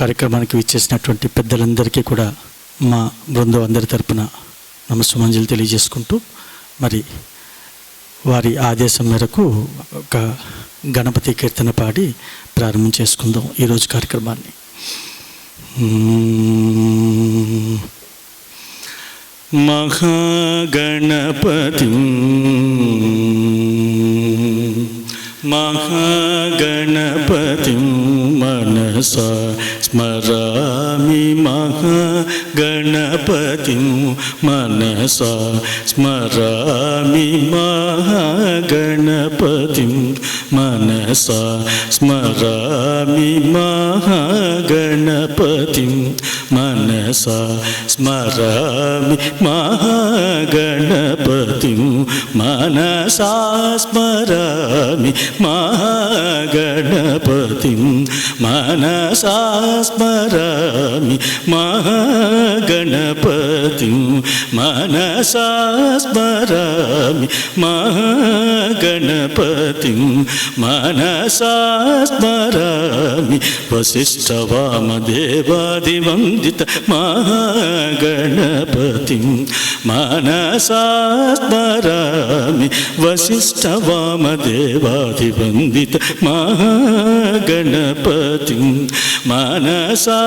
కార్యక్రమానికి విచ్చేసినటువంటి పెద్దలందరికీ కూడా మా బృందం అందరి తరపున నమస్సుమంజలు తెలియజేసుకుంటూ, మరి వారి ఆదేశం మేరకు ఒక గణపతి కీర్తన పాడి ప్రారంభం చేసుకుందాం ఈరోజు కార్యక్రమాన్ని. మహాగణపతి మహాగణపతి మనసా స్మరామి, మహాగణపతి మనసా స్మరామి, మహాగణపతి మనసా స్మరామి, మహాగణపతి మనసా స్మరామి, మహాగణపతి మనసా స్మరామి, మహాగణపతి మనసా స్మరామి, మహాగణపతి మనసా స్మరామి, మహాగణపతి మనసా స్మరామి, వసిష్ఠవామదేవాదివందిత మహాగణపతి మనసా స్మరామి, వసిష్ఠవామదేవాదివందిత మహాగణపతి మనసా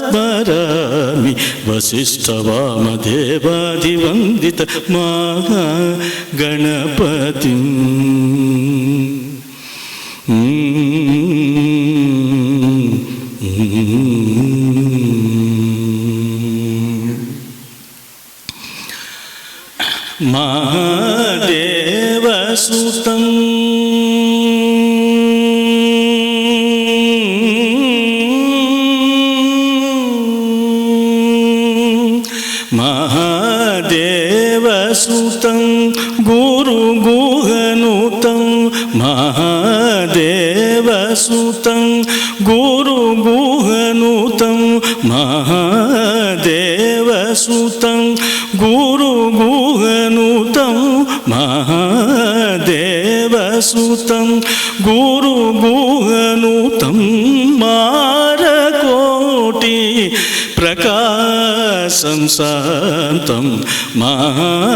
స్మరామి, వసిష్ఠవామదేవాదివందిత మహాగణపతి. మహాదేవసుతం మహాదేవసుతం గురుగుహనుతం, మహాదేవసుతం గురుగుహనుతం, మహాదేవసుతం గురుగుహనుతం, మహాదేవసుతం గురుగుహనుతం, మారకోటి ప్రకాశం శాంతం, మహాదేవసుతం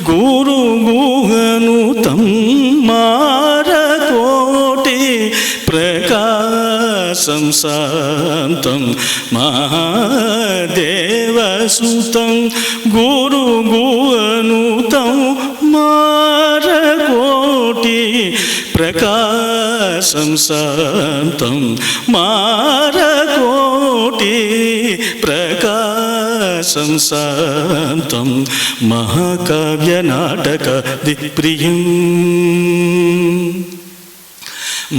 గురుగుహనుతం, మారకోటి ప్రకాశం శాంతం, మహాదేవసుతం గురుగుహనుతం, మారకోటి ప్రకాశం శాంతం, మారకోటి ప్రకాశం శాంతం, మహాకావ్య నాటక దిప్రియం,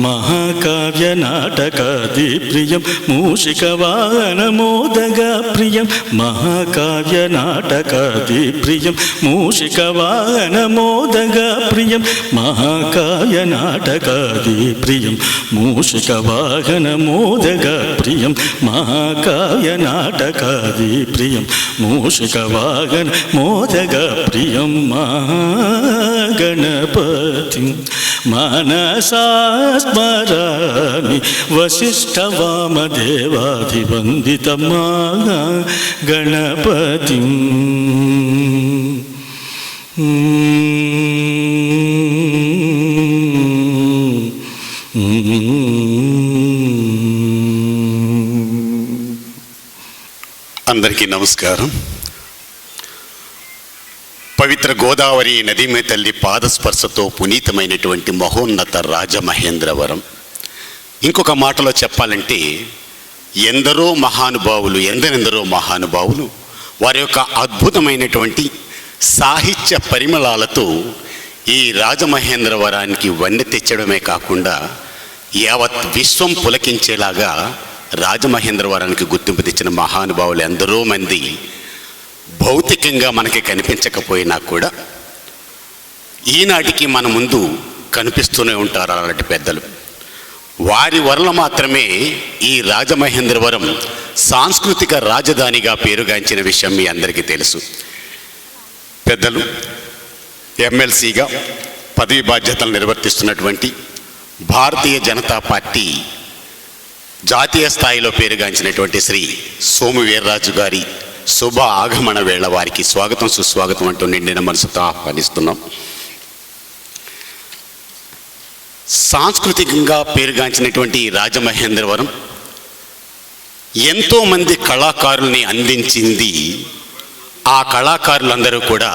మహాకావ్య నాటకాది ప్రియం, మూషికవాహనమోదగ ప్రియం, మహాకావ్య నాటకాది ప్రియం, మూషికవాహనమోదగ ప్రియం, మహాకావ్య నాటకాది ప్రియం, మూషికవాహనమోదగ ప్రియం, మహాకావ్య నాటకాది ప్రియం, మూషికవాహనమోదగ ప్రియం, మహాగణపతి మనసా స్మరామి, వసిష్ఠవామదేవాదివందిత మహాగణపతి. అందరికీ నమస్కారం. పవిత్ర గోదావరి నది మీద తల్లి పాదస్పర్శతో పునీతమైనటువంటి మహోన్నత రాజమహేంద్రవరం. ఇంకొక మాటలో చెప్పాలంటే ఎందరో మహానుభావులు వారి యొక్క అద్భుతమైనటువంటి సాహిత్య పరిమళాలతో ఈ రాజమహేంద్రవరానికి వన్నె తెచ్చడమే కాకుండా యావత్ విశ్వం పులకించేలాగా రాజమహేంద్రవరానికి గుర్తింపు తెచ్చిన మహానుభావులు ఎందరో మంది భౌతికంగా మనకి కనిపించకపోయినా కూడా ఈనాటికి మన ముందు కనిపిస్తూనే ఉంటారు అలాంటి పెద్దలు. వారి వల్ల మాత్రమే ఈ రాజమహేంద్రవరం సాంస్కృతిక రాజధానిగా పేరుగాంచిన విషయం మీ అందరికీ తెలుసు. పెద్దలు ఎమ్మెల్సీగా పదవి బాధ్యతలు నిర్వర్తిస్తున్నటువంటి భారతీయ జనతా పార్టీ జాతీయ స్థాయిలో పేరుగాంచినటువంటి శ్రీ సోము వీర్రాజు గారి శుభ ఆగమన వేళ వారికి స్వాగతం సుస్వాగతం అంటూ నిండిన మనసుతో ఆహ్వానిస్తున్నాం. సాంస్కృతికంగా పేరుగాంచినటువంటి రాజమహేంద్రవరం ఎంతోమంది కళాకారుల్ని అందించింది. ఆ కళాకారులందరూ కూడా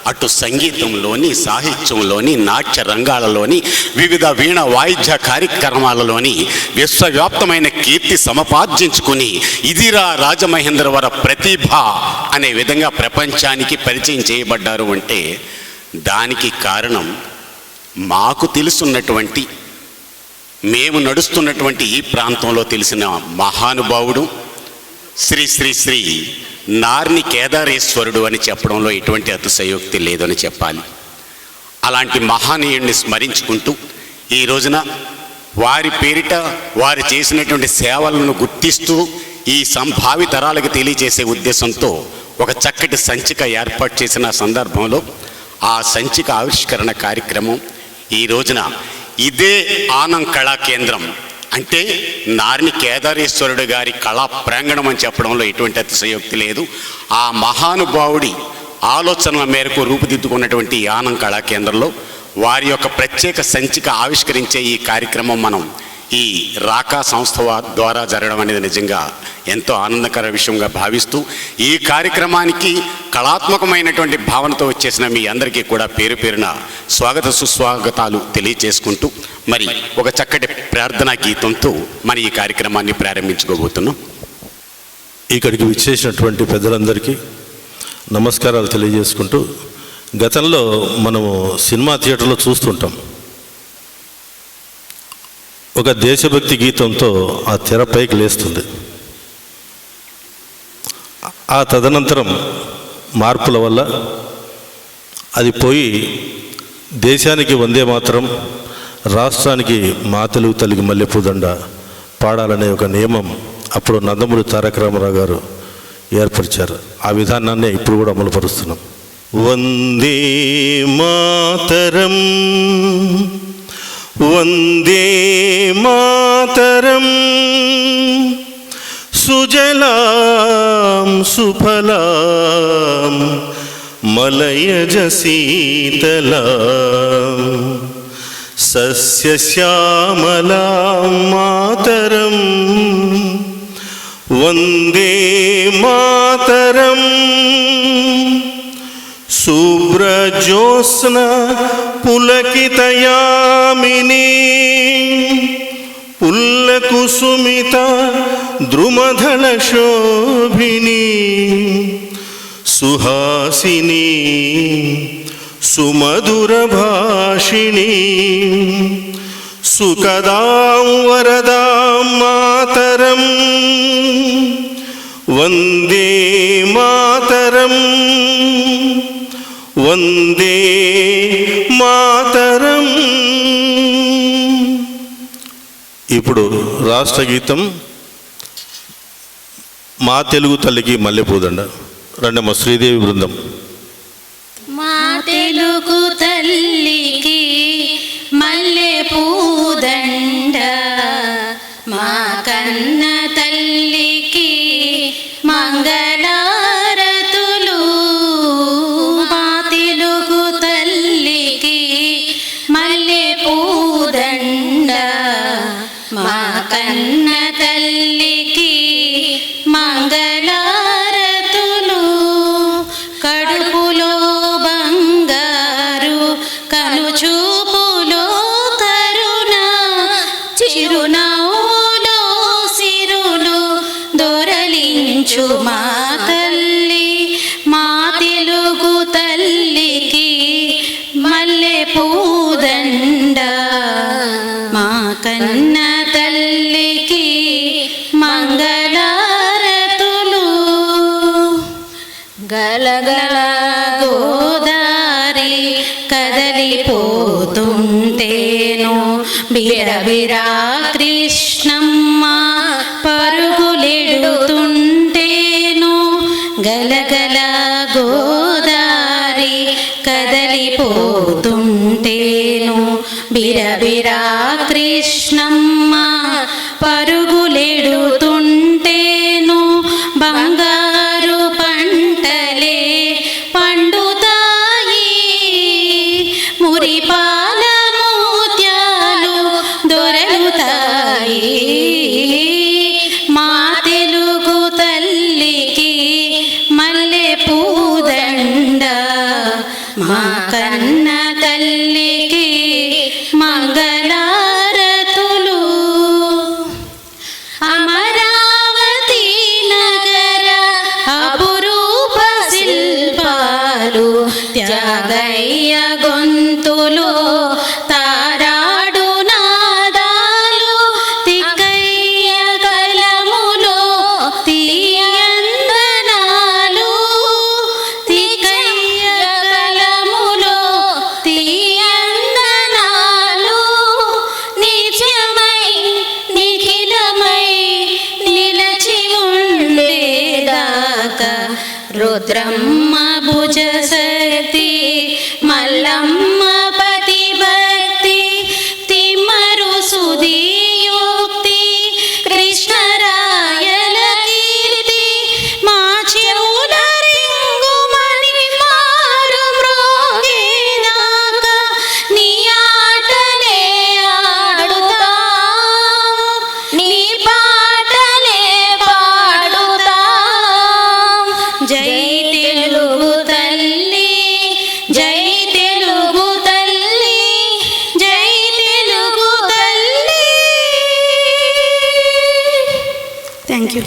అటు సంగీతంలోని, సాహిత్యంలోని, నాట్య రంగాలలోని, వివిధ వీణ వాయిద్య కార్యక్రమాలలోని విశ్వవ్యాప్తమైన కీర్తి సముపార్జించుకుని ఇదిరా రాజమహేంద్రవర ప్రతిభ అనే విధంగా ప్రపంచానికి పరిచయం చేయబడ్డారు అంటే దానికి కారణం మాకు తెలుసున్నటువంటి, మేము నడుస్తున్నటువంటి ఈ ప్రాంతంలో తెలిసిన మహానుభావుడు శ్రీ శ్రీ శ్రీ నార్ని కేదారేశ్వరుడు అని చెప్పడంలో ఎటువంటి అతిశయోక్తి లేదని చెప్పాలి. అలాంటి మహానీయుడిని స్మరించుకుంటూ ఈ రోజున వారి పేరిట వారు చేసినటువంటి సేవలను గుర్తిస్తూ ఈ సంభావి తరాలకు తెలియజేసే ఉద్దేశంతో ఒక చక్కటి సంచిక ఏర్పాటు చేసిన సందర్భంలో ఆ సంచిక ఆవిష్కరణ కార్యక్రమం ఈ రోజున ఇదే ఆనం కళా కేంద్రం అంటే నార్ని కేదారేశ్వరుడు గారి కళా ప్రాంగణం అని చెప్పడంలో ఎటువంటి అతిశయోక్తి లేదు. ఆ మహానుభావుడి ఆలోచనల మేరకు రూపుదిద్దుకున్నటువంటి ఈ ఆనం కళా కేంద్రంలో వారి యొక్క ప్రత్యేక సంచిక ఆవిష్కరించే ఈ కార్యక్రమం మనం ఈ రాకా సంస్థ ద్వారా జరగడం అనేది నిజంగా ఎంతో ఆనందకర విషయంగా భావిస్తూ ఈ కార్యక్రమానికి కళాత్మకమైనటువంటి భావనతో వచ్చేసిన మీ అందరికీ కూడా పేరు పేరున స్వాగత సుస్వాగతాలు తెలియచేసుకుంటూ మరి ఒక చక్కటి ప్రార్థనా గీతంతో మరి ఈ కార్యక్రమాన్ని ప్రారంభించుకోబోతున్నాం. ఇక్కడికి విచ్చేసినటువంటి పెద్దలందరికీ నమస్కారాలు తెలియజేసుకుంటూ, గతంలో మనము సినిమా థియేటర్లో చూస్తుంటాం, ఒక దేశభక్తి గీతంతో ఆ తెరపైకి లేస్తుంది. ఆ తదనంతరం మార్పుల వల్ల అది పోయి దేశానికి వందే మాతరం, రాష్ట్రానికి మా తెలుగు తల్లికి మల్లెపూదండ పాడాలనే ఒక నియమం అప్పుడు నందమూరి తారక రామారావు గారు ఏర్పరిచారు. ఆ విధానాన్నే ఇప్పుడు కూడా అమలుపరుస్తున్నాం. వందే మాతరం వందే మాతరం సుజలాం సుఫలాం మలయజ శీతలాం సస్యశ్యామలాం మాతరం వందే మాతరం శుభ్రజ్యోత్స్న పులకితయామిని పుల్లకుసుమిత ద్రుమధల శోభిని సుహాసిని సుమధుర భాషిణి సుఖదాం వరదాం మాతరం వందే మాతరం వందే మాతరం. ఇప్పుడు రాష్ట్ర గీతం మా తెలుగు తల్లికి మల్లెపూదండ. రెండమ్మ శ్రీదేవి బృందం. మా తెలుగు తల్లికి మల్లెపూదండ, మా కన్న తల్లికి మంగళారతులు. మా తెలుగు తల్లికి మల్లెపూదండ, మా కన్న తల్లికి మంగళారతులు. కడుపులో బంగారు, కనుచూపులో కరుణ, చిరునవ్వులో సిరులు దొరలించు మా తల్లి. మా తెలుగు తల్లికి మల్లెపూదండ, మా కన్న తల్లికి మంగళారతులు. గలగల గోదారి కదలిపోతుంటేను, బిరబిరా కృష్ణమ్మ పరుగులెడుతుంటేను. గలగల గోదారి కదలిపోతుంటేను, బిరబిరా కృష్ణమ్మ పరుగులెడుతుంటేను. కన్న తల్లికి మంగళారతులు. అమరావతి నగర అపురూప శిల్పాలు త్యాగయ్య గొంతులో తారాడు నాదాలు తిక్కయ్య కలములో తీయందనాలు తిక్కయ్య కలములో తీయందనాలు నిత్యమై నిఖిలమై నిలచి ఉండేదాకా రుద్రమ్మ భుజ శక్తి మల్లమ్మ పతి భక్తి తిమ్మరు సుధీయుక్తి కృష్ణరాయల కీర్తి మా చెవుల రింగుమని మారు మ్రోగేదాకా నీ ఆటలే ఆడుతాం నీ పాటలే పాడుతాం. జై తెలుగు తల్లి జై తెలుగు తల్లి జై తెలుగు తల్లి. Thank you.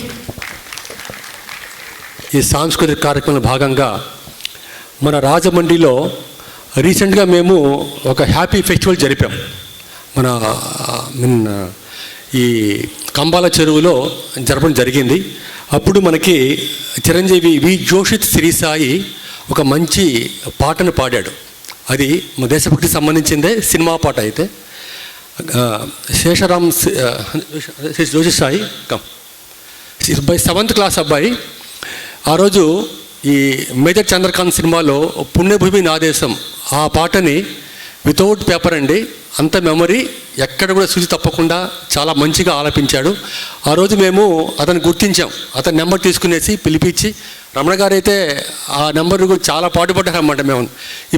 ఈ సాంస్కృతిక కార్యక్రమంలో భాగంగా మన రాజమండ్రిలో రీసెంట్గా మేము ఒక హ్యాపీ ఫెస్టివల్ జరిపాం. మన ఈ కంబాల చెరువులో జరపడం జరిగింది. అప్పుడు మనకి చిరంజీవి వి జోషిత్ శ్రీసాయి ఒక మంచి పాటను పాడాడు. అది మన దేశభక్తికి సంబంధించిందే సినిమా పాట. అయితే శేషరామ్ జోషిత్ సాయి సెవెంత్ క్లాస్ అబ్బాయి ఆ రోజు ఈ మేజర్ చంద్రకాంత్ సినిమాలో పుణ్యభూమి నా దేశం ఆ పాటని వితౌట్ పేపర్ అండి, అంత మెమరీ ఎక్కడ కూడా చూసి తప్పకుండా చాలా మంచిగా ఆలపించాడు. ఆ రోజు మేము అతను గుర్తించాం. అతని నెంబర్ తీసుకునేసి పిలిపించి రమణ గారు అయితే ఆ నెంబర్ చాలా పాటుపడ్డారన్నమాట. మేము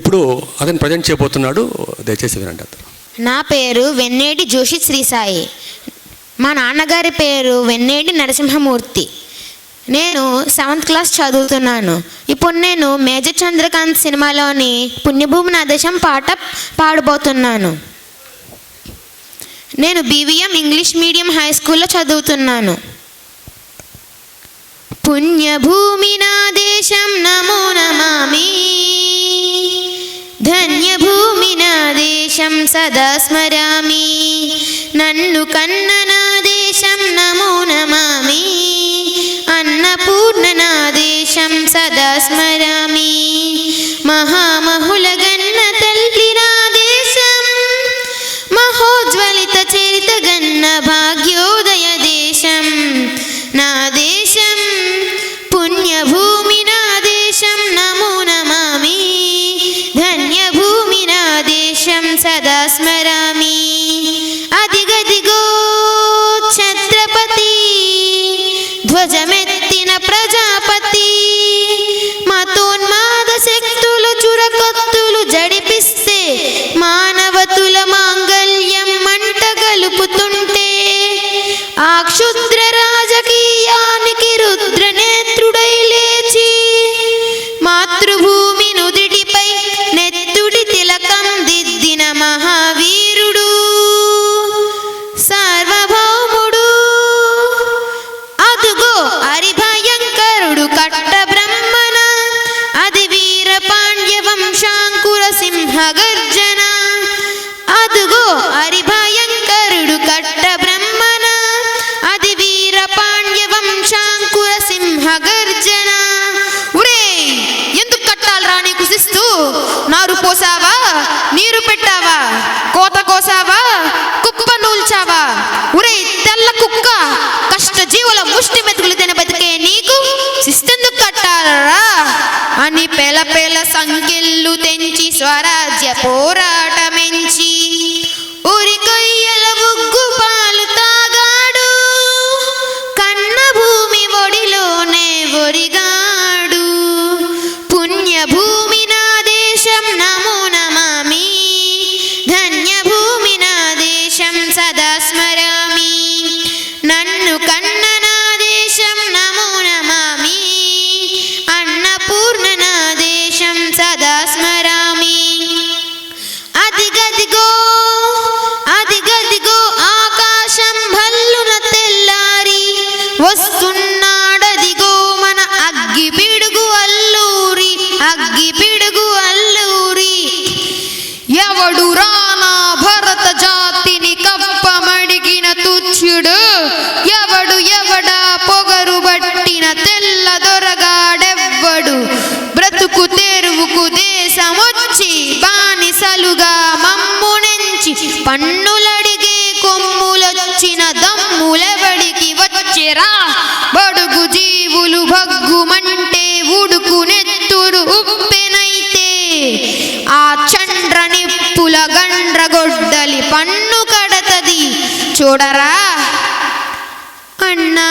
ఇప్పుడు అతను ప్రజెంట్ చేయబోతున్నాడు, దయచేసి వినండి. అతను నా పేరు వెన్నేటి జోషిత్ శ్రీసాయి. మా నాన్నగారి పేరు వెన్నేటి నరసింహమూర్తి. నేను 7th క్లాస్ చదువుతున్నాను. ఇప్పుడు నేను మేజర్ చంద్రకాంత్ సినిమాలోని పుణ్యభూమి నా దేశం పాట పాడబోతున్నాను. నేను BVM ఇంగ్లీష్ మీడియం హై స్కూల్లో చదువుతున్నాను. పుణ్యభూమి నా దేశం నమో నమామి, ధన్యభూమి నా దేశం సదా స్మరామి, నన్ను కన్న నా దేశం నమో నమామి, అన్నపూర్ణ నా దేశం సదా స్మరామి, మహామహుల గన్న తల్లి నా దేశం, మహోజ్వలిత చరిత గన్న భాగ్యోదయ దేశం నా దేశం, పుణ్యభూమి నా దేశం నమో నమామి, ధన్యభూమి నా దేశం సదా స్మరామి. అదిగదిగో ఛత్రపతి ధ్వజమెత్తిన ప్రజాపతి, మతోన్మాద శక్తులు చురకత్తులు జడిపిస్తే మానవతుల మాంగల్యం మంట గలుపుతుంటే, ఆ క్షుద్ర రాజకీయానికి రుద్రనేత్రుడై లేచి మాతృభూమి నుదిటిపై నెత్తుడి తిలకం దిద్దిన మహావీరుడు సార్వభౌముడు, అదుగో హరిభయంకరుడు కట్ట బ్రహ్మణ, అది వీర పాండ్య వంశాంకుర సింహ గర్జన, అదుగో హరిభయంకరుడు కట్ట బ్రహ్మణ, అది వీర పాండ్య వంశాంకుర సింహ గర్జన. ఉరే ఎందుకు కట్టాలరా నీకు శిస్తు? నారు పోసావా, నీరు పెట్టావా, కోత కోసావా, కుప్ప నూల్చావా? ఉరే తెల్ల కుక్క, కష్ట జీవుల ముష్టి మెతుకులు తిన బతికే నీకు శిస్తెందుకు కట్టాలరా అని పెల పెల సంకెళ్ళు తెంచి స్వరాజ్య పోరాటమెంచి ఉరికొయ్యల ఉగ్గు పాలు తాగాడు, కన్న భూమి ఒడిలోనే ఒరిగాడు. పుణ్యభూమి నా దేశం నమో నమామి, ధన్యభూమి నా దేశం సదా స్మరామి, నన్ను కన్న నా దేశం నమో నమామి, అన్నపూర్ణ నా దేశం సదా స్మరామి. పన్నులడిగే కొమ్ములొచ్చిన దమ్ములెవడికి వచ్చెరా బడుగు జీవులు భగ్గుమంటే ఉడుకు నెత్తురు ఉప్పెనైతే ఆ చండ్ర నిప్పుల గండ్రగొడ్డలి పన్ను కడతది చూడరా అన్నా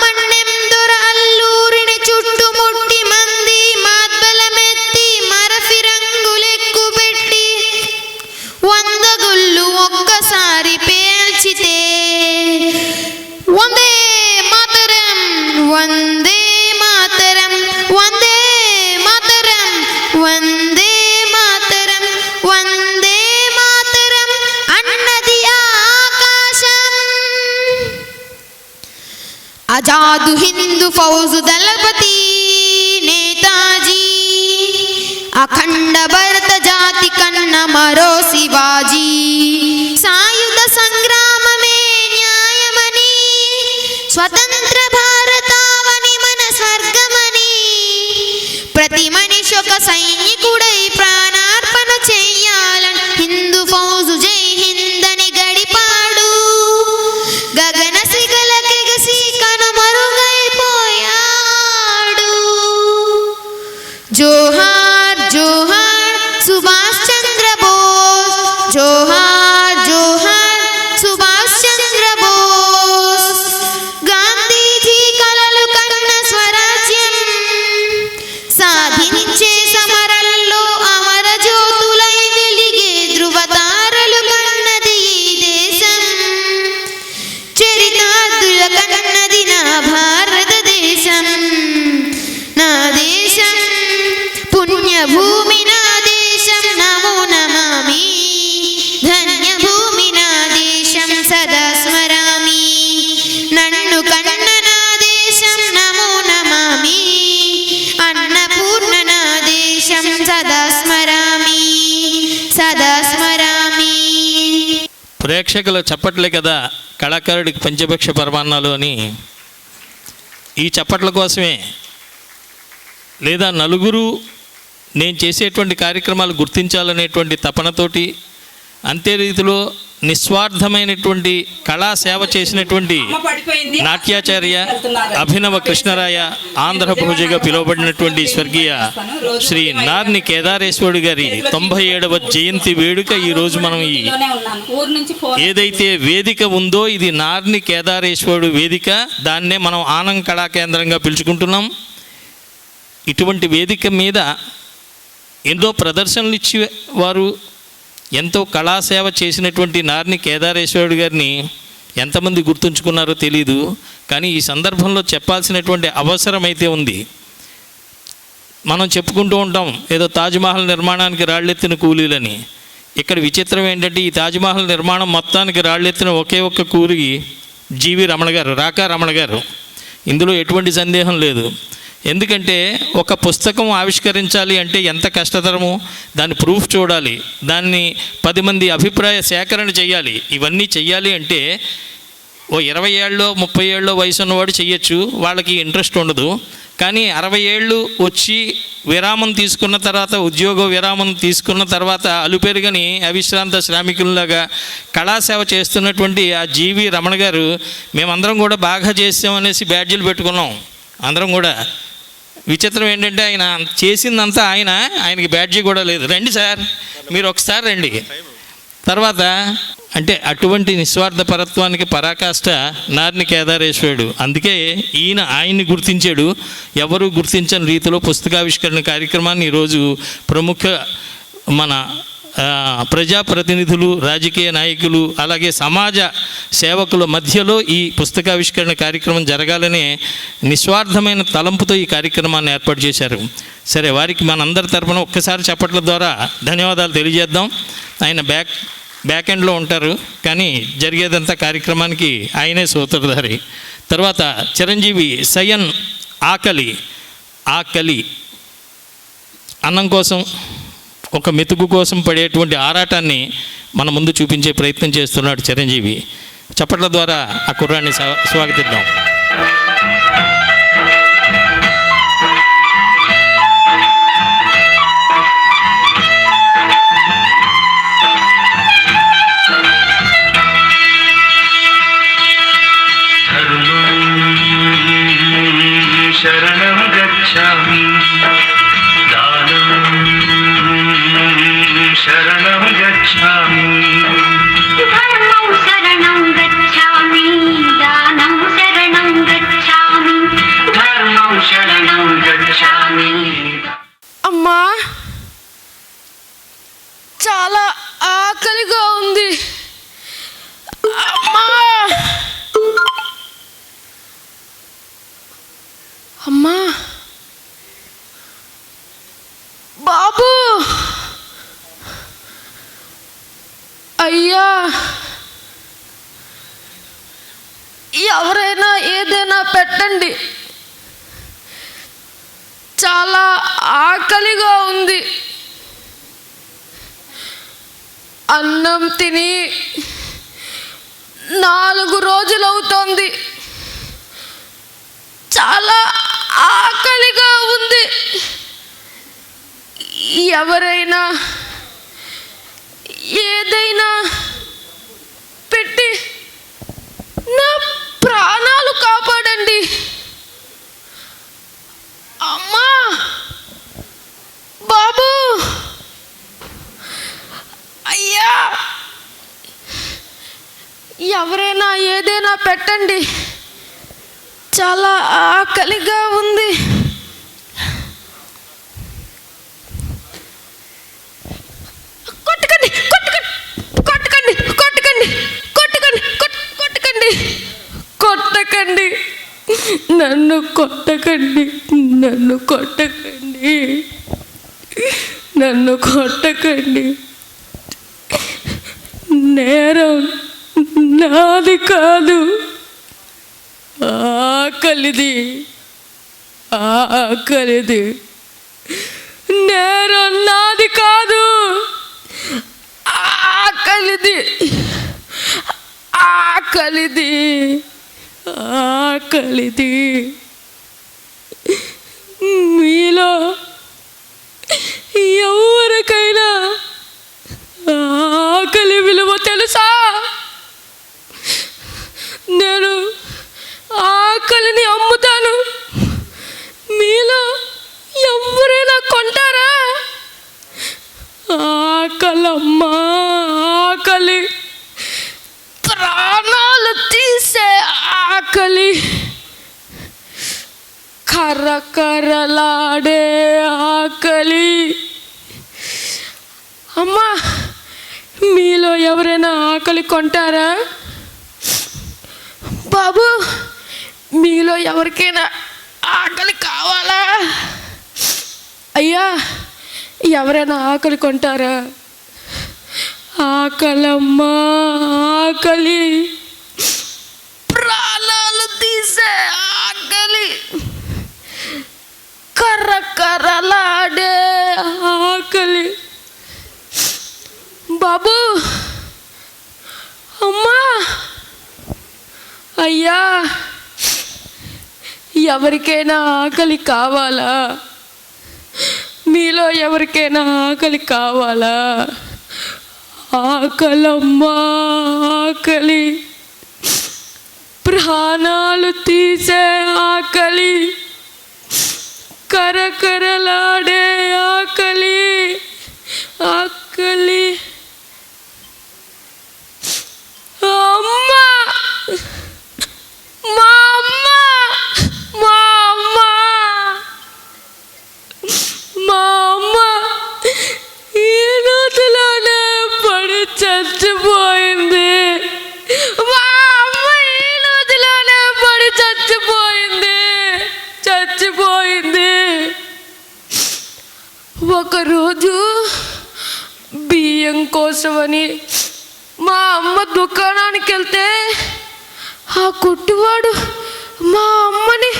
మన్నెందుర అల్లూరిని చుట్టుముట్టి మంది మాద్బలమెత్తి మరఫి రంగులెక్కు పెట్టి 100 గుళ్ళు ఒక్కసారి పేల్చితే వందే మాతరం వందే మాతరం వందే మాతరం వందే మాతరం వందే మాతరం అన్నది ఆకాశం. ఆజాదు హిందూ ఫౌజు దళపతి నేతాజీ అఖండ భరత జాతి కన్న మరో శివాజీ సాయుధ సంగ్రామమే న్యాయమని స్వతంత్ర భారతావని మన స్వర్గమని ప్రతి మనిషి ఒక సైనికుడై ప్రాణార్పణ చెయ్యాలని హిందూ ఫౌజు జై హిందని గడిపాడు గగన సిగలకెగసి కనుమరుగైపోయాడు. జోహార్ జోహార్ సుభాష్ చంద్ర బోస్ జోహార్ జోహార్ సుభాష్ చంద్ర బోస్. గాంధీజీ కలలు కన్న స్వరాజ్యం సాధించే సమరంలో అమర జ్యోతులై వెలిగే ధృవతారలు కన్నది ఈ దేశం. చరితార్థుల కన్నది నా భారతదేశం నా దేశం పుణ్యభూమి నా దేశం నమో నమామి ధన్యభూమి నా దేశం సదా స్మరామి నన్ను కన్న నా దేశం నమో నమామి అన్నపూర్ణ నా దేశం సదా స్మరామి సదా స్మరామి. ప్రేక్షకుల చప్పట్లే కదా కళాకారుడికి పంచభక్ష పరమాన్నాలు అని. ఈ చప్పట్ల కోసమే లేదా నలుగురు నేను చేసేటువంటి కార్యక్రమాలు గుర్తించాలనేటువంటి తపనతోటి అంతే రీతిలో నిస్వార్థమైనటువంటి కళా సేవ చేసినటువంటి నాట్యాచార్య అభినవ కృష్ణరాయ ఆంధ్రభోజగా పిలువబడినటువంటి స్వర్గీయ శ్రీ నార్ని కేదారేశ్వరుడు గారి 97వ జయంతి వేడుక ఈరోజు మనం ఈ ఏదైతే వేదిక ఉందో ఇది నార్ని కేదారేశ్వరుడు వేదిక, దాన్నే మనం ఆనం కళా కేంద్రంగా పిలుచుకుంటున్నాం. ఇటువంటి వేదిక మీద ఎన్నో ప్రదర్శనలు ఇచ్చి వారు ఎంతో కళాసేవ చేసినటువంటి నార్ని కేదారేశ్వరుడు గారిని ఎంతమంది గుర్తుంచుకున్నారో తెలీదు. కానీ ఈ సందర్భంలో చెప్పాల్సినటువంటి అవసరం అయితే ఉంది. మనం చెప్పుకుంటూ ఉంటాం ఏదో తాజ్మహల్ నిర్మాణానికి రాళ్ళెత్తిన కూలీలని. ఇక్కడ విచిత్రం ఏంటంటే ఈ తాజ్మహల్ నిర్మాణం మొత్తానికి రాళ్ళెత్తిన ఒకే ఒక్క కూలి జీవి రమణ గారు, రాకా రమణ గారు. ఇందులో ఎటువంటి సందేహం లేదు. ఎందుకంటే ఒక పుస్తకం ఆవిష్కరించాలి అంటే ఎంత కష్టతరమో, దాని ప్రూఫ్ చూడాలి, దాన్ని 10 మంది అభిప్రాయ సేకరణ చేయాలి. ఇవన్నీ చెయ్యాలి అంటే ఓ 20 ఏళ్ళలో 30 ఏళ్ళలో వయసు ఉన్నవాడు చెయ్యొచ్చు, వాళ్ళకి ఇంట్రెస్ట్ ఉండదు. కానీ 60 ఏళ్ళు వచ్చి విరామం తీసుకున్న తర్వాత, ఉద్యోగ విరామం తీసుకున్న తర్వాత అలుపెరుగని అవిశ్రాంత శ్రామికుల్లాగా కళాసేవ చేస్తున్నటువంటి ఆ జీవి రమణ గారు మేమందరం కూడా బాగా చేసామనేసి బ్యాడ్జీలు పెట్టుకున్నాం అందరం కూడా. విచిత్రం ఏంటంటే ఆయన చేసిందంతా ఆయనకి బ్యాడ్జీ కూడా లేదు. రండి సార్, మీరు ఒకసారి రండి. తర్వాత అంటే అటువంటి నిస్వార్థ పరత్వానికి పరాకాష్ట నార్ని కేదారేశ్వరుడు. అందుకే ఆయన్ని గుర్తించాడు. ఎవరు గుర్తించని రీతిలో పుస్తకావిష్కరణ కార్యక్రమాన్ని ఈరోజు ప్రముఖ మన ప్రజాప్రతినిధులు, రాజకీయ నాయకులు, అలాగే సమాజ సేవకుల మధ్యలో ఈ పుస్తకావిష్కరణ కార్యక్రమం జరగాలనే నిస్వార్థమైన తలంపుతో ఈ కార్యక్రమాన్ని ఏర్పాటు చేశారు. సరే, వారికి మనందరి తరపున ఒక్కసారి చప్పట్ల ద్వారా ధన్యవాదాలు తెలియజేద్దాం. ఆయన బ్యాక్ ఎండ్లో ఉంటారు, కానీ జరిగేదంతా కార్యక్రమానికి ఆయనే సూత్రధారి. తర్వాత చిరంజీవి సయన్ ఆకలి అన్నం కోసం, ఒక మెతుకు కోసం పడేటువంటి ఆరాటాన్ని మన ముందు చూపించే ప్రయత్నం చేస్తున్నాడు చిరంజీవి. చప్పట్ల ద్వారా ఆ కుర్రాన్ని స్వాగతిద్దాం. शरणं गच्छामि दानं शरणं गच्छामि धर्मं शरणं गच्छामि दानं शरणं गच्छामि धर्मं शरणं गच्छामि అమ్మా చాలా ఆకలిగా ఉంది. అమ్మా అమ్మా బాబు అయ్యా ఎవరైనా ఏదైనా పెట్టండి, చాలా ఆకలిగా ఉంది. అన్నం తిని 4 రోజులవుతోంది. చాలా ఆకలిగా ఉంది. ఎవరైనా ఏదైనా పెట్టి నా ప్రాణాలు కాపాడండి. అమ్మా బాబు అయ్యా ఎవరైనా ఏదైనా పెట్టండి, చాలా ఆకలిగా ఉంది. కొట్టకండి కొట్టకండి కొట్టకండి కొట్టకండి కొట్టకండి కొట్టకండి కొట్టకండి నన్ను కొట్టకండి నన్ను కొట్టకండి నన్ను కొట్టకండి. నేరం నాది కాదు, ఆకలిది ఆకలిది. నేరం నాది కాదు, ఆకలిది ఆకలిది ఆకలిది. మీలో ఎవరికైనా ఆకలి విలువ తెలుసా? నేను ఆకలిని అమ్ముతాను. మీలో ఎవరైనా కొంటారా? ఆకలమ్మా ఆకలి, ప్రాణాలు తీసే ఆకలి, కర్రకర్రలాడే ఆకలి. అమ్మా మీలో ఎవరైనా ఆకలి కొంటారా? బాబు మీలో ఎవరికైనా ఆకలి కావాలా? అయ్యా ఎవరైనా ఆకలి కొంటారా? ఆకలమ్మా ఆకలి, ప్రాణాలు తీసే ఆకలి, కర్రకర్రలాడే ఆకలి. బాబు అమ్మా అయ్యా ఎవరికైనా ఆకలి కావాలా? మీలో ఎవరికైనా ఆకలి కావాలా? ఆకలమ్మా ఆకలి, ప్రాణాలు తీసే ఆకలి, కరకరలాడే ఆకలి ఆకలి. అమ్మా మా అమ్మ మా అమ్మ మా అమ్మ ఈ నదిలోనే పడి చచ్చిపోయింది. మా అమ్మ ఈ నదిలోనే పడి చచ్చిపోయింది చచ్చిపోయింది. ఒకరోజు బియ్యం కోసమని మా అమ్మ దుకాణానికి వెళ్తే ఆ కొట్టువాడు మా అమ్మని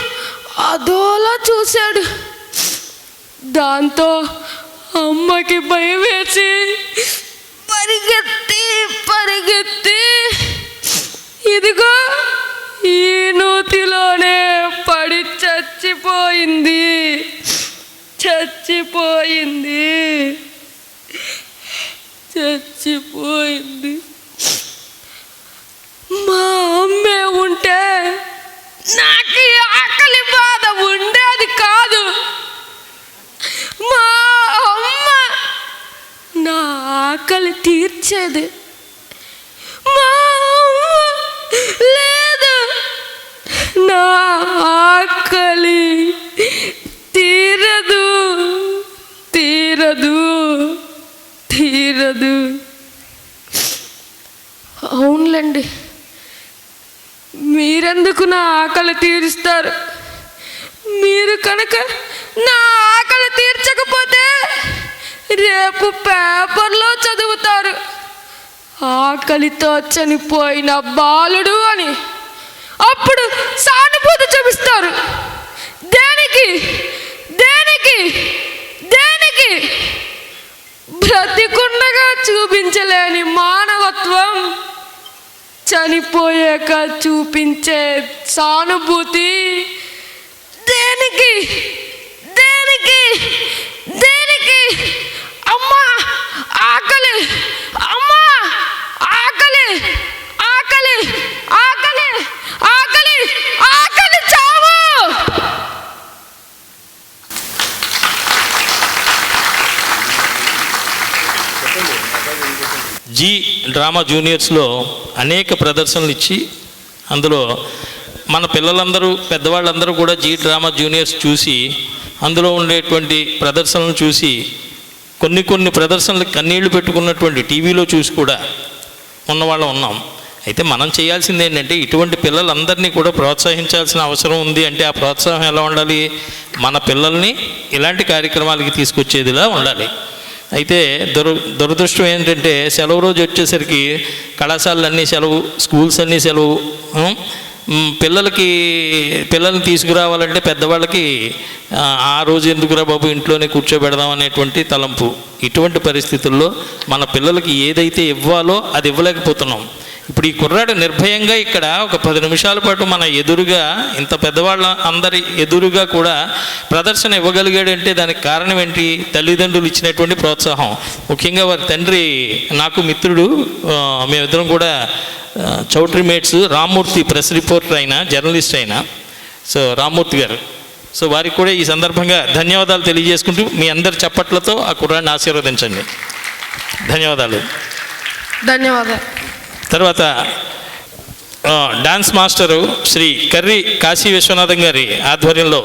అదోలా చూశాడు. దాంతో అమ్మకి భయం వేసి పరిగెత్తి పరిగెత్తి ఇదిగో ఈ నూతిలోనే పడి చచ్చిపోయింది చచ్చిపోయింది చచ్చిపోయింది. మా అమ్మే ఉంటే నాకు ఆకలి బాధ ఉండేది తీర్చేది. మా అమ్మ లేదు, నా ఆకలి తీరదు తీరదు తీరదు. అవునులేండి, మీరెందుకు నా ఆకలి తీరుస్తారు? మీరు కనుక నా ఆకలి తీర్చకపోతే రేపు పేపర్లో చదువుతారు, ఆకలితో చనిపోయిన బాలుడు అని. అప్పుడు సానుభూతి చూపిస్తారు. దేనికి దేనికి దేనికి? బ్రతికుండగా చూపించలేని మానవత్వం చనిపోయాక చూపించే సానుభూతి దేనికి దేనికి దేనికి? అమ్మా ఆకలి, అమ్మా ఆకలి ఆకలి ఆకలి ఆకలి ఆకలి చావు. జీ డ్రామా జూనియర్స్లో అనేక ప్రదర్శనలు ఇచ్చి అందులో మన పిల్లలందరూ పెద్దవాళ్ళందరూ కూడా జీ డ్రామా జూనియర్స్ చూసి అందులో ఉండేటువంటి ప్రదర్శనలు చూసి కొన్ని ప్రదర్శనలకు కన్నీళ్లు పెట్టుకున్నటువంటి టీవీలో చూసి కూడా ఉన్నవాళ్ళం ఉన్నాం. అయితే మనం చేయాల్సింది ఏంటంటే ఇటువంటి పిల్లలందరినీ కూడా ప్రోత్సహించాల్సిన అవసరం ఉంది. అంటే ఆ ప్రోత్సాహం ఎలా ఉండాలి? మన పిల్లల్ని ఇలాంటి కార్యక్రమాలకి తీసుకొచ్చేదిలా ఉండాలి. అయితే దురదృష్టం ఏంటంటే సెలవు రోజు వచ్చేసరికి కళాశాలలన్నీ సెలవు, స్కూల్స్ అన్నీ సెలవు. పిల్లల్ని తీసుకురావాలంటే పెద్దవాళ్ళకి ఆ రోజు ఎందుకురా బాబు ఇంట్లోనే కూర్చోబెడదాం అనేటువంటి తలంపు. ఇటువంటి పరిస్థితుల్లో మన పిల్లలకి ఏదైతే ఇవ్వాలో అది ఇవ్వలేకపోతున్నాం. ఇప్పుడు ఈ కుర్రాడు నిర్భయంగా ఇక్కడ ఒక 10 నిమిషాల పాటు మన ఎదురుగా, ఇంత పెద్దవాళ్ళ అందరి ఎదురుగా కూడా ప్రదర్శన ఇవ్వగలిగాడంటే దానికి కారణం ఏంటి? తల్లిదండ్రులు ఇచ్చినటువంటి ప్రోత్సాహం. ముఖ్యంగా వారి తండ్రి నాకు మిత్రుడు, మేమిద్దరం కూడా choultry mates. Rammurthy press reporter అయినా, జర్నలిస్ట్ అయినా. సో రామ్మూర్తి గారు, సో వారికి కూడా ఈ సందర్భంగా ధన్యవాదాలు తెలియజేసుకుంటూ మీ అందరి చప్పట్లతో ఆ కుర్రాడిని ఆశీర్వదించండి. ధన్యవాదాలు. ధన్యవాదాలు. తర్వాత డాన్స్ మాస్టరు శ్రీ కర్రి కాశీ విశ్వనాథం గారి ఆధ్వర్యంలో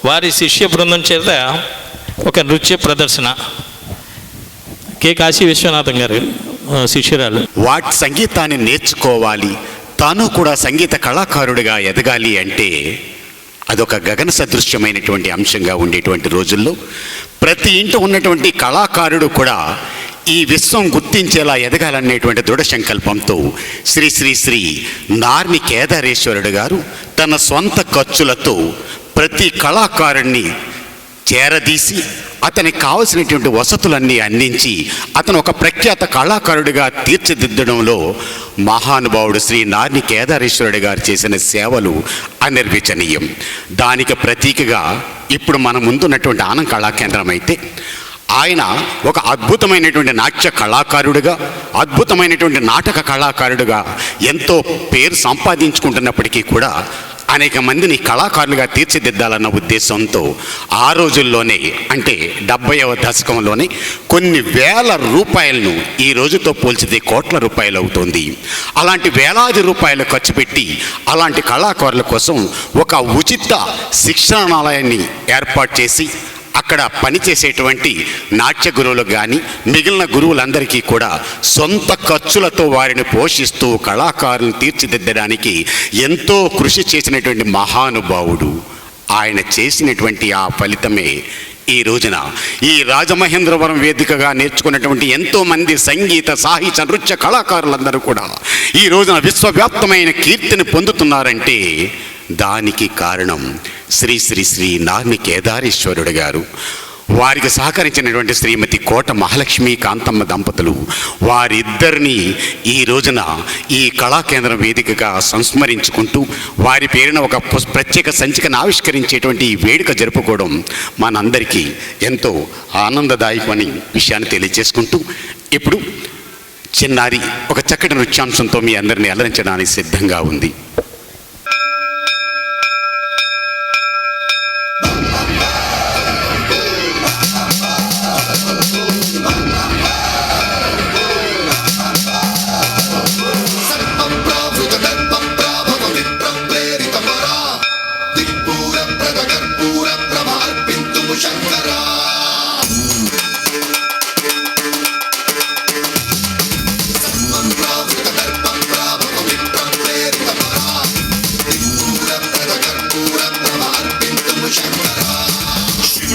వారి శిష్య బృందం చేత ఒక నృత్య ప్రదర్శన. కె కాశీ విశ్వనాథం గారు శిష్యురాలు. వాటి సంగీతాన్ని నేర్చుకోవాలి, తాను కూడా సంగీత కళాకారుడిగా ఎదగాలి అంటే అదొక గగన సదృశ్యమైనటువంటి అంశంగా ఉండేటువంటి రోజుల్లో ప్రతి ఇంట ఉన్నటువంటి కళాకారుడు కూడా ఈ విశ్వం గుర్తించేలా ఎదగాలనేటువంటి దృఢ సంకల్పంతో శ్రీ శ్రీ శ్రీ నార్ని కేదారేశ్వరుడు గారు తన సొంత ఖర్చులతో ప్రతి కళాకారుణ్ణి చేరదీసి అతనికి కావలసినటువంటి వసతులన్నీ అందించి అతను ఒక ప్రఖ్యాత కళాకారుడిగా తీర్చిదిద్దడంలో మహానుభావుడు శ్రీ నార్ని కేదారేశ్వరుడు గారు చేసిన సేవలు అనిర్వచనీయం. దానికి ప్రతీకగా ఇప్పుడు మన ముందున్నటువంటి ఆనం కళాకేంద్రం అయితే ఆయన ఒక అద్భుతమైనటువంటి నాట్య కళాకారుడిగా, అద్భుతమైనటువంటి నాటక కళాకారుడిగా ఎంతో పేరు సంపాదించుకుంటున్నప్పటికీ కూడా అనేక మందిని కళాకారులుగా తీర్చిదిద్దాలన్న ఉద్దేశంతో ఆ రోజుల్లోనే, అంటే 70వ దశకంలోనే కొన్ని వేల రూపాయలను ఈ రోజుతో పోల్చితే కోట్ల రూపాయలు అవుతుంది. అలాంటి వేలాది రూపాయలు ఖర్చు పెట్టి అలాంటి కళాకారుల కోసం ఒక ఉచిత శిక్షణాలయాన్ని ఏర్పాటు చేసి అక్కడ పనిచేసేటువంటి నాట్య గురువులకు కానీ మిగిలిన గురువులందరికీ కూడా సొంత ఖర్చులతో వారిని పోషిస్తూ కళాకారులను తీర్చిదిద్దడానికి ఎంతో కృషి చేసినటువంటి మహానుభావుడు. ఆయన చేసినటువంటి ఆ ఫలితమే ఈ రోజున ఈ రాజమహేంద్రవరం వేదికగా నేర్చుకున్నటువంటి ఎంతోమంది సంగీత, సాహిత్య, నృత్య కళాకారులందరూ కూడా ఈ రోజున విశ్వవ్యాప్తమైన కీర్తిని పొందుతున్నారంటే దానికి కారణం శ్రీ శ్రీ శ్రీ నార్ని కేదారేశ్వరుడు గారు. వారికి సహకరించినటువంటి శ్రీమతి కోట మహాలక్ష్మి కాంతమ్మ దంపతులు, వారిద్దరినీ ఈ రోజున ఈ కళాకేంద్రం వేదికగా సంస్మరించుకుంటూ వారి పేరున ఒక ప్రత్యేక సంచికను ఆవిష్కరించేటువంటి ఈ వేడుక జరుపుకోవడం మనందరికీ ఎంతో ఆనందదాయకమని విషయాన్ని తెలియజేసుకుంటూ ఇప్పుడు చిన్నారి ఒక చక్కటి నృత్యాంశంతో మీ అందరినీ అలరించడానికి సిద్ధంగా ఉంది.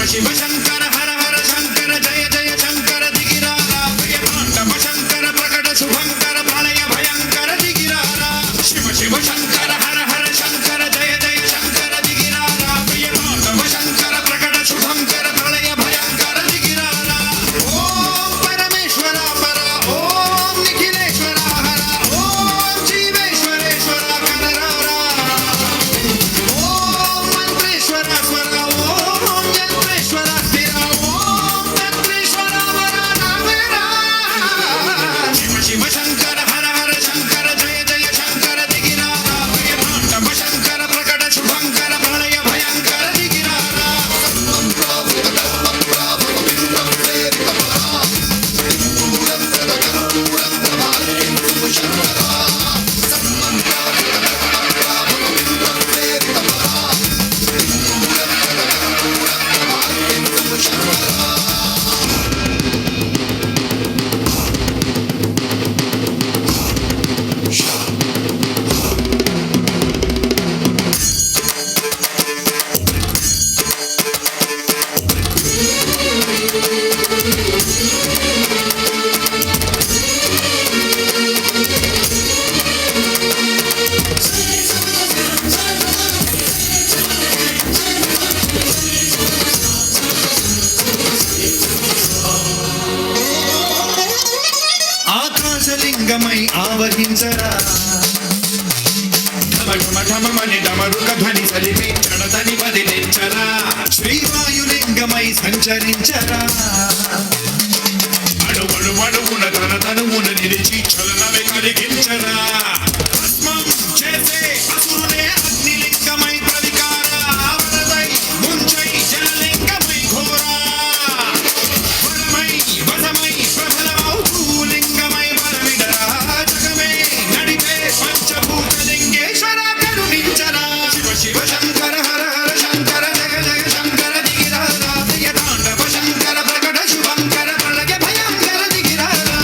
శివ శంకర హర హర శంకర జయ జయ శంకర దిగిరారా ప్రియతాండవ శంకర ప్రకట శుభంకర ప్రళయ భయంకర దిగిరారా శివ శివ శంకర హర హర శంకర జయ జయ శంకర దిగిరారా ప్రియతాండవ శంకర ప్రకట శుభంకర ప్రళయ భయంకర దిగిరారా ఓం పరమేశ్వర పర ఓం నిఖిలేశ్వర హర ఓం జీవేశ్వరేశ్వర కనరారా ఓం మంత్రేశ్వర స్వర ఓం యంత్రేశ్వర స్థిర ఓం తంత్రేశ్వర వర నామేరా శివ శివ శంకర హర హర శంకర జయ జయ శంకర దిగిరారా ప్రియతాండవ శంకర ప్రకట శుభంకర ప్రళయ భయంకర దిగిరారా ఆకాశలింగమై ఆవహించరా ఢమఢమఢమని డమరుక ధ్వని సలిపి చడతని వదిలించరా శ్రీవాయులింగమై సంచరించరా అడుగున తన తనువున నిలిచి చలనమే కలిగించరా భస్మం చేసే అసురునే అగ్నిలింగమై ప్రవికారా వరదై ముంచై జలలింగమై ఘోరా వరమై వసమై ప్రబలమౌ భూలింగమై వరమిడరా జగమే నడిపే పంచభూతలింగేశ్వర కరుణించరా శివ శివ శంకర హర హర శంకర జయ జయ శంకర దిగిరారా ప్రియతాండవ శంకర ప్రకట శుభంకర ప్రళయ భయంకర దిగిరారా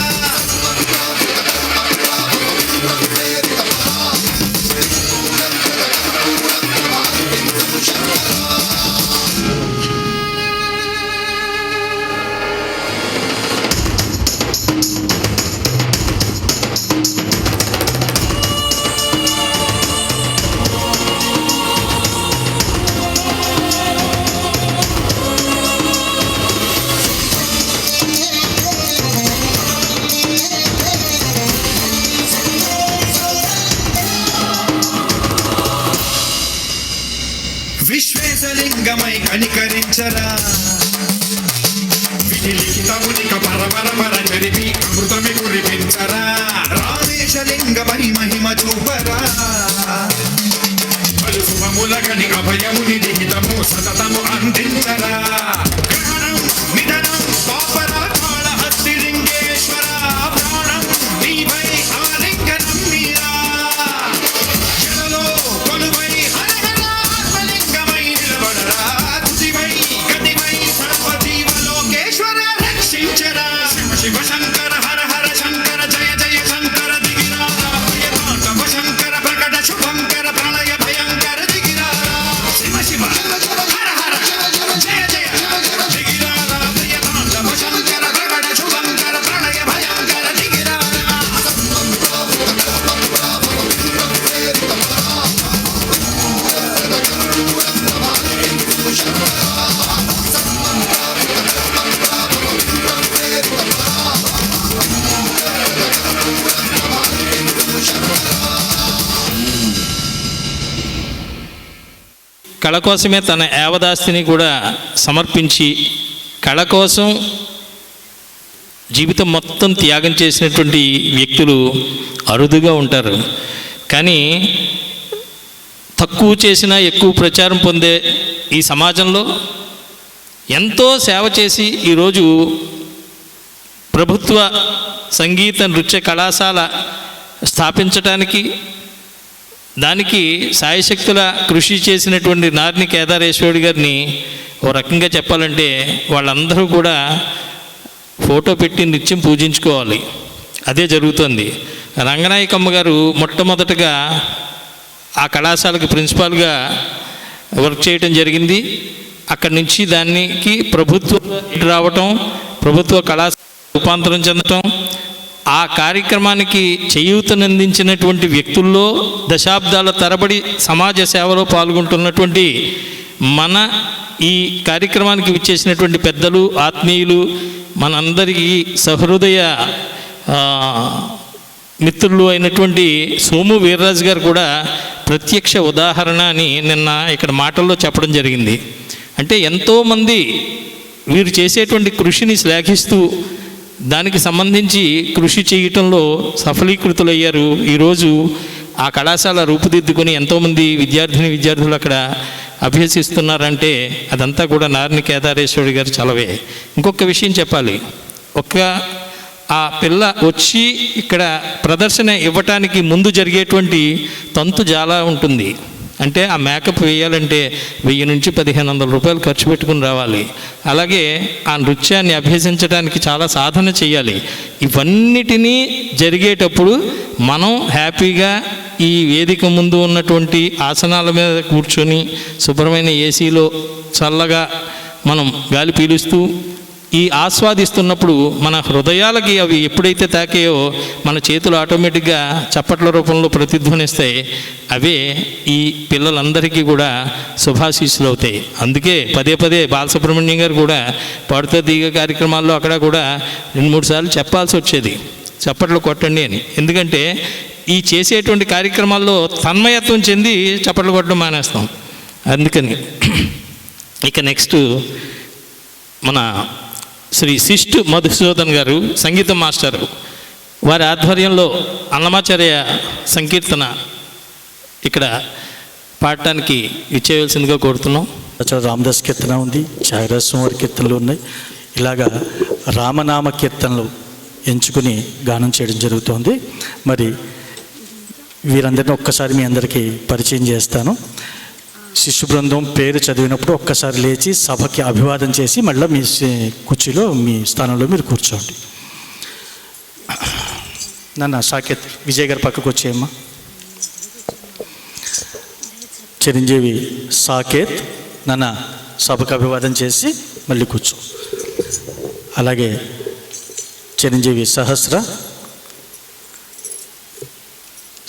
విశ్వేశలింగమై కనికరించరా విధిలిఖితమునిక పరపర చరిపి అమృతమి కురిపించరా రామేశలింగమై మహిమ చూపరా పలు శుభముల గని అభయముని లిఖితము సతతము అందించరా గ్రహణం నిధనం పాపరా కాళహస్తిలింగేశ్వర ప్రాణం నీవై ఆలింగనం మీరా జలలో కొలువై హర హర ఆత్మలింగమై నిలబడరా తుదివై గతివై సర్వజీవలోకేశ్వర రక్షించరా శివ శివ శంకర హర హర శంకర జయ జయ శంకర దిగిరారా ప్రియతాండవ శంకర ప్రకట శుభంకర ప్రళయ భయంకర దిగిరారా శివ శివ హర హర జయ జయ దిగిరారా ప్రియతాండవ శంకర ప్రకట శుభంకర ప్రళయ భయంకర దిగిరారా కళ కోసమే తన యావదాస్తిని కూడా సమర్పించి కళ కోసం జీవితం మొత్తం త్యాగం చేసినటువంటి వ్యక్తులు అరుదుగా ఉంటారు. కానీ తక్కువ చేసినా ఎక్కువ ప్రచారం పొందే ఈ సమాజంలో ఎంతో సేవ చేసి ఈరోజు ప్రభుత్వ సంగీత నృత్య కళాశాల స్థాపించడానికి దానికి సాయశక్తుల కృషి చేసినటువంటి నార్ని కేదారేశ్వరుడు గారిని ఓ రకంగా చెప్పాలంటే వాళ్ళందరూ కూడా ఫోటో పెట్టి నిత్యం పూజించుకోవాలి. అదే జరుగుతుంది. రంగనాయకమ్మ గారు మొట్టమొదటగా ఆ కళాశాలకు ప్రిన్సిపాల్గా వర్క్ చేయటం జరిగింది. అక్కడి నుంచి దానికి ప్రభుత్వ రావటం, ప్రభుత్వ కళాశాల రూపాంతరం చెందటం, ఆ కార్యక్రమానికి చేయూతనందించినటువంటి వ్యక్తుల్లో దశాబ్దాల తరబడి సమాజ సేవలో పాల్గొంటున్నటువంటి మన ఈ కార్యక్రమానికి విచ్చేసినటువంటి పెద్దలు, ఆత్మీయులు, మనందరికీ సహృదయ మిత్రులు అయినటువంటి సోము వీర్రాజు గారు కూడా ప్రత్యక్ష ఉదాహరణ అని నిన్న ఇక్కడ మాటల్లో చెప్పడం జరిగింది. అంటే ఎంతోమంది వీరు చేసేటువంటి కృషిని శ్లాఘిస్తూ దానికి సంబంధించి కృషి చేయటంలో సఫలీకృతులయ్యారు. ఈరోజు ఆ కళాశాల రూపుదిద్దుకొని ఎంతోమంది విద్యార్థులు అక్కడ అభ్యసిస్తున్నారంటే అదంతా కూడా నారిని కేదారేశ్వరి గారు చలవే. ఇంకొక విషయం చెప్పాలి, ఆ పిల్ల వచ్చి ఇక్కడ ప్రదర్శన ఇవ్వటానికి ముందు జరిగేటువంటి తంతు చాలా ఉంటుంది. అంటే ఆ మేకప్ వేయాలంటే 1000 నుంచి 1500 రూపాయలు ఖర్చు పెట్టుకుని రావాలి. అలాగే ఆ నృత్యాన్ని అభ్యసించడానికి చాలా సాధన చేయాలి. ఇవన్నిటినీ జరిగేటప్పుడు మనం హ్యాపీగా ఈ వేదిక ముందు ఉన్నటువంటి ఆసనాల మీద కూర్చొని శుభ్రమైన ఏసీలో చల్లగా మనం గాలి పీలుస్తూ ఈ ఆస్వాదిస్తున్నప్పుడు మన హృదయాలకి అవి ఎప్పుడైతే తాకాయో మన చేతులు ఆటోమేటిక్గా చప్పట్ల రూపంలో ప్రతిధ్వనిస్తాయి. అవే ఈ పిల్లలందరికీ కూడా శుభాశీస్సులు అవుతాయి. అందుకే పదే పదే బాలసుబ్రహ్మణ్యం గారు కూడా పాడుతా తీగ కార్యక్రమాల్లో అక్కడ కూడా 2-3 సార్లు చెప్పాల్సి వచ్చేది, చప్పట్లు కొట్టండి అని. ఎందుకంటే ఈ చేసేటువంటి కార్యక్రమాల్లో తన్మయత్వం చెంది చప్పట్లు కొట్టడం మానేస్తాం. అందుకని ఇక నెక్స్ట్ మన శ్రీ సిస్టు మధుసూదన్ గారు సంగీతం మాస్టరు, వారి ఆధ్వర్యంలో అన్నమాచార్య సంకీర్తన ఇక్కడ పాడటానికి ఇచ్చేయవలసిందిగా కోరుతున్నాం. రామదాస్ కీర్తన ఉంది, ఛాయరాసం వారి కీర్తనలు ఉన్నాయి. ఇలాగా రామనామ కీర్తనలు ఎంచుకుని గానం చేయడం జరుగుతోంది. మరి వీరందరినీ ఒక్కసారి మీ అందరికీ పరిచయం చేస్తాను. శిష్యు బృందం పేరు చదివినప్పుడు ఒక్కసారి లేచి సభకి అభివాదం చేసి మళ్ళీ మీ కుర్చీలో మీ స్థానంలో మీరు కూర్చోండి. నన్ను సాకేత్ విజయ్ గారి పక్కకు వచ్చేయమ్మా. చిరంజీవి సాకేత్ నన్ను సభకు అభివాదం చేసి మళ్ళీ కూర్చో. అలాగే చిరంజీవి సహస్ర,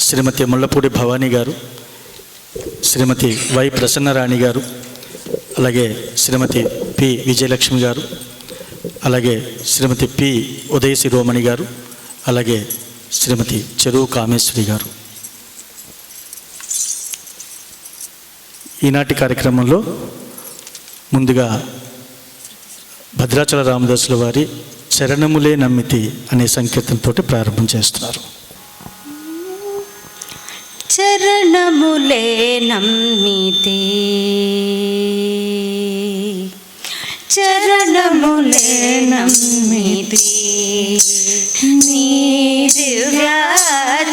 శ్రీమతి ముళ్ళపూడి భవానీ గారు, శ్రీమతి వై ప్రసన్నరాణి గారు, అలాగే శ్రీమతి పి విజయలక్ష్మి గారు, అలాగే శ్రీమతి పి ఉదయ శిరోమణి గారు, అలాగే శ్రీమతి చెరువు కామేశ్వరి గారు. ఈనాటి కార్యక్రమంలో ముందుగా భద్రాచల రామదాసుల వారి చరణములే నమ్మితి అనే సంకీర్తనతో ప్రారంభం చేస్తున్నారు. చరణములే నమ్మితి, చరణములే నమ్మితి, నీ దివ్య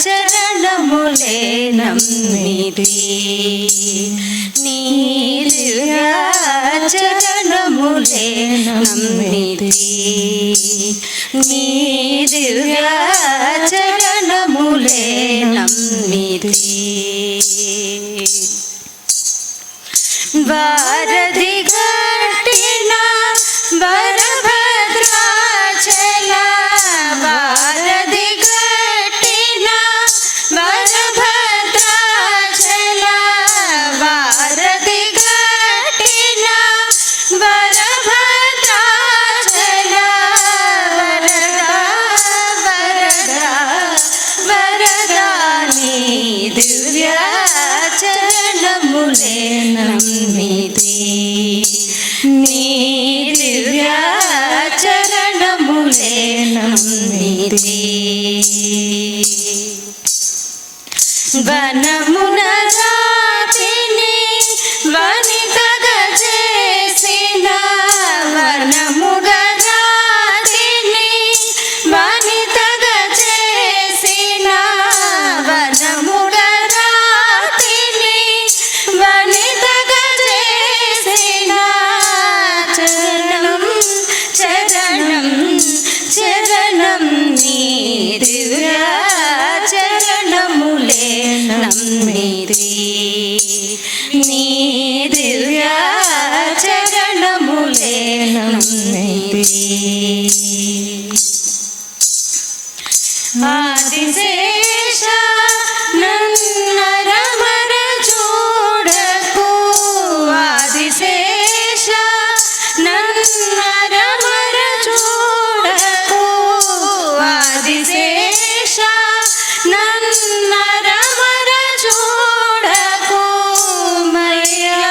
చరణములే నమ్మితి, నీ దివ్య చరణములే నమ్మితి, నీ దివ్య చరణములే నమ్మితి. వారధి గట్టిన వరభద్రాచల, వారధి గట్టిన వరభద్రాచల, వారధి గట్టిన వరభద్రాచల, వరదా వరదా వరదా నీ దివ్య చరణములే నమ్మితి, నీ దివ్య చరణములే నమ్మితి. వనమున రాతిని వనితగా చేసిన, వనముగా రాతిని వనితగా చేసిన, వనముగా రాతిని వనితగా చేసిన, నమ్మితి ఆదిశేష నన్నరమర చూడకు ఆదిశేష నన్నరమర చూడకు ఆదిశేష నన్నరమర చూడకు మయ్యా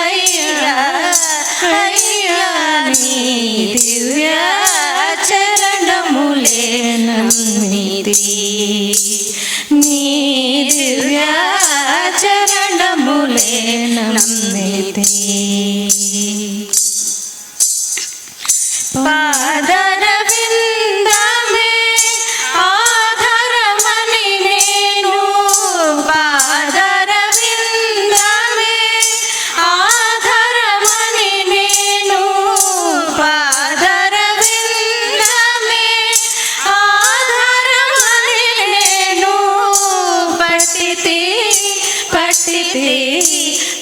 అయ్యా అయ్యా నీ దివ్య చరణములే నమ్మితి నీ దివ్య చరణములే నమ్మితి పాదర విందమే ఆధారమని నేను పాదర విందమే ఆధారమని నేను పాదర విందమే ఆధారమని నేను పట్టితి పట్టితి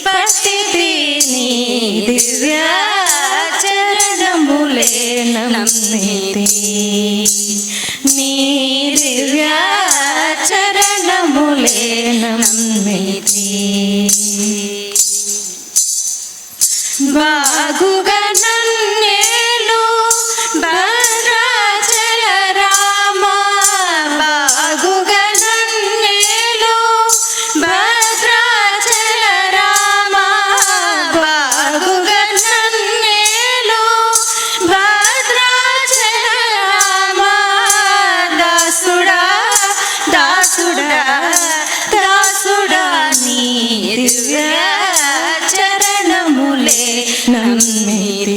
పట్టితి నీ దివ్య చరణములే నమ్మితి నీ దివ్య చరణములే నమ్మితి బాగుగా నన్నేలు భద్రాచల రామ బాగుగా నన్నేలు భద్రాచల రామ బాగుగా నన్నేలు భద్రాచల రామ దాసుడా దాసుడా దాసుడా నీ దివ్య చరణములే నమ్మితి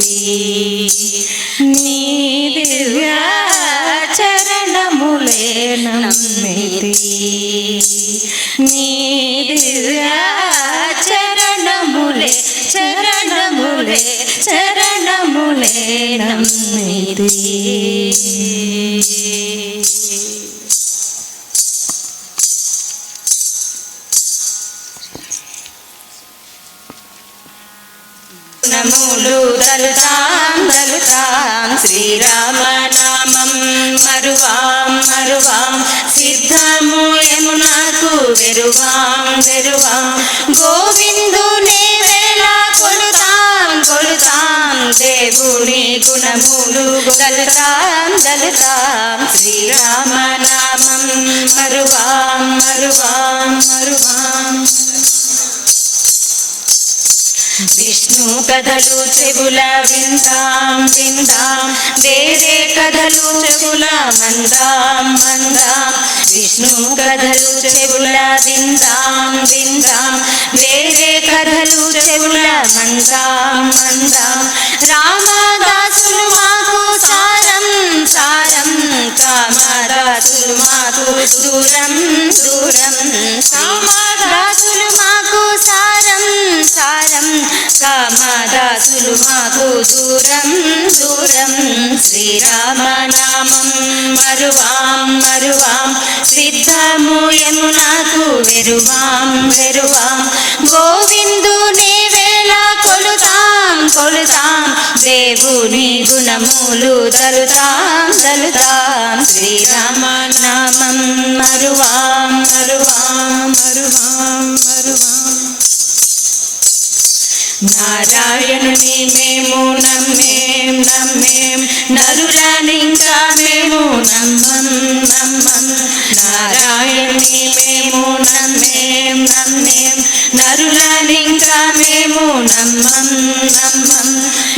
నీ దివ్య చరణములే నమ్మితి నీ దివ్య చరణములే చరణములే చరణములే నమ్మితి నమోలు దలుతాం దలుతాం శ్రీరామనామం మరువాం మరువాం సిద్ధము యమునకు వెరువాం వెరువాం గోవిందుని వేళ కొలుతాం కొలుతాం దేవుని గుణములు దలుతాం దలుతాం శ్రీరామనామం మరువాం మరువాం మరువాం విష్ణు కథలు చెవుల విందాం విందాం వేరే కథలు చెవుల మందాం మందాం విష్ణు కథలు చెవుల విందాం విందాం వేరే కథలు చెవుల మందాం మందాం రామదాసులు మాకు సారం సారం కామదాసులు మాకు దూరం దూరం రామదాసులు మాకు సారం సారం కామదాసులు మాకు దూరం దూరం శ్రీరామనామం మరువాం మరువాం సిద్ధము యమునకు వెరువాం వెరువాం గోవిందుని వేళ కొలుతాం కొలుతాం దేవుని గుణములు దలుతాం దలుతాం శ్రీరామనామం మరువాం మరువాం మరువాం మరువాం నారాయణుని మేము నమ్మేం నమ్మేం నరులనింకా మేము నమ్మం నమ్మం నారాయణుని మేము నమ్మేం నమ్మేం నరులనింకా మేము నమ్మం నమ్మం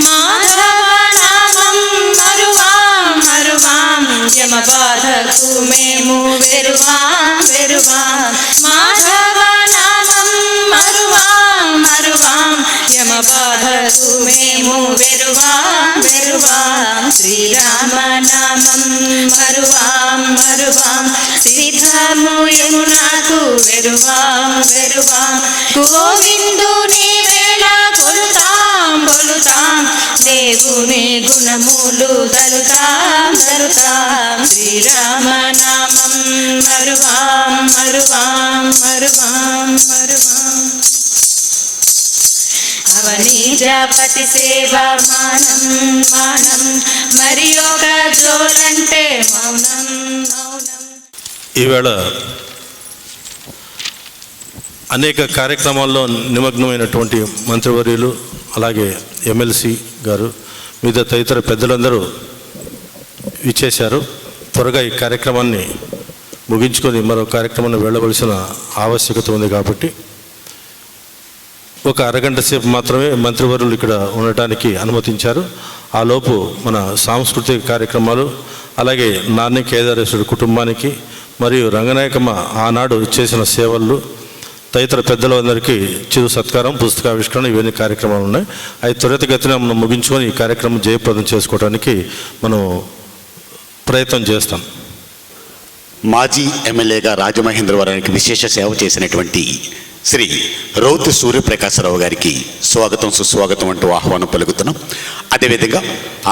మాధవ నామం మరువాం మరువాం యమ బాధకు మేము వెరువాం వెరువాం మాధవ నామం మరువాం మరువాం యమ బాధకు మేము వెరువాం వెరువాం శ్రీరామనామం మరువాం మరువాం సిద్ధము యమునకు వెరువాం వెరువాం గోవిందుని వేళ కొలుతాం కొలుతాం దేవుని గుణములు దలుతాం దలుతాం శ్రీరామనామం మరువాం మరువాం మరువాం మరువాం అవనీజాపతి సేవ మానం మానం మరి ఒక జోలంటే మౌనం మౌనం. ఈవేళ అనేక కార్యక్రమాల్లో నిమగ్నమైనటువంటి మంత్రివర్యులు, అలాగే ఎమ్మెల్సీ గారు, మిగతా తదితర పెద్దలందరూ ఇచ్చేశారు. త్వరగా ఈ కార్యక్రమాన్ని ముగించుకొని మరో కార్యక్రమాన్ని వెళ్ళవలసిన ఆవశ్యకత ఉంది కాబట్టి ఒక అరగంట సేపు మాత్రమే మంత్రివర్యులు ఇక్కడ ఉండటానికి అనుమతించారు. ఆ లోపు మన సాంస్కృతిక కార్యక్రమాలు, అలాగే నాని కేదారేశ్వరుడు కుటుంబానికి మరియు రంగనాయకమ్మ ఆనాడు చేసిన సేవలు, తదితర పెద్దలందరికీ చిరు సత్కారం, పుస్తకావిష్కరణ, ఇవన్నీ కార్యక్రమాలు ఉన్నాయి. అవి త్వరితగతిన మనం ముగించుకొని ఈ కార్యక్రమం జయప్రదం చేసుకోవడానికి మనం ప్రయత్నం చేస్తాం. మాజీ ఎమ్మెల్యేగా రాజమహేంద్రవరానికి విశేష సేవ చేసినటువంటి శ్రీ రౌతు సూర్యప్రకాశరావు గారికి స్వాగతం, సుస్వాగతం అంటూ ఆహ్వానం పలుకుతున్నాం. అదేవిధంగా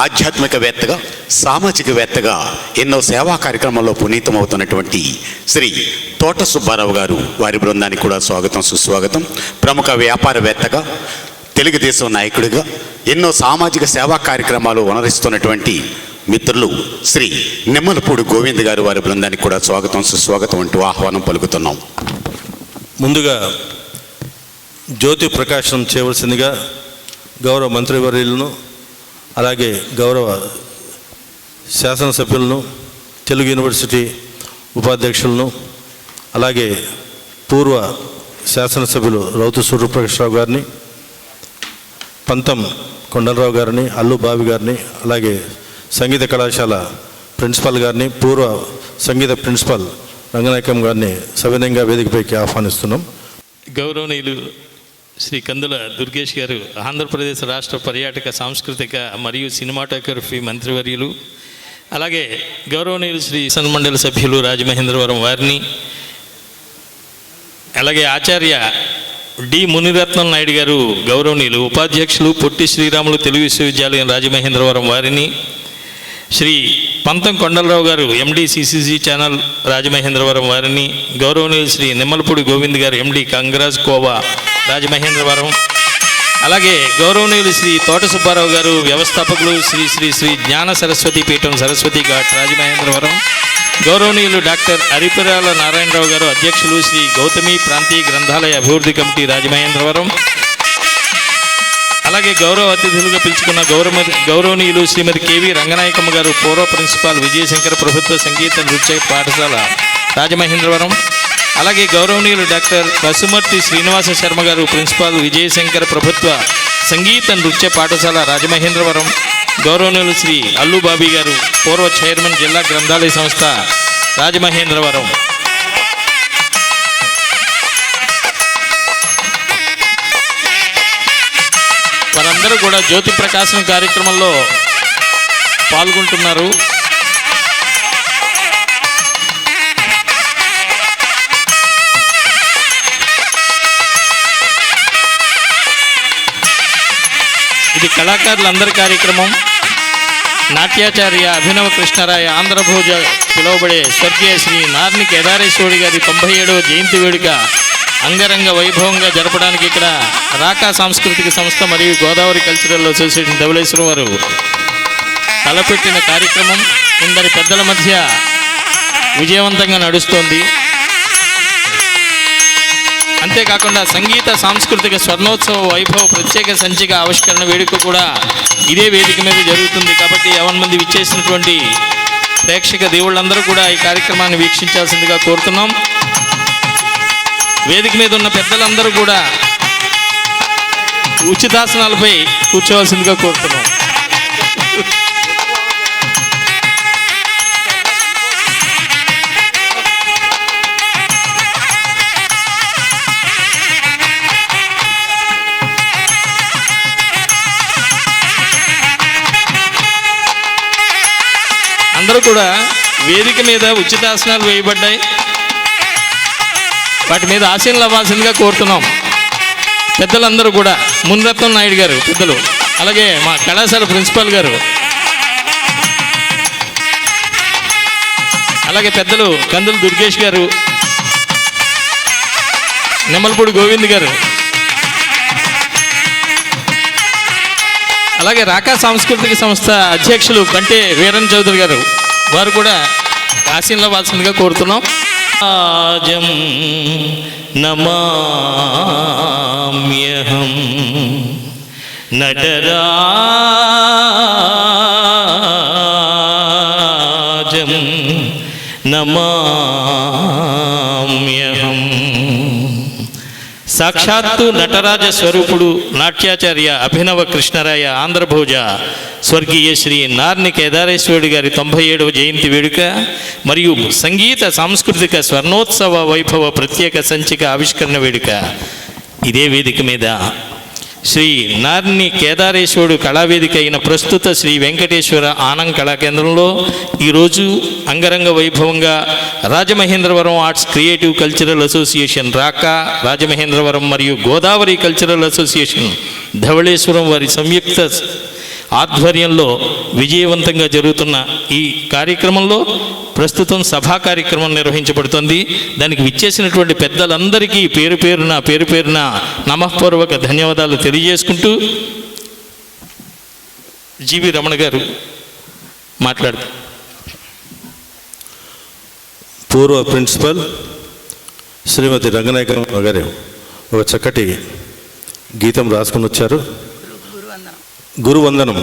ఆధ్యాత్మికవేత్తగా, సామాజికవేత్తగా ఎన్నో సేవా కార్యక్రమాల్లో పునీతమవుతున్నటువంటి శ్రీ తోట సుబ్బారావు గారు, వారి బృందానికి కూడా స్వాగతం, సుస్వాగతం. ప్రముఖ వ్యాపారవేత్తగా, తెలుగుదేశం నాయకుడిగా ఎన్నో సామాజిక సేవా కార్యక్రమాలు వనరిస్తున్నటువంటి మిత్రులు శ్రీ నిమ్మలపూడి గోవింద్ గారు, వారి బృందానికి కూడా స్వాగతం, సుస్వాగతం అంటూ ఆహ్వానం పలుకుతున్నాం. ముందుగా జ్యోతి ప్రకాశనం చేయవలసిందిగా గౌరవ మంత్రివర్యులను, అలాగే గౌరవ శాసనసభ్యులను, తెలుగు యూనివర్సిటీ ఉపాధ్యక్షులను, అలాగే పూర్వ శాసనసభ్యులు రౌతు సూర్యప్రకాశరావు గారిని, పంతం కొండలరావు గారిని, అల్లు బావి గారిని, అలాగే సంగీత కళాశాల ప్రిన్సిపాల్ గారిని, పూర్వ సంగీత ప్రిన్సిపాల్ రంగనాయకం గారిని సవినయంగా వేదికపైకి ఆహ్వానిస్తున్నాం. గౌరవనీయులు శ్రీ కందుల దుర్గేష్ గారు, ఆంధ్రప్రదేశ్ రాష్ట్ర పర్యాటక, సాంస్కృతిక మరియు సినిమాటోగ్రఫీ మంత్రివర్యులు, అలాగే గౌరవనీయులు శ్రీ సన్మండలి సభ్యులు రాజమహేంద్రవరం వారిని, అలాగే ఆచార్య డి మునిరత్నం నాయుడు గారు గౌరవనీయులు ఉపాధ్యక్షులు, పొట్టి శ్రీరాములు తెలుగు విశ్వవిద్యాలయం రాజమహేంద్రవరం వారిని, శ్రీ పంతం కొండలరావు గారు ఎండి సిసిసి ఛానల్ రాజమహేంద్రవరం వారిని, గౌరవనీయులు శ్రీ నిమ్మలపూడి గోవింద్ గారు ఎండి కంగ్రాజ్ కోవా రాజమహేంద్రవరం, అలాగే గౌరవనీయులు శ్రీ తోట సుబ్బారావు గారు వ్యవస్థాపకులు, శ్రీ శ్రీ శ్రీ జ్ఞాన సరస్వతి పీఠం సరస్వతి ఘాట్ రాజమహేంద్రవరం, గౌరవనీయులు డాక్టర్ అరిపిరాల నారాయణరావు గారు అధ్యక్షులు, శ్రీ గౌతమి ప్రాంతీయ గ్రంథాలయ అభివృద్ధి కమిటీ రాజమహేంద్రవరం, అలాగే గౌరవ అతిథులుగా పిలుచుకున్న గౌరవనీయులు శ్రీమతి కేవి రంగనాయకమ్మ గారు పూర్వ ప్రిన్సిపాల్ విజయశంకర్ ప్రభుత్వ సంగీత నృత్య పాఠశాల రాజమహేంద్రవరం, అలాగే గౌరవనీయులు డాక్టర్ పసుమర్తి శ్రీనివాస శర్మ గారు ప్రిన్సిపాల్ విజయశంకర్ ప్రభుత్వ సంగీత నృత్య పాఠశాల రాజమహేంద్రవరం, గౌరవనీయులు శ్రీ అల్లు బాబీ గారు పూర్వ చైర్మన్ జిల్లా గ్రంథాలయ సంస్థ రాజమహేంద్రవరం. వారందరూ కూడా జ్యోతి ప్రకాశం కార్యక్రమంలో పాల్గొంటున్నారు. ఇది కళాకారులందరి కార్యక్రమం. నాట్యాచార్య అభినవ కృష్ణరాయ ఆంధ్రభోజ పిలువబడే స్వర్గీయ శ్రీ నార్ని కేదారేశ్వరుడి గారి 97వ జయంతి వేడుక అంగరంగ వైభవంగా జరపడానికి ఇక్కడ రాకా సాంస్కృతిక సంస్థ మరియు గోదావరి కల్చరల్ అసోసియేషన్ ధవళేశ్వరం వారు తలపెట్టిన కార్యక్రమం ఇందరి పెద్దల మధ్య విజయవంతంగా నడుస్తోంది. అంతేకాకుండా సంగీత సాంస్కృతిక స్వర్ణోత్సవ వైభవ ప్రత్యేక సంచిక ఆవిష్కరణ వేడుక కూడా ఇదే వేదిక మీద జరుగుతుంది. కాబట్టి 50 మంది విచ్చేసినటువంటి ప్రేక్షక దేవుళ్ళందరూ కూడా ఈ కార్యక్రమాన్ని వీక్షించాల్సిందిగా కోరుతున్నాం. వేదిక మీద ఉన్న పెద్దలందరూ కూడా ఉచితాసనాలపై కూర్చోవలసిందిగా కోరుతున్నాం. అందరూ కూడా వేదిక మీద ఉచితాసనాలు వేయబడ్డాయి. వాటి మీద ఆసీనులు అవ్వాల్సిందిగా కోరుతున్నాం. పెద్దలందరూ కూడా మునిరత్నం నాయుడు గారు పెద్దలు, అలాగే మా కళాశాల ప్రిన్సిపాల్ గారు, అలాగే పెద్దలు కందుల దుర్గేష్ గారు, నిమ్మలపూడి గోవింద్ గారు, అలాగే రాకా సాంస్కృతిక సంస్థ అధ్యక్షులు కంటే వీరన్ చౌదరి గారు వారు కూడా ఆశీర్వదించవలసిందిగా కోరుతున్నాం. రాజం నమామ్యహం నటరాజం నమామ్యహం. సాక్షాత్తు నటరాజ స్వరూపుడు నాట్యాచార్య అభినవ కృష్ణరాయ ఆంధ్రభోజ స్వర్గీయ శ్రీ నార్ని కేదారేశ్వరుడి గారి 97వ జయంతి వేడుక మరియు సంగీత సాంస్కృతిక స్వర్ణోత్సవ వైభవ ప్రత్యేక సంచిక ఆవిష్కరణ వేడుక ఇదే వేదిక మీద శ్రీ నార్ని కేదారేశ్వరుడు కళావేదిక అయిన ప్రస్తుత శ్రీ వెంకటేశ్వర ఆనంద్ కళాకేంద్రంలో ఈరోజు అంగరంగ వైభవంగా Rajamahendravaram arts creative cultural association Raka Rajamahendravaram మరియు గోదావరి కల్చరల్ అసోసియేషన్ ధవళేశ్వరం వారి సంయుక్త ఆధ్వర్యంలో విజయవంతంగా జరుగుతున్న ఈ కార్యక్రమంలో ప్రస్తుతం సభా కార్యక్రమం నిర్వహించబడుతుంది. దానికి విచ్చేసినటువంటి పెద్దలందరికీ పేరు పేరున నమఃపూర్వక ధన్యవాదాలు తెలియజేసుకుంటూ జీవి రమణ గారు మాట్లాడుతారు. పూర్వ ప్రిన్సిపల్ శ్రీమతి రంగనాయకమ్మ గారు ఒక చక్కటి గీతం రాసుకుని వచ్చారు. గురువందనం.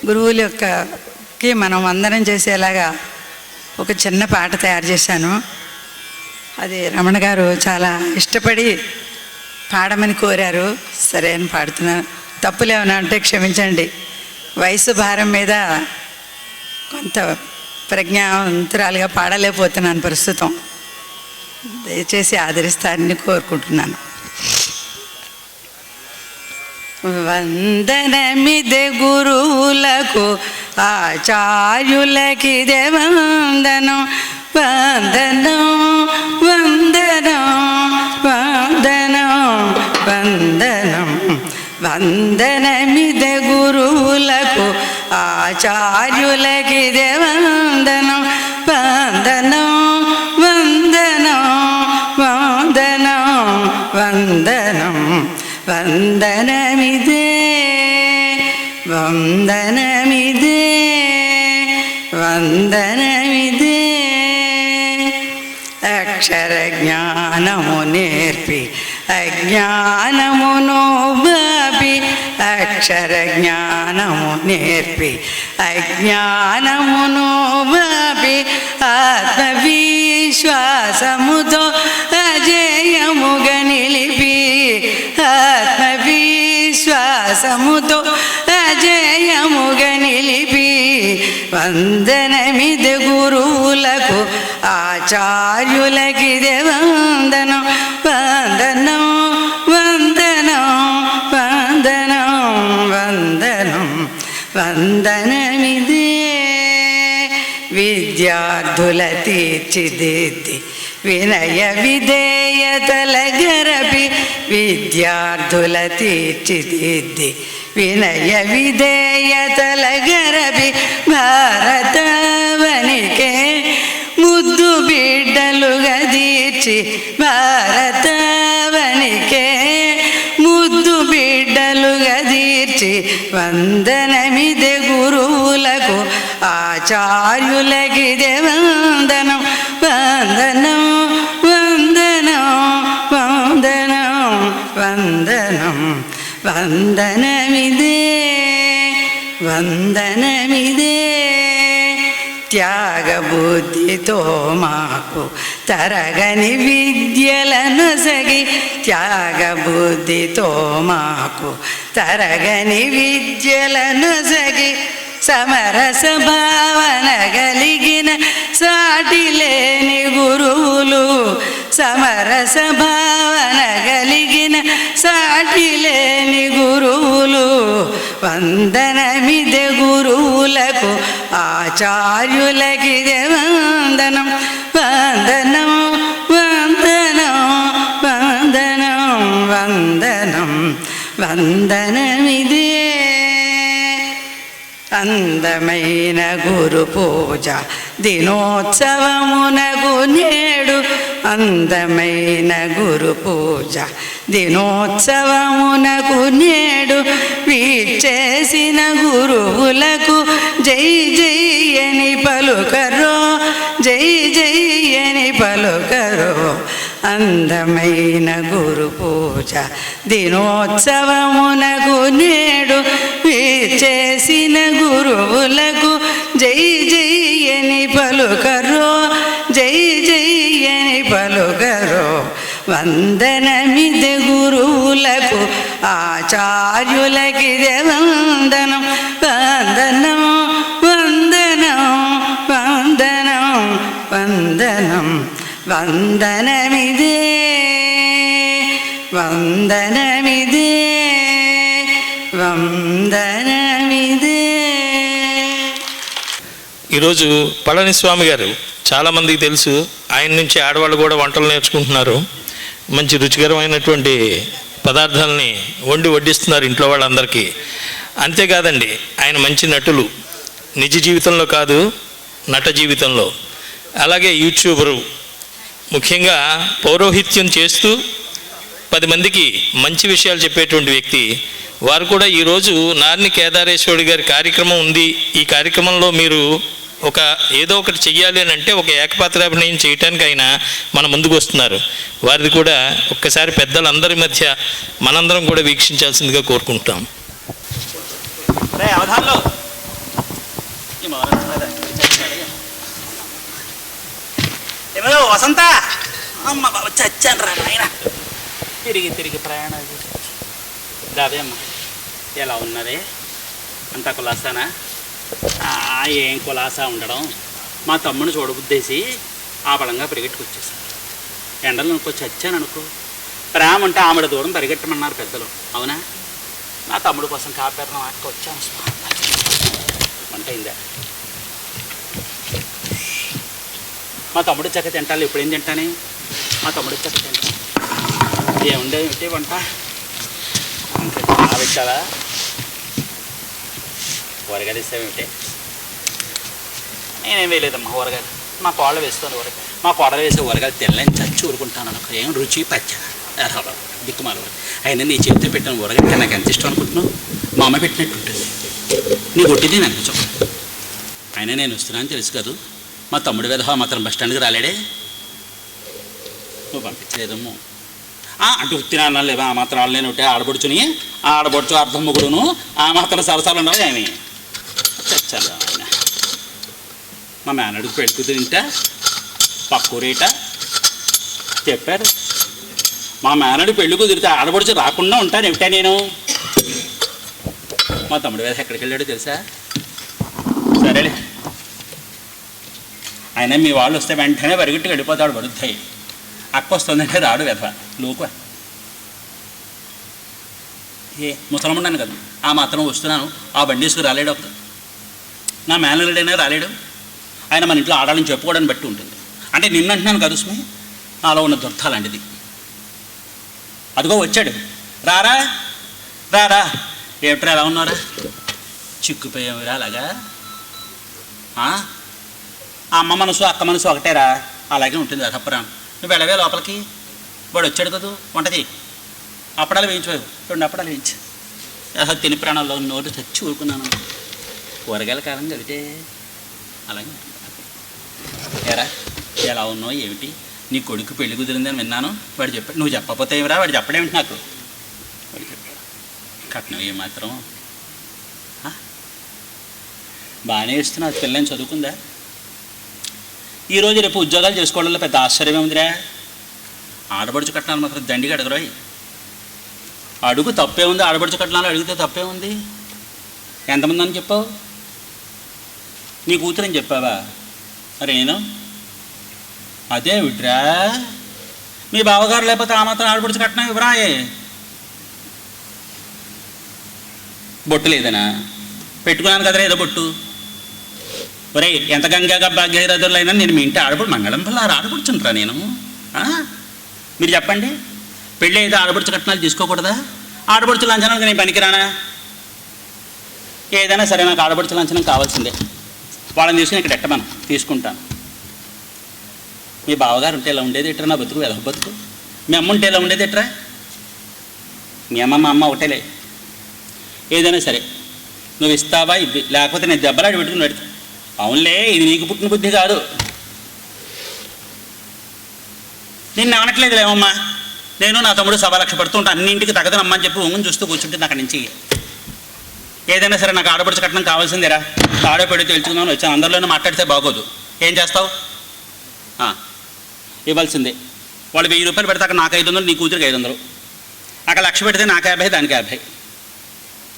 గురువుల యొక్కకి మనం వందనం చేసేలాగా ఒక చిన్న పాట తయారు చేశాను. అది రమణ గారు చాలా ఇష్టపడి పాడమని కోరారు. సరే అని పాడుతున్నాను. తప్పులేమన్నా అంటే క్షమించండి. వయసు భారం మీద కొంత ప్రజ్ఞావంతురాలుగా పాడలేకపోతున్నాను ప్రస్తుతం. దయచేసి ఆదరిస్తారని కోరుకుంటున్నాను. వందనమిదే గురువులకు ఆచార్యులకిదే వందనం వందనం వందనం వందనం వందనం. వందనమిదే గురువులకు ఆచార్యులకిదే వందనం వందనం వందనం వందనం వందనం. వందనమిదే వందనమిదే వందనమిదే. అక్షర జ్ఞానము నేర్పి అజ్ఞానమును బాపి అక్షర జ్ఞానము నేర్పి అజ్ఞానమును బాపి ఆత్మవిశ్వాసముతో అజేయముగా నిలిపి ఆత్మవిశ్వాసముతో అజేయముగా నిలిపి వందనమిదే గురువులకు ఆచార్యులకిదే వందనం వందనం వందనం వందనం వందనం. వందనమిదే విద్యార్థుల తీర్చిదిద్ది వినయ విధేయతల గరపి విద్యార్థుల తీర్చిదిద్ది వినయ విధేయతల గరపి భారతవనికే ముద్దు బిడ్డలుగా తీర్చి భారతవనికే ముద్దు బిడ్డలుగా తీర్చి వందనమిదే గురువులకు ఆచార్యులకిదే వందనం వందనం వందనం వందనం వందనం. వందనమిదే వందనమిదే త్యాగబుద్ధితో మాకు తరగని విద్యలను సగి త్యాగబుద్ధితో మాకు తరగని విద్యలను సగి సమరస భావన కలిగిన సాటి లేని గురువులు సమరస భావన కలిగిన సాటి లేని గురువులు వందనమిదే గురువులకు ఆచార్యులకిదే వందనం వందనం వందనం వందనం వందనం వందనమిదే. అందమైన గురు పూజ దినోత్సవమునకు నేడు అందమైన గురు పూజ దినోత్సవమునకు నేడు వీచేసిన గురువులకు జై జై అని పలుకరో, జై జై అని పలుకరో. అందమైన గురు పూజ దినోత్సవమునకు నేడు వీచేసిన గురువులకు జై జై అని పలుకరో, జై జై అని పలుకరో. వందనమిది గురువులకు ఆచార్యులకిదే వందనం, వందనం వందనం వందనం వందనం. వందనమిదే వందనమిదే వందనమిదే. ఈరోజు పళనిస్వామి గారు చాలామందికి తెలుసు, ఆయన నుంచి ఆడవాళ్ళు కూడా వంటలు నేర్చుకుంటున్నారు. మంచి రుచికరమైనటువంటి పదార్థాలని వడ్డిస్తున్నారు ఇంట్లో వాళ్ళందరికీ. అంతేకాదండి, ఆయన మంచి నటులు, నిజ జీవితంలో కాదు నట జీవితంలో. అలాగే యూట్యూబరు, ముఖ్యంగా పౌరోహిత్యం చేస్తూ 10 మందికి మంచి విషయాలు చెప్పేటువంటి వ్యక్తి. వారు కూడా ఈరోజు నార్ని కేదారేశ్వరుడి గారి కార్యక్రమం ఉంది, ఈ కార్యక్రమంలో మీరు ఏదో ఒకటి చెయ్యాలి అని అంటే ఒక ఏకపాత్రాభినయం చేయటానికి ఆయన మన ముందుకు వస్తున్నారు. వారిది కూడా ఒక్కసారి పెద్దలందరి మధ్య మనందరం కూడా వీక్షించాల్సిందిగా కోరుకుంటాం. వసంత అమ్మ బాబా చచ్చాను రా నాయన. తిరిగి ప్రయాణం దాదే అమ్మ, ఎలా ఉన్నదే? అంతా కులాసానా? ఏం కులాసా ఉండడం. మా తమ్ముడు చూడబుద్దేసి ఆ బలంగా పరిగెట్టుకొచ్చేసాను. ఎండలు అనుకో చచ్చాను అనుకో. ప్రేమ అంటే ఆమెడ దూరం పరిగెట్టమన్నారు పెద్దలు, అవునా? నా తమ్ముడు కోసం కాపేరడం ఆటకు వచ్చాను. వంట అయిందా? మా తమ్ముడు చక్క తింటాను. ఎప్పుడేం తింటానే? మా తమ్ముడు చక్క తింటాను. ఏముండే ఏమిటి వంట? పెట్టావా? ఊరగాయలు ఇస్తావేమిటి? నేనేం వేయలేదమ్మా ఊరగాయలు. మా కోడలు వేస్తాను ఊరగాయ. మా కోడలు వేసే ఊరగాయలు తెల్లని చచ్చి ఊరుకుంటాను అనుకో. ఏం రుచి పచ్చ దిక్కుమాల ఊరగాయ. అయినా నీ చేతితో పెట్టిన ఊరగాయ నాకు ఎంత ఇష్టం అనుకుంటున్నావు? మా అమ్మ పెట్టినట్టు ఉంటుంది. నీ కొట్టింది నాకు ఇష్టం. అయినా నేను వస్తున్నాను తెలుసు కదా. మా తమ్ముడు వేధ మాత్రం బస్ స్టాండ్కి రాలేడే. నువ్వు పంపించలేదమ్మో. అటు ఉత్తినాలు లేవా? ఆ మాత్రం వాళ్ళనే ఉంటే ఆడబడుచుని ఆడబడుచు అర్థం ముగ్గురును ఆ మాత్రం సరసాలు ఉండవు ఏమి. చచ్చాను ఆయన. మా మేనడుగు పెట్టుకు తింటా పక్కూరేట చెప్పారు. మా మేనడు పెళ్ళి కుదిరితే ఆడబడుచు రాకుండా ఉంటాను ఏమిటా నేను. మా తమ్ముడు వేధ ఎక్కడికి వెళ్ళాడో తెలుసా? సరేలే. అయినా మీ వాళ్ళు వస్తే వెంటనే పరిగెట్టి వెళ్ళిపోతాడు బడుద్దాయి. అక్క వస్తుందంటే రాడు వెధ లోకు. ముసలముండాను కదా, ఆ మాత్రం వస్తున్నాను. ఆ బండి వేసుకు రాలేడు. నా మేనల్లుడైనా రాలేడు. ఆయన మన ఇంట్లో ఆడాలని చెప్పుకోవడానికి బట్టి ఉంటుంది. అంటే నిన్నంటున్నాను కదా సుమి, నాలో ఉన్న దుర్ధ లాంటిది. అదిగో వచ్చాడు. రారా రారా. ఏమిట్రా ఎలా ఉన్నారా? చిక్కుపోయావురా అలాగా. అమ్మ మనసు అక్క మనసు ఒకటేరా, అలాగే ఉంటుంది తప్పరా. నువ్వు వెళ్ళవే లోపలికి. వాడు వచ్చాడు కదా, వంటది అప్పడాలు వేయించు. 2 అప్పడాలు వేయించు. తిని ప్రాణాల్లో నోరు చచ్చి ఊరుకున్నాను. కూరగాయల కాలం కలిగితే అలాగే ఏరా ఎలా ఉన్నావు ఏమిటి? నీ కొడుకు పెళ్లి కుదిరిందని విన్నాను. వాడు చెప్పాడు. నువ్వు చెప్పకపోతే ఏమిరా? వాడు చెప్పడేమిటి నాకు? వాడు చెప్పాడు. కట్నం ఏమాత్రం బాగానే ఇస్తున్నా. పిల్లని చదువుకుందా? ఈరోజు రేపు ఉద్యోగాలు చేసుకోవడంలో పెద్ద ఆశ్చర్యం ఉందిరా. ఆడబడుచు కట్నాలు మాత్రం దండిగా అడగరాయి. అడుగు తప్పే ఉంది. ఆడబడుచు కట్నాలు అడిగితే తప్పే ఉంది. ఎంతమంది అని చెప్పావు? నీ కూతురని చెప్పావా? మరి నేను అదే విడ్రా. మీ బావగారు లేకపోతే ఆ మాత్రం ఆడబడుచు కట్నం ఇవ్వరాయే. బొట్టు లేదనా? పెట్టుకున్నాను కదరా ఏదో బొట్టు. ఒరే ఎంత గంగా భాగ్యరథులైనా నేను మీ ఇంటి ఆడబడు మంగళం వల్ల ఆడబడుచుంటారా నేను? మీరు చెప్పండి. పెళ్ళి అయితే ఆడబడుచు కట్నాలు తీసుకోకూడదా? ఆడబడుచు లంచనానికి నేను పనికిరానా? ఏదైనా సరే నాకు ఆడబడుచు లంచనం కావాల్సిందే. వాళ్ళని తీసుకుని ఇక్కడ ఎట్టమను తీసుకుంటాను. మీ బావగారు ఉంటే ఇలా ఉండేది ఎట్రా నా బతుకు ఎలా బతుకు? మీ అమ్మ ఉంటే ఇలా ఉండేది ఎట్రా? మీ అమ్మ మా అమ్మ ఒకటేలే. ఏదైనా సరే నువ్వు ఇస్తావా ఇది, లేకపోతే నేను దెబ్బలాడి పెట్టుకుని పెడతా. అవునులే, ఇది నీకు పుట్టిన బుద్ధి కాదు. నిన్ను అనట్లేదులేమమ్మా, నేను నా తమ్ముడు 1,00,000 పడుతూ ఉంటాను, అన్నింటికి తగదనమ్మని చెప్పి ఒంగుని చూస్తూ కూర్చుంటుంది అక్కడి నుంచి. ఏదైనా సరే నాకు ఆడపడుచు కట్నం కావాల్సిందేరా, తాడో పెడితే తెలుసుకుందామని వచ్చాను. అందరిలోనే మాట్లాడితే బాగోదు. ఏం చేస్తావు? ఇవ్వాల్సిందే. వాళ్ళు 1000 రూపాయలు పెడతాక నాకు 500, నీ కూతురికి 500. అక్కడ 1,00,000 పెడితే నాకు 50, దానికి 50.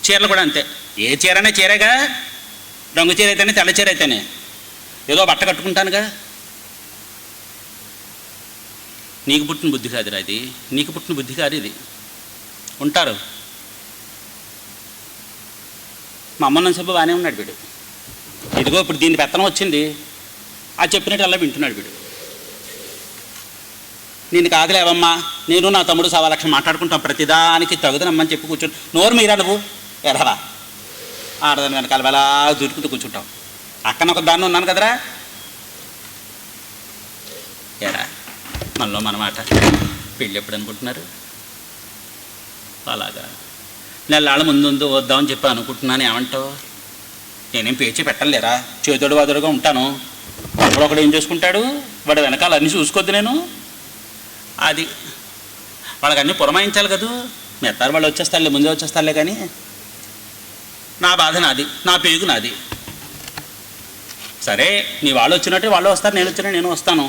చీరలు కూడా అంతే. ఏ చీరనే చీరేగా, రంగు చీర అయితేనే తెల్ల చీర అయితేనే ఏదో బట్ట కట్టుకుంటానుగా. నీకు పుట్టిన బుద్ధి కాదురా ఇది, నీకు పుట్టిన బుద్ధి కాదు ఇది. ఉంటారు. మా అమ్మ చెప్పు బాగానే ఉన్నాడు వీడు. ఇదిగో ఇప్పుడు దీని పెత్తనం వచ్చింది, ఆ చెప్పినట్టు అలా వింటున్నాడు వీడు. నేను కాదులేవమ్మా, నేను నా తమ్ముడు 1,00,000 మాట్లాడుకుంటాం, ప్రతిదానికి తగుదనమ్మని చెప్పి కూర్చొని నోరు మీరా నువ్వు ఎరవా ఆడదాని వెనకాల అలా దూరుకుతూ కూర్చుంటాం. అక్కన ఒక దాన్ని ఉన్నాను కదరా. ఎరా మనలో మన మాట. పెళ్ళి ఎప్పుడు అనుకుంటున్నారు? అలాగా నెలల ముందు వద్దామని చెప్పి అనుకుంటున్నాను. ఏమంటావు? నేనేం పేచి పెట్టలేరా, చేతుడు వాదుడుగా ఉంటాను. ఒకడు ఏం చేసుకుంటాడు, వాడు వెనకాల అన్నీ చూసుకోవద్దు నేను. అది వాళ్ళకి అన్నీ పురమాయించాలి కదూ. మెత్తారు వాళ్ళు వచ్చేస్తారులే, ముందే వచ్చేస్తారులే. కానీ నా బాధ నాది, నా పేగు నాది. సరే నీ వాళ్ళు వచ్చినట్టు వాళ్ళు వస్తారు, నేను వచ్చినా నేను వస్తాను.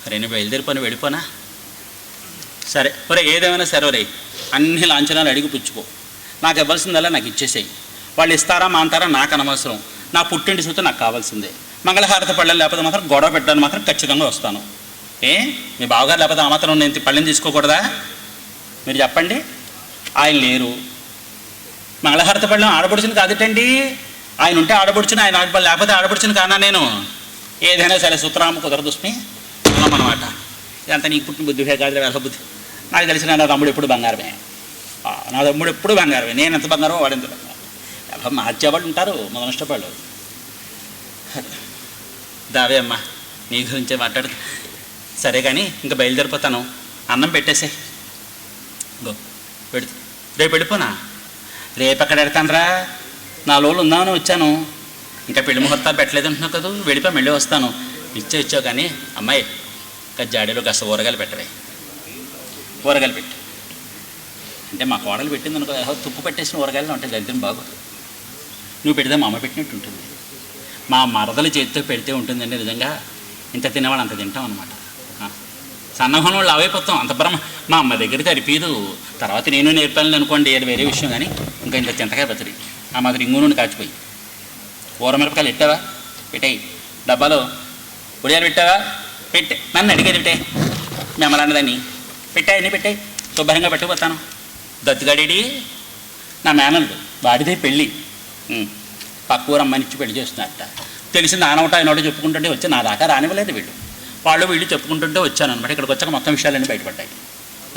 అరే నేను బయలుదేరిపోయి వెళ్ళిపోనా? సరే ఒరే, ఏదేమైనా సరే ఒరే, అన్ని లాంఛనాలు అడిగి పుచ్చుకో. నాకు ఇవ్వాల్సిందల్లా నాకు ఇచ్చేసేయి. వాళ్ళు ఇస్తారా మాంటారా నాకు అనవసరం. నా పుట్టింటి సూత్రం నాకు కావాల్సిందే. మంగళహారతి పళ్ళని లేకపోతే మాత్రం గొడవ పెట్టడానికి మాత్రం ఖచ్చితంగా వస్తాను. మీ బావగారు లేకపోతే ఆ మాత్రం నేను పళ్ళని తీసుకోకూడదా? మీరు చెప్పండి. ఆయన లేరు. మంగళహారతి పళ్ళం ఆడపడుచుని కాదుటండి. ఆయన ఉంటే ఆడపడుచుని, ఆయన లేకపోతే ఆడపడుచుని కానా నేను? ఏదైనా సరే సూత్రామ కుదరదు స్మి అన్నమాట. ఇదంతా నీకు పుట్టిన బుద్ధి కాదు, వేళ బుద్ధి. నాకు తెలిసిన నా తమ్ముడు ఎప్పుడు బంగారమే. నా తమ్ముడు ఎప్పుడు బంగారమే. నేను ఎంత బంగారమో వాడు ఎంత బంగారం. ఎలా మార్చేవాళ్ళు ఉంటారు మన ఇష్టపళ్ళు. దావే అమ్మా, నీ గురించే మాట్లాడు. సరే కానీ ఇంకా బయలుదేరిపోతాను. అన్నం పెట్టేసే గో పెడుతు. రేపు వెళ్ళిపోనా? రేపు ఎక్కడ పెడతానరా? 4 రోజులు ఉందామని వచ్చాను. ఇంకా పెళ్లి ముహూర్తాలు పెట్టలేదు అంటున్నావు కదా. వెళ్ళిపోయి మళ్ళీ వస్తాను. ఇచ్చావు కానీ అమ్మాయి జాడీలో కాస్త ఊరగాయలు పెట్టవే. ఊరగాయలు పెట్టు అంటే మా కోడలు పెట్టింది అనుకో, తుప్పు పెట్టేసిన ఊరగాయలు ఉంటాయి, దరిద్రం బాగోదు. నువ్వు పెడితే మా అమ్మ పెట్టినట్టు ఉంటుంది. మా మరదల చేతితో పెడితే ఉంటుందండి నిజంగా. ఇంత తినేవాళ్ళు అంత తింటాం అనమాట. సన్నహోన వాళ్ళు అవైపోతాం. అంత బ్రహ్మ మా అమ్మ దగ్గర తరిపీదు. తర్వాత నేను నేర్పాలని అనుకోండి, అది వేరే విషయం. కానీ ఇంకా ఇంత చింతకాయ పచ్చడి, ఆ మాదిరి ఇంగు నుండి కాచిపోయి. ఊరమిరపకాయలు పెట్టావా? పెట్టాయి. డబ్బాలో ఉడియాలు పెట్టావా? పెట్టే. నన్ను అడిగేది పెట్టే. మీ అమ్మలాంటిదాన్ని పెట్టాయి, అన్నీ పెట్టాయి. శుభ్రంగా పెట్టిపోతాను. దత్తుగాడేడి నా మేనల్డు, వాడిదే పెళ్ళి. పక్కూరు అమ్మాయినిచ్చి పెళ్లి చేస్తున్నారట. తెలిసింది ఆనవట ఆయనోటో చెప్పుకుంటుంటే వచ్చి నా దాకా రానివ్వలేదు వీళ్ళు. వీళ్ళు చెప్పుకుంటుంటే వచ్చాను అనమాట. ఇక్కడికి వచ్చాక మొత్తం విషయాలన్నీ బయటపడ్డాయి.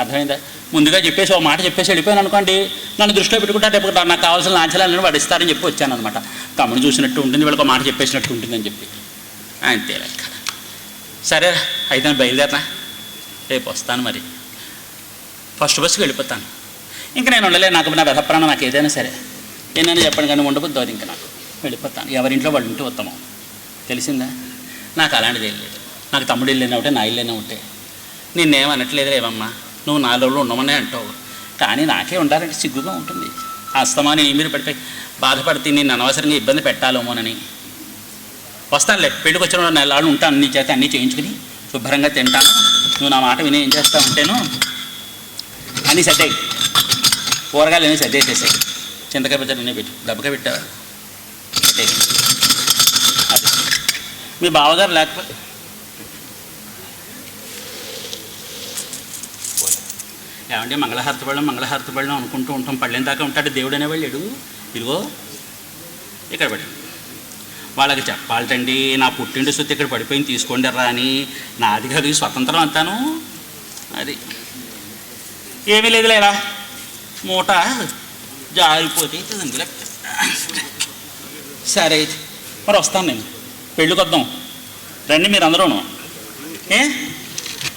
అర్థమైందా? ముందుగా చెప్పేసి ఓ మాట చెప్పేసి వెళ్ళిపోయాను అనుకోండి, నన్ను దృష్టిలో పెట్టుకుంటే రేపు నాకు కావాల్సిన లాంఛనాలను వాడు ఇస్తారని చెప్పి వచ్చాను అనమాట. తమ్ముడు చూసినట్టు ఉంటుంది, వీళ్ళకి మాట చెప్పేసినట్టు ఉంటుందని చెప్పి. అంతే లెక్క. సరే అయితే బయలుదేరనా? రేపు వస్తాను. మరి ఫస్ట్ బస్సుకి వెళ్ళిపోతాను. ఇంకా నేను ఉండలే. నాకు నా వెధప్రాణం నాకు ఏదైనా సరే ఏదైనా చెప్పండి కానీ ఉండబోద్దు. అది ఇంకా నాకు వెళ్ళిపోతాను. ఎవరింట్లో వాళ్ళు ఉంటే ఉత్తమం. తెలిసిందా? నాకు అలాంటిది ఏం లేదు. నాకు తమ్ముడు ఇల్లైనా ఒకటే, నా ఇల్లైనా ఒకటే. నిన్నేమనట్లేదు రేవమ్మా, నువ్వు 4 రోజులు ఉండమనే అంటావు. కానీ నాకే ఉండాలంటే సిగ్గుగా ఉంటుంది. అస్తమాని నీ మీద పడిపోయి బాధపడితే నేను అనవసరంగా ఇబ్బంది పెట్టాలేమోనని. వస్తానులే. పెళ్ళికి వచ్చిన 4 రోజులు ఉంటాను. నీ చేత అన్నీ చేయించుకుని శుభ్రంగా తింటాను. నువ్వు నా మాట విని ఏం చేస్తావు ఉంటేను అన్నీ సర్దాయి. కూరగాయలు అన్నీ సర్దేసేసాయి. చింతకాయ పచ్చడి అన్నీ పెట్టు. డబ్బుగా పెట్టావా? పెట్టే. అది మీ బావగారు లేకపోతే ఏమంటే మంగళహారతి పళ్ళం అనుకుంటూ ఉంటాం. పళ్ళెం దాకా ఉంటాడు దేవుడు అనేవాళ్ళు. ఇదిగో ఇక్కడ పడి వాళ్ళకి చెప్పాలటండి, నా పుట్టింటి సొత్తు ఇక్కడ పడిపోయింది తీసుకోండి రా అని. నాది కాదు స్వతంత్రం అంతాను. అది ఏమీ లేదులేరా, మూట జారిపోతే అందులో. సరే అయితే మరి వస్తాను నేను. పెళ్ళికి వద్దాం రండి మీరు అందరూను.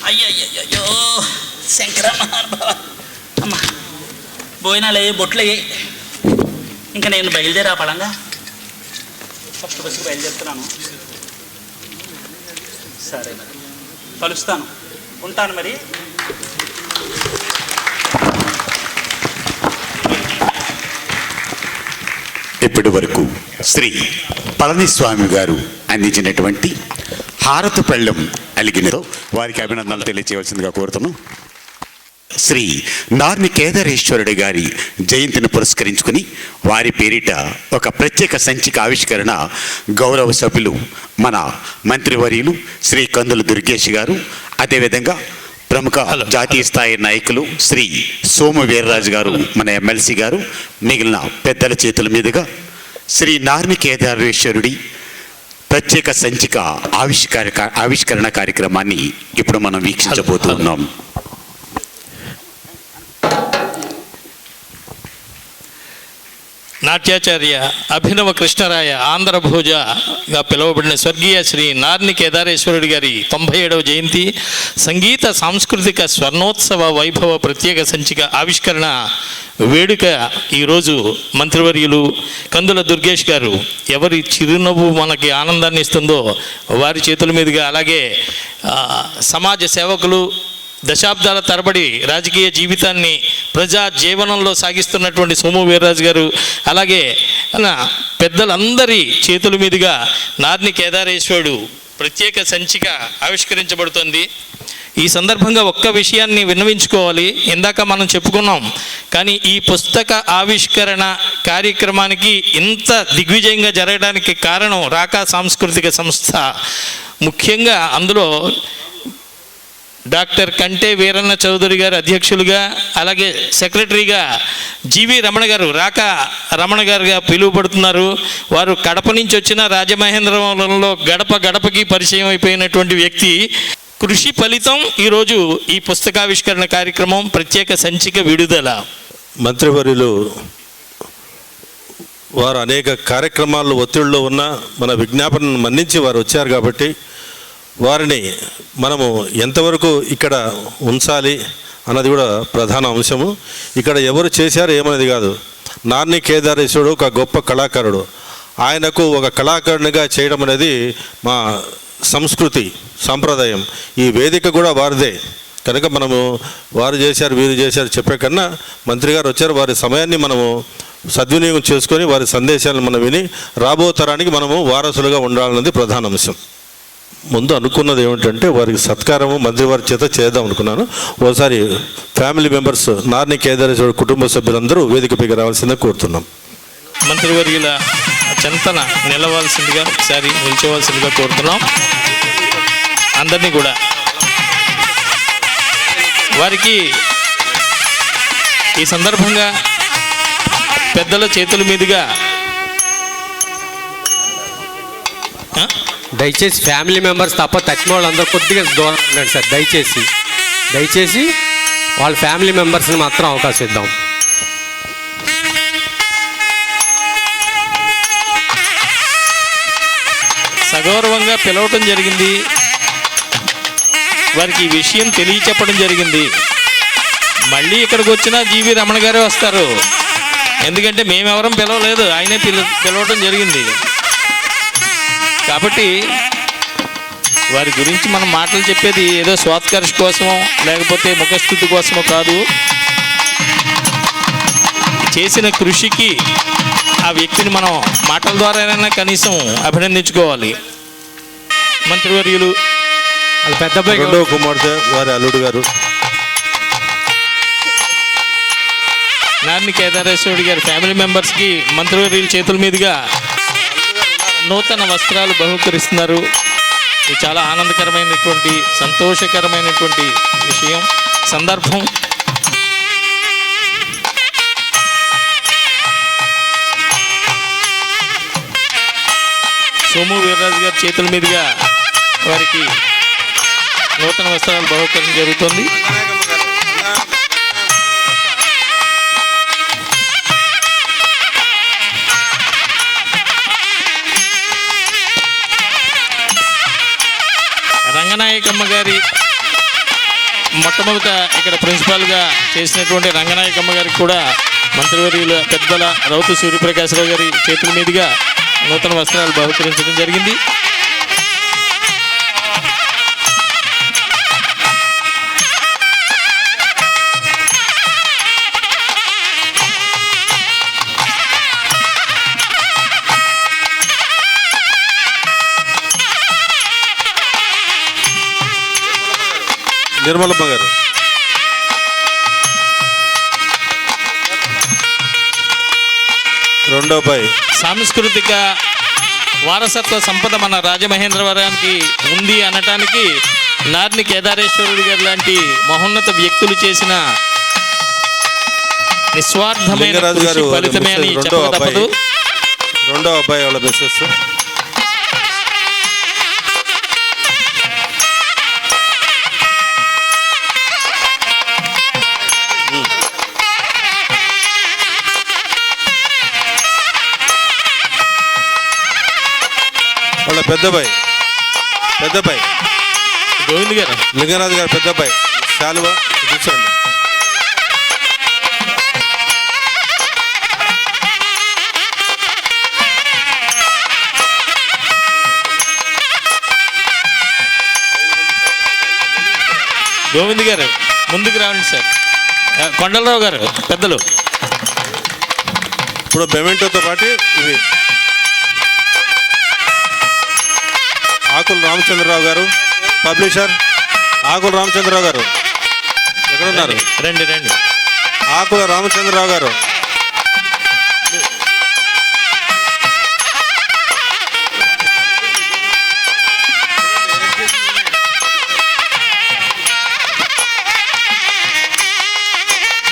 అయ్యో శంకర అమ్మా భోజనాలు అయ్యి బొట్లు అయ్యి ఇంకా నేను బయలుదేరా పడంగా ఫస్ట్ బస్సుకు బయలుదేరుతున్నాను. సరే మరి కలుస్తాను, ఉంటాను మరి. ఇప్పటి వరకు శ్రీ పళనిస్వామి గారు అందించినటువంటి హారతి పళ్ళెం అలిగినతో వారికి అభినందనలు తెలియచేయవలసిందిగా కోరుతున్నాం. శ్రీ నార్ని కేదారేశ్వరుడి గారి జయంతిని పురస్కరించుకుని వారి పేరిట ఒక ప్రత్యేక సంచిక ఆవిష్కరణ గౌరవ సభ్యులు మన మంత్రివర్యులు శ్రీ కందుల దుర్గేష్ గారు, అదేవిధంగా ప్రముఖ జాతీయ స్థాయి నాయకులు శ్రీ సోము వీర్రాజు గారు, మన ఎమ్మెల్సీ గారు, మిగిలిన పెద్దల చేతుల మీదుగా శ్రీ నార్ని కేదారేశ్వరుడి ప్రత్యేక సంచిక ఆవిష్కరణ కార్యక్రమాన్ని ఇప్పుడు మనం వీక్షించబోతున్నాం. నాట్యాచార్య అభినవ కృష్ణరాయ ఆంధ్రభోజగా పిలువబడిన స్వర్గీయ శ్రీ నార్ని కేదారేశ్వరుడి గారి 97వ జయంతి సంగీత సాంస్కృతిక స్వర్ణోత్సవ వైభవ ప్రత్యేక సంచిక ఆవిష్కరణ వేడుక ఈరోజు మంత్రివర్యులు కందుల దుర్గేష్ గారు, ఎవరి చిరునవ్వు మనకి ఆనందాన్ని ఇస్తుందో వారి చేతుల మీదుగా, అలాగే సమాజ సేవకులు, దశాబ్దాల తరబడి రాజకీయ జీవితాన్ని ప్రజా జీవనంలో సాగిస్తున్నటువంటి సోము వీర్రాజు గారు, అలాగే పెద్దలందరి చేతుల మీదుగా నార్ని కేదారేశ్వరుడు ప్రత్యేక సంచిక ఆవిష్కరించబడుతుంది. ఈ సందర్భంగా ఒక్క విషయాన్ని విన్నవించుకోవాలి. ఇందాక మనం చెప్పుకున్నాం, కానీ ఈ పుస్తక ఆవిష్కరణ కార్యక్రమానికి ఇంత దిగ్విజయంగా జరగడానికి కారణం రాకా సాంస్కృతిక సంస్థ. ముఖ్యంగా అందులో డాక్టర్ కంటే వీరన్న చౌదరి గారు అధ్యక్షులుగా, అలాగే సెక్రటరీగా జీవి రమణ గారు, రాకా రమణ గారుగా పిలువబడుతున్నారు. వారు కడప నుంచి వచ్చిన రాజమహేంద్రవరంలో గడప గడపకి పరిచయం అయిపోయినటువంటి వ్యక్తి. కృషి ఫలితం ఈరోజు ఈ పుస్తకావిష్కరణ కార్యక్రమం, ప్రత్యేక సంచిక విడుదల. మంత్రివర్యులు వారు అనేక కార్యక్రమాల్లో ఒత్తిడిలో ఉన్న మన విజ్ఞాపనను మన్నించి వారు వచ్చారు కాబట్టి వారిని మనము ఎంతవరకు ఇక్కడ ఉంచాలి అన్నది కూడా ప్రధాన అంశము. ఇక్కడ ఎవరు చేశారు ఏమనేది కాదు. నార్ని కేదారేశ్వరుడు ఒక గొప్ప కళాకారుడు. ఆయనకు ఒక కళాకారునిగా చేయడం అనేది మా సంస్కృతి, సాంప్రదాయం. ఈ వేదిక కూడా వారిదే కనుక మనము వారు చేశారు వీరు చేశారు చెప్పే కన్నా మంత్రి గారు వచ్చారు, వారి సమయాన్ని మనము సద్వినియోగం చేసుకొని వారి సందేశాలను మనం విని రాబో తరానికి మనము వారసులుగా ఉండాలన్నది ప్రధాన అంశం. ముందు అనుకున్నది ఏమిటంటే వారికి సత్కారము మంత్రివారి చేత చేద్దాం అనుకున్నాను. ఓసారి ఫ్యామిలీ మెంబర్స్ నార్ని కేదారేశ్వరుడు కుటుంబ సభ్యులందరూ వేదికపైకి రావాల్సిందిగా కోరుతున్నాం. మంత్రివర్యుల చెంతన నిలవాల్సిందిగా, ఒకసారి నిల్చోవాల్సిందిగా కోరుతున్నాం అందరినీ కూడా. వారికి ఈ సందర్భంగా పెద్దల చేతుల మీదుగా దయచేసి ఫ్యామిలీ మెంబర్స్ తప్ప తక్కిన వాళ్ళందరూ కొద్దిగా దూరం ఉండండి సార్. దయచేసి వాళ్ళ ఫ్యామిలీ మెంబర్స్ని మాత్రం అవకాశం ఇద్దాం. సగౌరవంగా పిలవటం జరిగింది, వారికి ఈ విషయం తెలియచెప్పడం జరిగింది. మళ్ళీ ఇక్కడికి వచ్చినా జీవి రమణ గారే వస్తారు, ఎందుకంటే మేమెవరం పిలవలేదు, ఆయనే పిలవటం జరిగింది. కాబట్టి వారి గురించి మనం మాటలు చెప్పేది ఏదో స్వాత్కర్ష కోసమో లేకపోతే ముఖస్థుతి కోసమో కాదు. చేసిన కృషికి ఆ వ్యక్తిని మనం మాటల ద్వారానైనా కనీసం అభినందించుకోవాలి. మంత్రివర్యులు వాళ్ళ పెద్ద రెండవ కుమార్తె వారి అల్లుడు గారు నార్ని కేదారేశ్వరుడి గారి ఫ్యామిలీ మెంబర్స్కి మంత్రివర్యుల చేతుల మీదుగా నూతన వస్త్రాలు బహుకరిస్తున్నారు. ఇది చాలా ఆనందకరమైనటువంటి సంతోషకరమైనటువంటి విషయం, సందర్భం. సోము వీర్రాజు గారి చేతుల మీదుగా వారికి నూతన వస్త్రాలు బహుకరించడం జరుగుతుంది. రంగనాయకమ్మ గారి మొట్టమొదట ఇక్కడ ప్రిన్సిపాల్గా చేసినటువంటి రంగనాయకమ్మ గారికి కూడా మంత్రివర్యుల పెద్దల రౌతు సూర్యప్రకాశరావు గారి చేతుల మీదుగా నూతన వస్త్రాలు బహుకరించడం జరిగింది. నిర్మలమ్మ గారు. రెండో అబ్బాయి. సాంస్కృతిక వారసత్వ సంపద మన రాజమహేంద్రవరానికి ఉంది అనటానికి నార్ని కేదారేశ్వరుడు గారు లాంటి మహోన్నత వ్యక్తులు చేసిన నిస్వార్థమైన కృషి ఫలితమే అని చెప్పక తప్పదు. రెండో అబ్బాయి వాళ్ళ మిస్సెస్. వాళ్ళ పెద్దబాయ్ గోవింద్ గారు, లింగరాజు గారు పెద్దబాయ్. శాలువా కూర్చోండి. గోవింద్ గారు ముందుకు రావండి సార్. కొండలరావు గారు పెద్దలు. ఇప్పుడు బెమెంటోతో పాటు ఇవి ఆకుల రామచంద్రరావు గారు, పబ్లిషర్ ఆకుల రామచంద్రరావు గారు ఎక్కడున్నారు? రండి. ఆకుల రామచంద్రరావు గారు.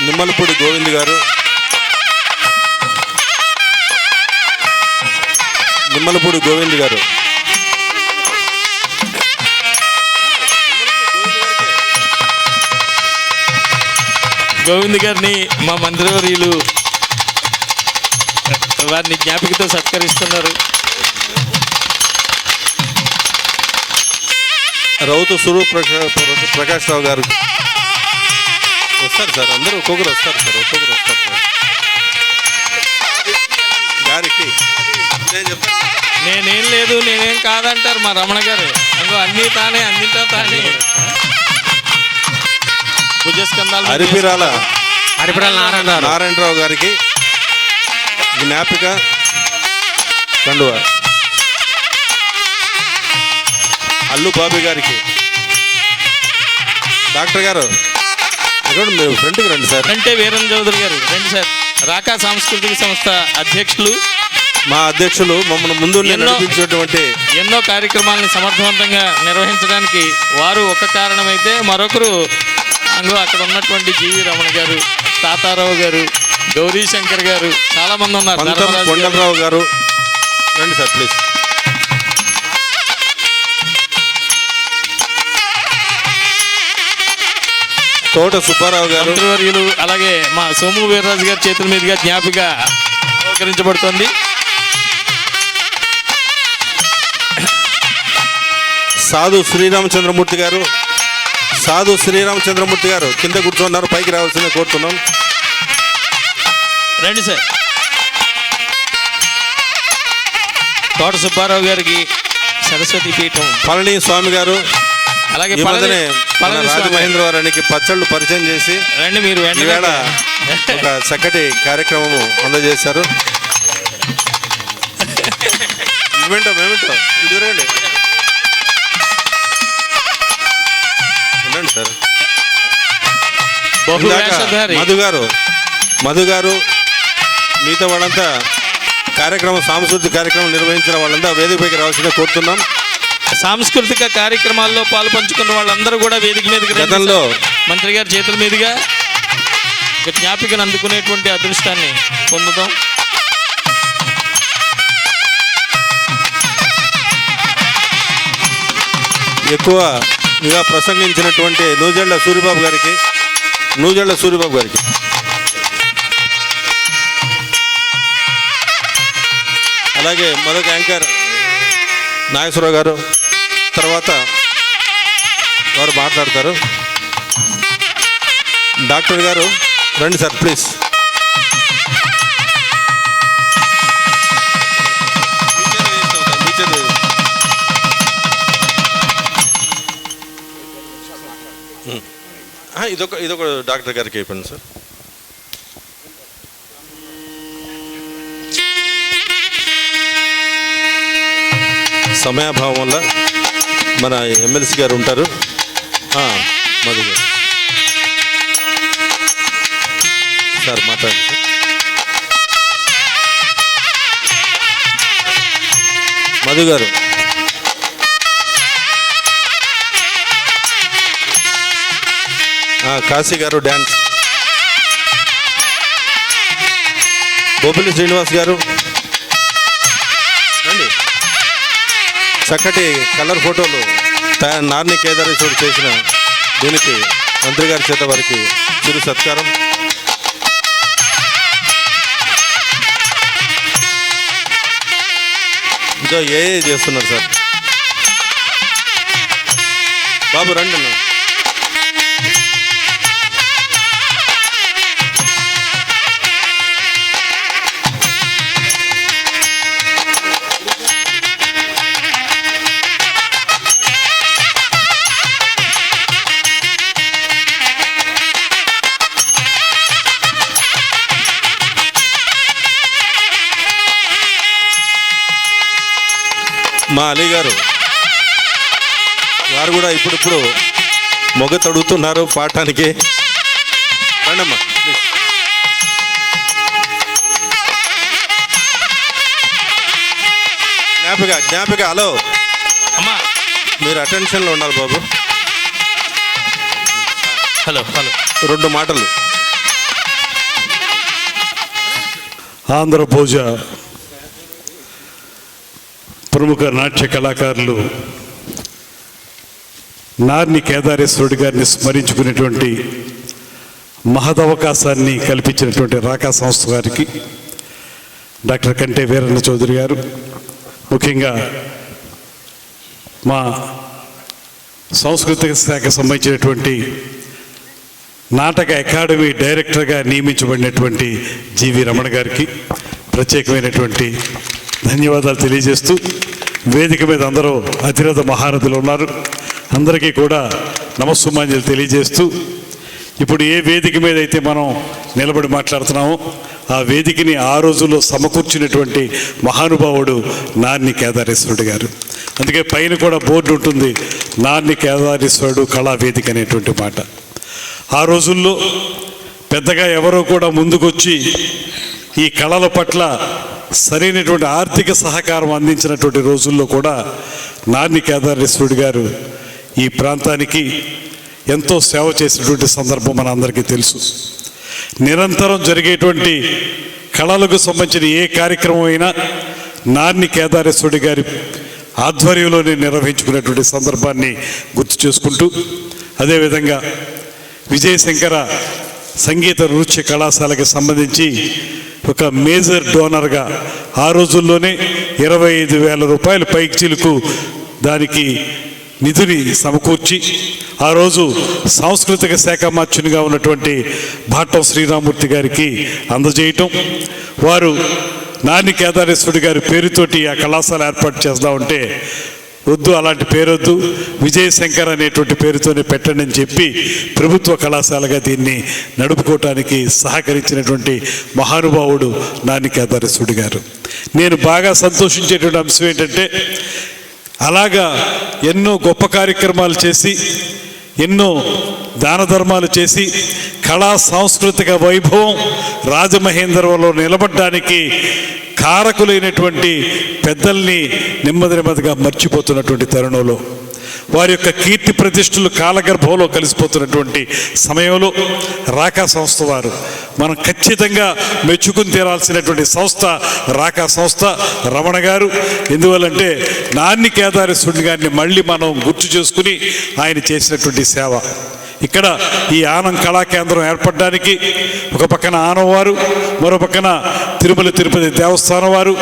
నిమ్మలపూడి గోవింద్ గారు. నిమ్మలపూడి గోవింద్ గారు. గోవింద్ గారిని మా మంత్రివర్యులు వారిని జ్ఞాపికతో సత్కరిస్తున్నారు. రౌతు ప్రకాష్ రావు గారు వస్తారు సార్. అందరూ ఒక్కొక్కరు వస్తారు సార్. గారికి నేనేం లేదు, నేనేం కాదంటారు మా రమణ గారు. అందులో అన్నీ తానే, అన్నింటా తానే. హరిపిరాల నారాయణరావు గారికి జ్ఞాపిక కండువా. అల్లు బాబీ గారికి. డాక్టర్ గారు ఎక్కడ మీరు ఫ్రంట్కి రండి సార్. అంటే వీరన్ చౌదరి గారు రండి సార్. రాకా సాంస్కృతిక సంస్థ అధ్యక్షులు, మా అధ్యక్షులు మమ్మల్ని ముందు నడిపించేటువంటి ఎన్నో కార్యక్రమాలను సమర్థవంతంగా నిర్వహించడానికి వారు ఒక కారణమైతే, మరొకరు అక్కడ ఉన్నటువంటి జీవి రమణ గారు, తాతారావు గారు, గౌరీ శంకర్ గారు, చాలా మంది ఉన్నారు. కొండలరావు గారు రండి సార్ ప్లీజ్. తోట సుబ్బారావు గారు మంత్రివర్యులు, అలాగే మా సోము వీర్రాజు గారి చేతుల మీదుగా జ్ఞాపిక బహుకరించబడుతోంది. సాధు శ్రీరామచంద్రమూర్తి గారు కింద కూర్చున్నారు, పైకి రావాల్సిందే కోరుతున్నాం. రండి సార్. తోట సుబ్బారావు గారికి సరస్వతి పీఠం. పళని స్వామి గారు అలాగే రాజమహేంద్రవరానికి పచ్చళ్ళు పరిచయం చేసి రండి. మీరు ఈవేళ ఒక చక్కటి కార్యక్రమము అందజేశారు. మేమేంటో ఇదిరండి ఉండండి సార్. మధు గారు మిగతా వాళ్ళంతా సాంస్కృతిక కార్యక్రమం నిర్వహించిన వాళ్ళంతా వేదికపైకి రావాల్సిందే కోరుతున్నాం. సాంస్కృతిక కార్యక్రమాల్లో పాల్పంచుకున్న వాళ్ళందరూ కూడా వేదిక మీదకి గతంలో మంత్రి గారి చేతుల మీదుగా జ్ఞాపికను అందుకునేటువంటి అదృష్టాన్ని పొందుతాం. ఎక్కువగా ప్రసంగించినటువంటి నూజెళ్ల సూరిబాబు గారికి అలాగే మరొక యాంకర్ నాగేశ్వరరావు గారు, తర్వాత వారు మాట్లాడతారు. డాక్టర్ గారు రండి సార్ ప్లీజ్. ఇదొక డాక్టర్ గారికి అయిపోయింది సార్. సమయాభావం వల్ల మన ఎమ్మెల్సీ గారు ఉంటారు. మధు గారు సార్ మాట్లాడండి సార్. మధు గారు కాశీ గారు డ్యాన్స్. బొబ్బిలి శ్రీనివాస్ గారు రండి. చక్కటి కలర్ ఫోటోలు నార్ని కేదారేశ్వరుడు చేసిన దీనికి మంత్రి గారి చేత వారికి చిరు సత్కారం. ఇంకా ఏ చేస్తున్నారు సార్? బాబు రండి అన్న. మా అలీ గారు వారు కూడా ఇప్పుడిప్పుడు మొగ తడుగుతున్నారు పాడటానికి. రండమ్మా ప్లీజ్. జ్ఞాపిక హలో అమ్మా, మీరు అటెన్షన్లో ఉండాలి బాబు. హలో 2 మాటలు. ఆంధ్రభోజ ప్రముఖ నాట్య కళాకారులు నార్ని కేదారేశ్వరుడు గారిని స్మరించుకునేటువంటి మహదవకాశాన్ని కల్పించినటువంటి రాకా సంస్థ గారికి, డాక్టర్ కంటే వీరన్న చౌదరి గారు, ముఖ్యంగా మా సాంస్కృతిక శాఖ సంబంధించినటువంటి నాటక అకాడమీ డైరెక్టర్గా నియమించబడినటువంటి జీవి రమణ గారికి ప్రత్యేకమైనటువంటి ధన్యవాదాలు తెలియజేస్తూ, వేదిక మీద అందరూ అతిరథ మహారథులు ఉన్నారు, అందరికీ కూడా నమస్సుమాంజలి తెలియజేస్తూ, ఇప్పుడు ఏ వేదిక మీద అయితే మనం నిలబడి మాట్లాడుతున్నామో ఆ వేదికని ఆ రోజుల్లో సమకూర్చినటువంటి మహానుభావుడు నార్ని కేదారేశ్వరుడు గారు. అందుకే పైన కూడా బోర్డు ఉంటుంది, నార్ని కేదారేశ్వరుడు కళా వేదిక అనేటువంటి మాట. ఆ రోజుల్లో పెద్దగా ఎవరో కూడా ముందుకొచ్చి ఈ కళల పట్ల సరైనటువంటి ఆర్థిక సహకారం అందించినటువంటి రోజుల్లో కూడా నార్ని కేదారేశ్వరుడు గారు ఈ ప్రాంతానికి ఎంతో సేవ చేసినటువంటి సందర్భం మన అందరికీ తెలుసు. నిరంతరం జరిగేటువంటి కళలకు సంబంధించిన ఏ కార్యక్రమం అయినా నార్ని కేదారేశ్వరుడు గారి ఆధ్వర్యంలోనే నిర్వహించుకునేటువంటి సందర్భాన్ని గుర్తు చేసుకుంటూ, అదేవిధంగా విజయశంకర సంగీత నృత్య కళాశాలకి సంబంధించి ఒక మేజర్ డోనర్గా ఆ రోజుల్లోనే 25,000 రూపాయలు పైచిలకు దానికి నిధుని సమకూర్చి ఆ రోజు సాంస్కృతిక శాఖ మార్చునిగా ఉన్నటువంటి భాట్టం శ్రీరామూర్తి గారికి అందజేయటం, వారు నార్ని కేదారేశ్వరుడు గారి పేరుతోటి ఆ కళాశాల ఏర్పాటు చేస్తూ ఉంటే, వద్దు అలాంటి పేరొద్దు, విజయశంకర్ అనేటువంటి పేరుతోనే పెట్టండి అని చెప్పి ప్రభుత్వ కళాశాలగా దీన్ని నడుపుకోవటానికి సహకరించినటువంటి మహానుభావుడు నార్ని కేదారేశ్వరుడు గారు. నేను బాగా సంతోషించేటువంటి అంశం ఏంటంటే, అలాగా ఎన్నో గొప్ప కార్యక్రమాలు చేసి, ఎన్నో దాన ధర్మాలు చేసి, కళా సాంస్కృతిక వైభవం రాజమహేంద్రవరంలో నిలబడడానికి కారకులైనటువంటి పెద్దల్ని నెమ్మదిగా మర్చిపోతున్నటువంటి తరుణంలో, వారి యొక్క కీర్తి ప్రతిష్టలు కాలగర్భంలో కలిసిపోతున్నటువంటి సమయంలో రాకా సంస్థ వారు మనం ఖచ్చితంగా మెచ్చుకుని తీరాల్సినటువంటి సంస్థ రాకా సంస్థ, రమణ గారు. ఎందువల్లంటే నార్ని కేదారేశ్వరుడు గారిని మళ్ళీ మనం గుర్తు చేసుకుని ఆయన చేసినటువంటి సేవ ఇక్కడ ఈ ఆనం కళా కేంద్రం ఏర్పడడానికి ఒక పక్కన ఆనం వారు, మరో పక్కన తిరుమల తిరుపతి దేవస్థానం వారు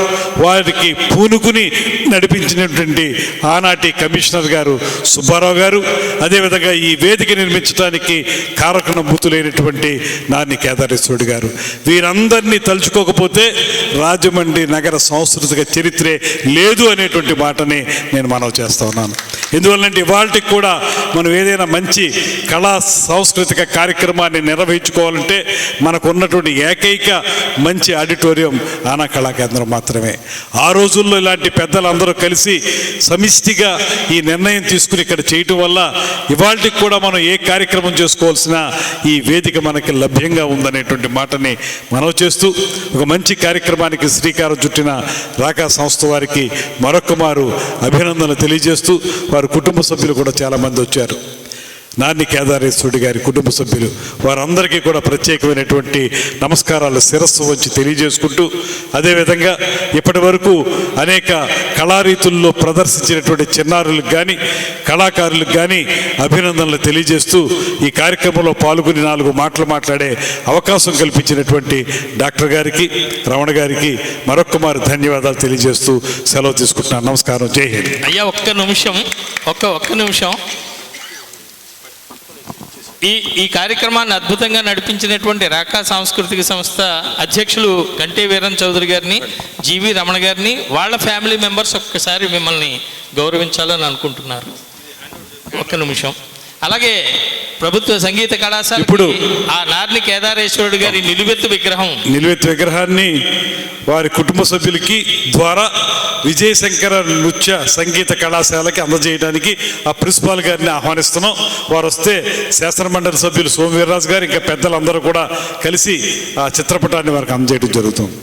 వారికి పూనుకుని నడిపించినటువంటి ఆనాటి కమిషనర్ గారు సుబ్బారావు గారు, అదేవిధంగా ఈ వేదిక నిర్మించడానికి కారకణభూతులైనటువంటి నార్ని కేదారేశ్వరుడు గారు, వీరందరినీ తలుచుకోకపోతే రాజమండ్రి నగర సాంస్కృతిక చరిత్రే లేదు అనేటువంటి మాటని నేను మనవి చేస్తా ఉన్నాను. ఎందువల్లంటే ఇవాళకి కూడా మనం ఏదైనా మంచి కళా సాంస్కృతిక కార్యక్రమాన్ని నిర్వహించుకోవాలంటే మనకు ఉన్నటువంటి ఏకైక మంచి ఆడిటోరియం ఆనా కళా కేంద్రం మాత్రమే. ఆ రోజుల్లో ఇలాంటి పెద్దలందరూ కలిసి సమిష్టిగా ఈ నిర్ణయం తీసుకుని ఇక్కడ చేయటం వల్ల ఇవాళకి కూడా మనం ఏ కార్యక్రమం చేసుకోవాల్సిన ఈ వేదిక మనకి లభ్యంగా ఉందనేటువంటి మాటని మనవి చేస్తూ ఒక మంచి కార్యక్రమానికి శ్రీకారం చుట్టిన రాకా సంస్థ వారికి మరొక మారు అభినందనలు తెలియజేస్తూ వారి కుటుంబ సభ్యులు కూడా చాలామంది వచ్చారు. నార్ని కేదారేశ్వరుడి గారి కుటుంబ సభ్యులు వారందరికీ కూడా ప్రత్యేకమైనటువంటి నమస్కారాలు శిరస్సు వంచి తెలియజేసుకుంటూ, అదేవిధంగా ఇప్పటి వరకు అనేక కళారీతుల్లో ప్రదర్శించినటువంటి చిన్నారులకు కానీ కళాకారులకు కానీ అభినందనలు తెలియజేస్తూ ఈ కార్యక్రమంలో పాల్గొని 4 మాటలు మాట్లాడే అవకాశం కల్పించినటువంటి డాక్టర్ గారికి, రమణ గారికి మరొక్క మారు ధన్యవాదాలు తెలియజేస్తూ సెలవు తీసుకుంటున్నాను. నమస్కారం. జై హింద్. అయ్యా ఒక్క నిమిషం ఈ కార్యక్రమాన్ని అద్భుతంగా నడిపించినటువంటి రాకా సాంస్కృతిక సంస్థ అధ్యక్షులు గంటే వీరన్ చౌదరి గారిని, జీవి రమణ గారిని, వాళ్ళ ఫ్యామిలీ మెంబర్స్ ఒక్కసారి మిమ్మల్ని గౌరవించాలని అనుకుంటున్నారు. ఒక్క నిమిషం. అలాగే ప్రభుత్వ సంగీత కళాశాల ఇప్పుడు ఆ నార్ని కేదారేశ్వరుడు గారి నిలువెత్తు విగ్రహాన్ని వారి కుటుంబ సభ్యులకి ద్వారా విజయశంకర నృత్య సంగీత కళాశాలకి అందజేయడానికి ఆ ప్రిన్సిపాల్ గారిని ఆహ్వానిస్తున్నాం. వారు వస్తే శాసనమండలి సభ్యులు సోమవీర్రాజు గారు ఇంకా పెద్దలందరూ కూడా కలిసి ఆ చిత్రపటాన్ని వారికి అందజేయడం జరుగుతుంది.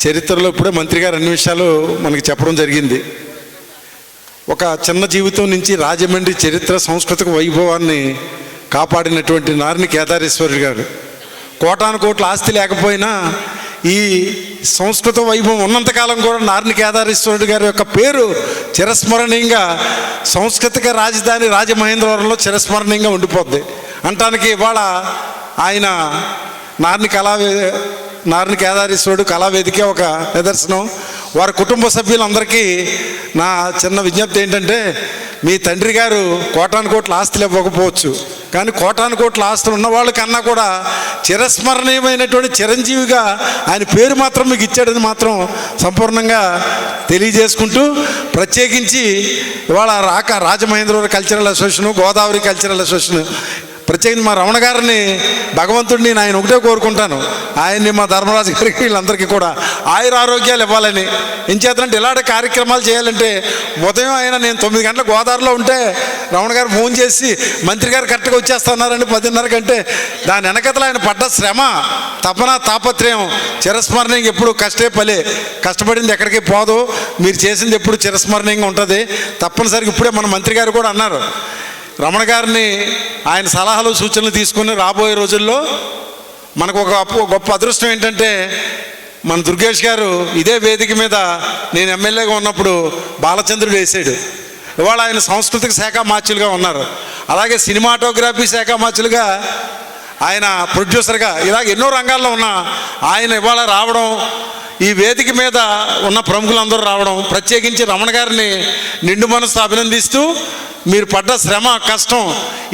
చరిత్రలో ఇప్పుడే మంత్రి గారు అన్ని విషయాలు మనకి చెప్పడం జరిగింది. ఒక చిన్న జీవితం నుంచి రాజమండ్రి చరిత్ర సాంస్కృతిక వైభవాన్ని కాపాడినటువంటి నార్ని కేదారేశ్వరుడు గారు, కోటాను కోట్ల ఆస్తి లేకపోయినా ఈ సంస్కృత వైభవం ఉన్నంతకాలం కూడా నార్ని కేదారేశ్వరుడు గారి యొక్క పేరు చిరస్మరణీయంగా సాంస్కృతిక రాజధాని రాజమహేంద్రవరంలో చిరస్మరణీయంగా ఉండిపోద్ది అంటానికి ఇవాళ ఆయన నార్ని కేదారేశ్వరుడు కళావేదిక ఒక నిదర్శనం. వారి కుటుంబ సభ్యులందరికీ నా చిన్న విజ్ఞప్తి ఏంటంటే, మీ తండ్రి గారు కోటాను కోట్ల ఆస్తులు ఇవ్వకపోవచ్చు, కానీ కోటాను కోట్ల ఆస్తులు ఉన్నవాళ్ళ కన్నా కూడా చిరస్మరణీయమైనటువంటి చిరంజీవిగా ఆయన పేరు మాత్రం మీకు ఇచ్చాడని మాత్రం సంపూర్ణంగా తెలియజేసుకుంటూ, ప్రత్యేకించి ఇవాళ Rajamahendravaram cultural association, Godavari cultural association ప్రత్యేకించి మా రమణ గారిని భగవంతుడిని ఆయన ఒకటే కోరుకుంటాను, ఆయన్ని మా ధర్మరాజు గారికి వీళ్ళందరికీ కూడా ఆయుర ఆరోగ్యాలు ఇవ్వాలని. ఏం చేద్దంటే ఇలాంటి కార్యక్రమాలు చేయాలంటే ఉదయం ఆయన నేను 9 గంటల గోదావరిలో ఉంటే రమణ గారు ఫోన్ చేసి మంత్రి గారు కరెక్ట్గా వచ్చేస్తున్నారండి 10:30 కంటే దాని వెనకతలు ఆయన పడ్డ శ్రమ, తపన, తాపత్రయం చిరస్మరణీయంగా ఎప్పుడు కష్టపడింది ఎక్కడికి పోదు, మీరు చేసింది ఎప్పుడు చిరస్మరణీయంగా ఉంటుంది. తప్పనిసరిగా ఇప్పుడే మన మంత్రి గారు కూడా అన్నారు, రమణ గారిని ఆయన సలహాలు సూచనలు తీసుకుని రాబోయే రోజుల్లో మనకు ఒక గొప్ప అదృష్టం ఏంటంటే మన దుర్గేష్ గారు ఇదే వేదిక మీద నేను ఎమ్మెల్యేగా ఉన్నప్పుడు బాలచంద్రుడు వేసాడు. ఇవాళ ఆయన సాంస్కృతిక శాఖ మార్చులుగా ఉన్నారు. అలాగే సినిమాటోగ్రఫీ శాఖ మార్చులుగా ఆయన ప్రొడ్యూసర్గా ఇలాగ ఎన్నో రంగాల్లో ఉన్న ఆయన ఇవాళ రావడం, ఈ వేదిక మీద ఉన్న ప్రముఖులందరూ రావడం, ప్రత్యేకించి రమణ గారిని నిండు మనసు అభినందిస్తూ మీరు పడ్డ శ్రమ, కష్టం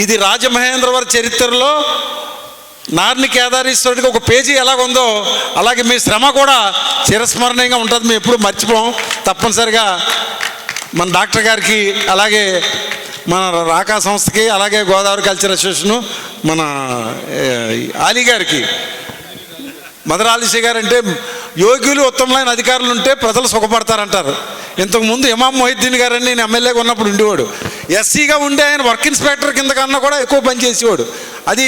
ఇది రాజమహేంద్రవరం చరిత్రలో నార్ని కేదారేశ్వరుడికి ఒక పేజీ ఎలాగుందో అలాగే మీ శ్రమ కూడా చిరస్మరణీయంగా ఉంటుంది, మేము ఎప్పుడు మర్చిపోం. తప్పనిసరిగా మన డాక్టర్ గారికి, అలాగే మన రాకా సంస్థకి, అలాగే గోదావరి కల్చర్ అసోసియేషను, మన ఆలీ గారికి, మదర్ ఆలిషి గారు అంటే యోగ్యులు ఉత్తమమైన అధికారులు ఉంటే ప్రజలు సుఖపడతారంటారు. ఇంతకుముందు ఇమాం మొహిద్దీన్ గారని నేను ఎమ్మెల్యేగా ఉన్నప్పుడు ఉండేవాడు. ఎస్సీగా ఉండే ఆయన వర్క్ ఇన్స్పెక్టర్ కింద కన్నా కూడా ఎక్కువ పని చేసేవాడు. అది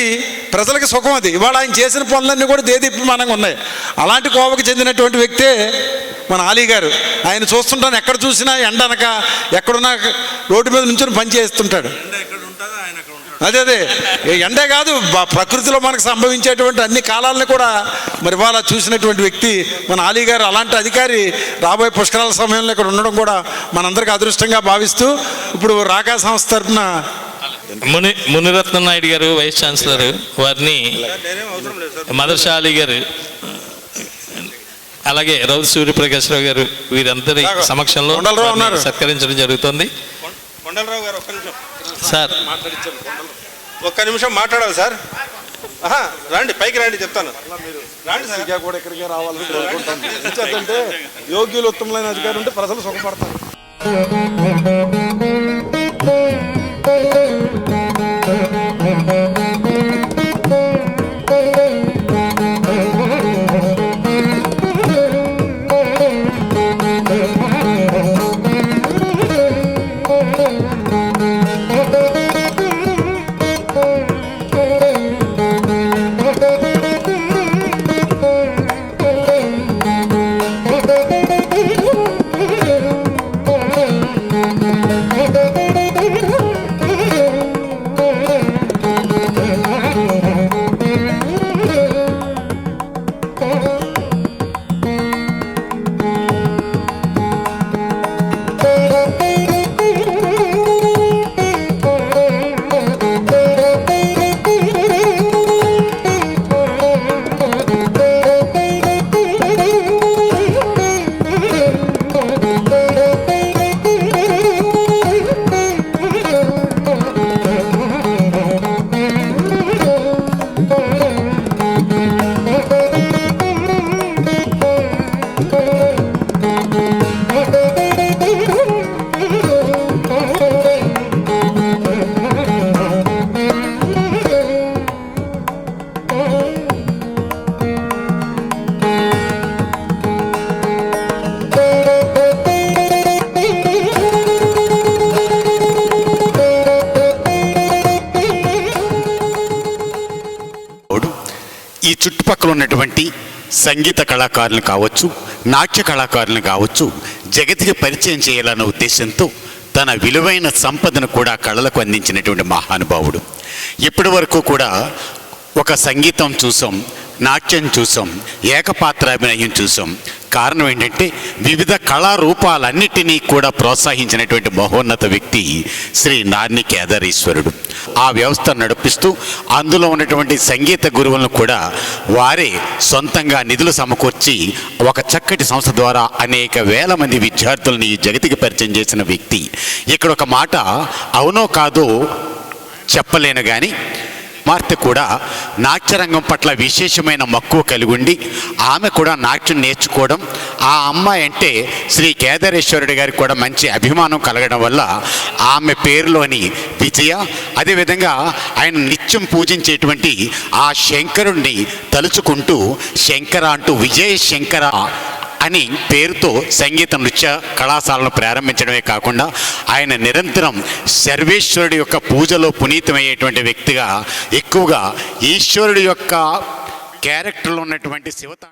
ప్రజలకి సుఖం. అది ఇవాళ ఆయన చేసిన పనులన్నీ కూడా దేదీప్యమానంగా ఉన్నాయి. అలాంటి కోవకు చెందినటువంటి వ్యక్తే మన ఆలీ గారు. ఆయన చూస్తుంటాను, ఎక్కడ చూసినా ఎండనక ఎక్కడున్నా రోడ్డు మీద నుంచి పని చేస్తుంటాడు. అదే ఎండే కాదు, ప్రకృతిలో మనకు సంభవించేటువంటి అన్ని కాలాలని కూడా మరి వాళ్ళ చూసినటువంటి వ్యక్తి మన ఆలీ గారు. అలాంటి అధికారి రాబోయే పుష్కరాల సమయంలో ఇక్కడ ఉండడం కూడా మనందరికీ అదృష్టంగా భావిస్తూ ఇప్పుడు రాకా సంస్థ తరఫున మునిరత్న నాయుడు గారు వైస్ ఛాన్సలర్ వారిని, మదర్షా అలీ గారు, అలాగే రౌత్ సూర్యప్రకాశ్రావు గారు వీరందరి సమక్షంలో సత్కరించడం జరుగుతుంది. సార్ ఒక్క నిమిషం మాట్లాడాలి సార్. రండి, పైకి రండి, చెప్తాను. రండి సార్, కూడా ఇక్కడికే రావాలని కోరుకుంటాను. ఎందుకంటే యోగ్యులు ఉత్తమమైన అధికారులు ఉంటే ప్రజలు సుఖపడతారు. ఈ చుట్టుపక్కల ఉన్నటువంటి సంగీత కళాకారులు కావచ్చు, నాట్య కళాకారులను కావచ్చు జగతికి పరిచయం చేయాలన్న ఉద్దేశంతో తన విలువైన సంపదను కూడా కళలకు అందించినటువంటి మహానుభావుడు. ఇప్పటి వరకు కూడా ఒక సంగీతం చూసాం, నాట్యం చూసాం, ఏకపాత్రాభినయం చూసాం. కారణం ఏంటంటే వివిధ కళారూపాలన్నిటినీ కూడా ప్రోత్సహించినటువంటి మహోన్నత వ్యక్తి శ్రీ నార్ని కేదారేశ్వరుడు. ఆ వ్యవస్థ నడిపిస్తూ అందులో ఉన్నటువంటి సంగీత గురువులను కూడా వారే సొంతంగా నిధులు సమకూర్చి ఒక చక్కటి సంస్థ ద్వారా అనేక వేల మంది విద్యార్థులని ఈ జగతికి పరిచయం చేసిన వ్యక్తి. ఇక్కడ ఒక మాట అవునో కాదో చెప్పలేను కానీ కుమార్తె కూడా నాట్యరంగం పట్ల విశేషమైన మక్కువ కలిగి ఉండి ఆమె కూడా నాట్యం నేర్చుకోవడం, ఆ అమ్మాయి అంటే శ్రీ కేదారేశ్వరుడి గారికి కూడా మంచి అభిమానం కలగడం వల్ల ఆమె పేరులోని విజయ, అదేవిధంగా ఆయన నిత్యం పూజించేటువంటి ఆ శంకరుణ్ణి తలుచుకుంటూ శంకర అంటూ విజయ శంకర అని పేరుతో సంగీత నృత్య కళాశాలను ప్రారంభించడమే కాకుండా ఆయన నిరంతరం సర్వేశ్వరుడి యొక్క పూజలో పునీతమయ్యేటువంటి వ్యక్తిగా, ఎక్కువగా ఈశ్వరుడి యొక్క క్యారెక్టర్లో ఉన్నటువంటి శివత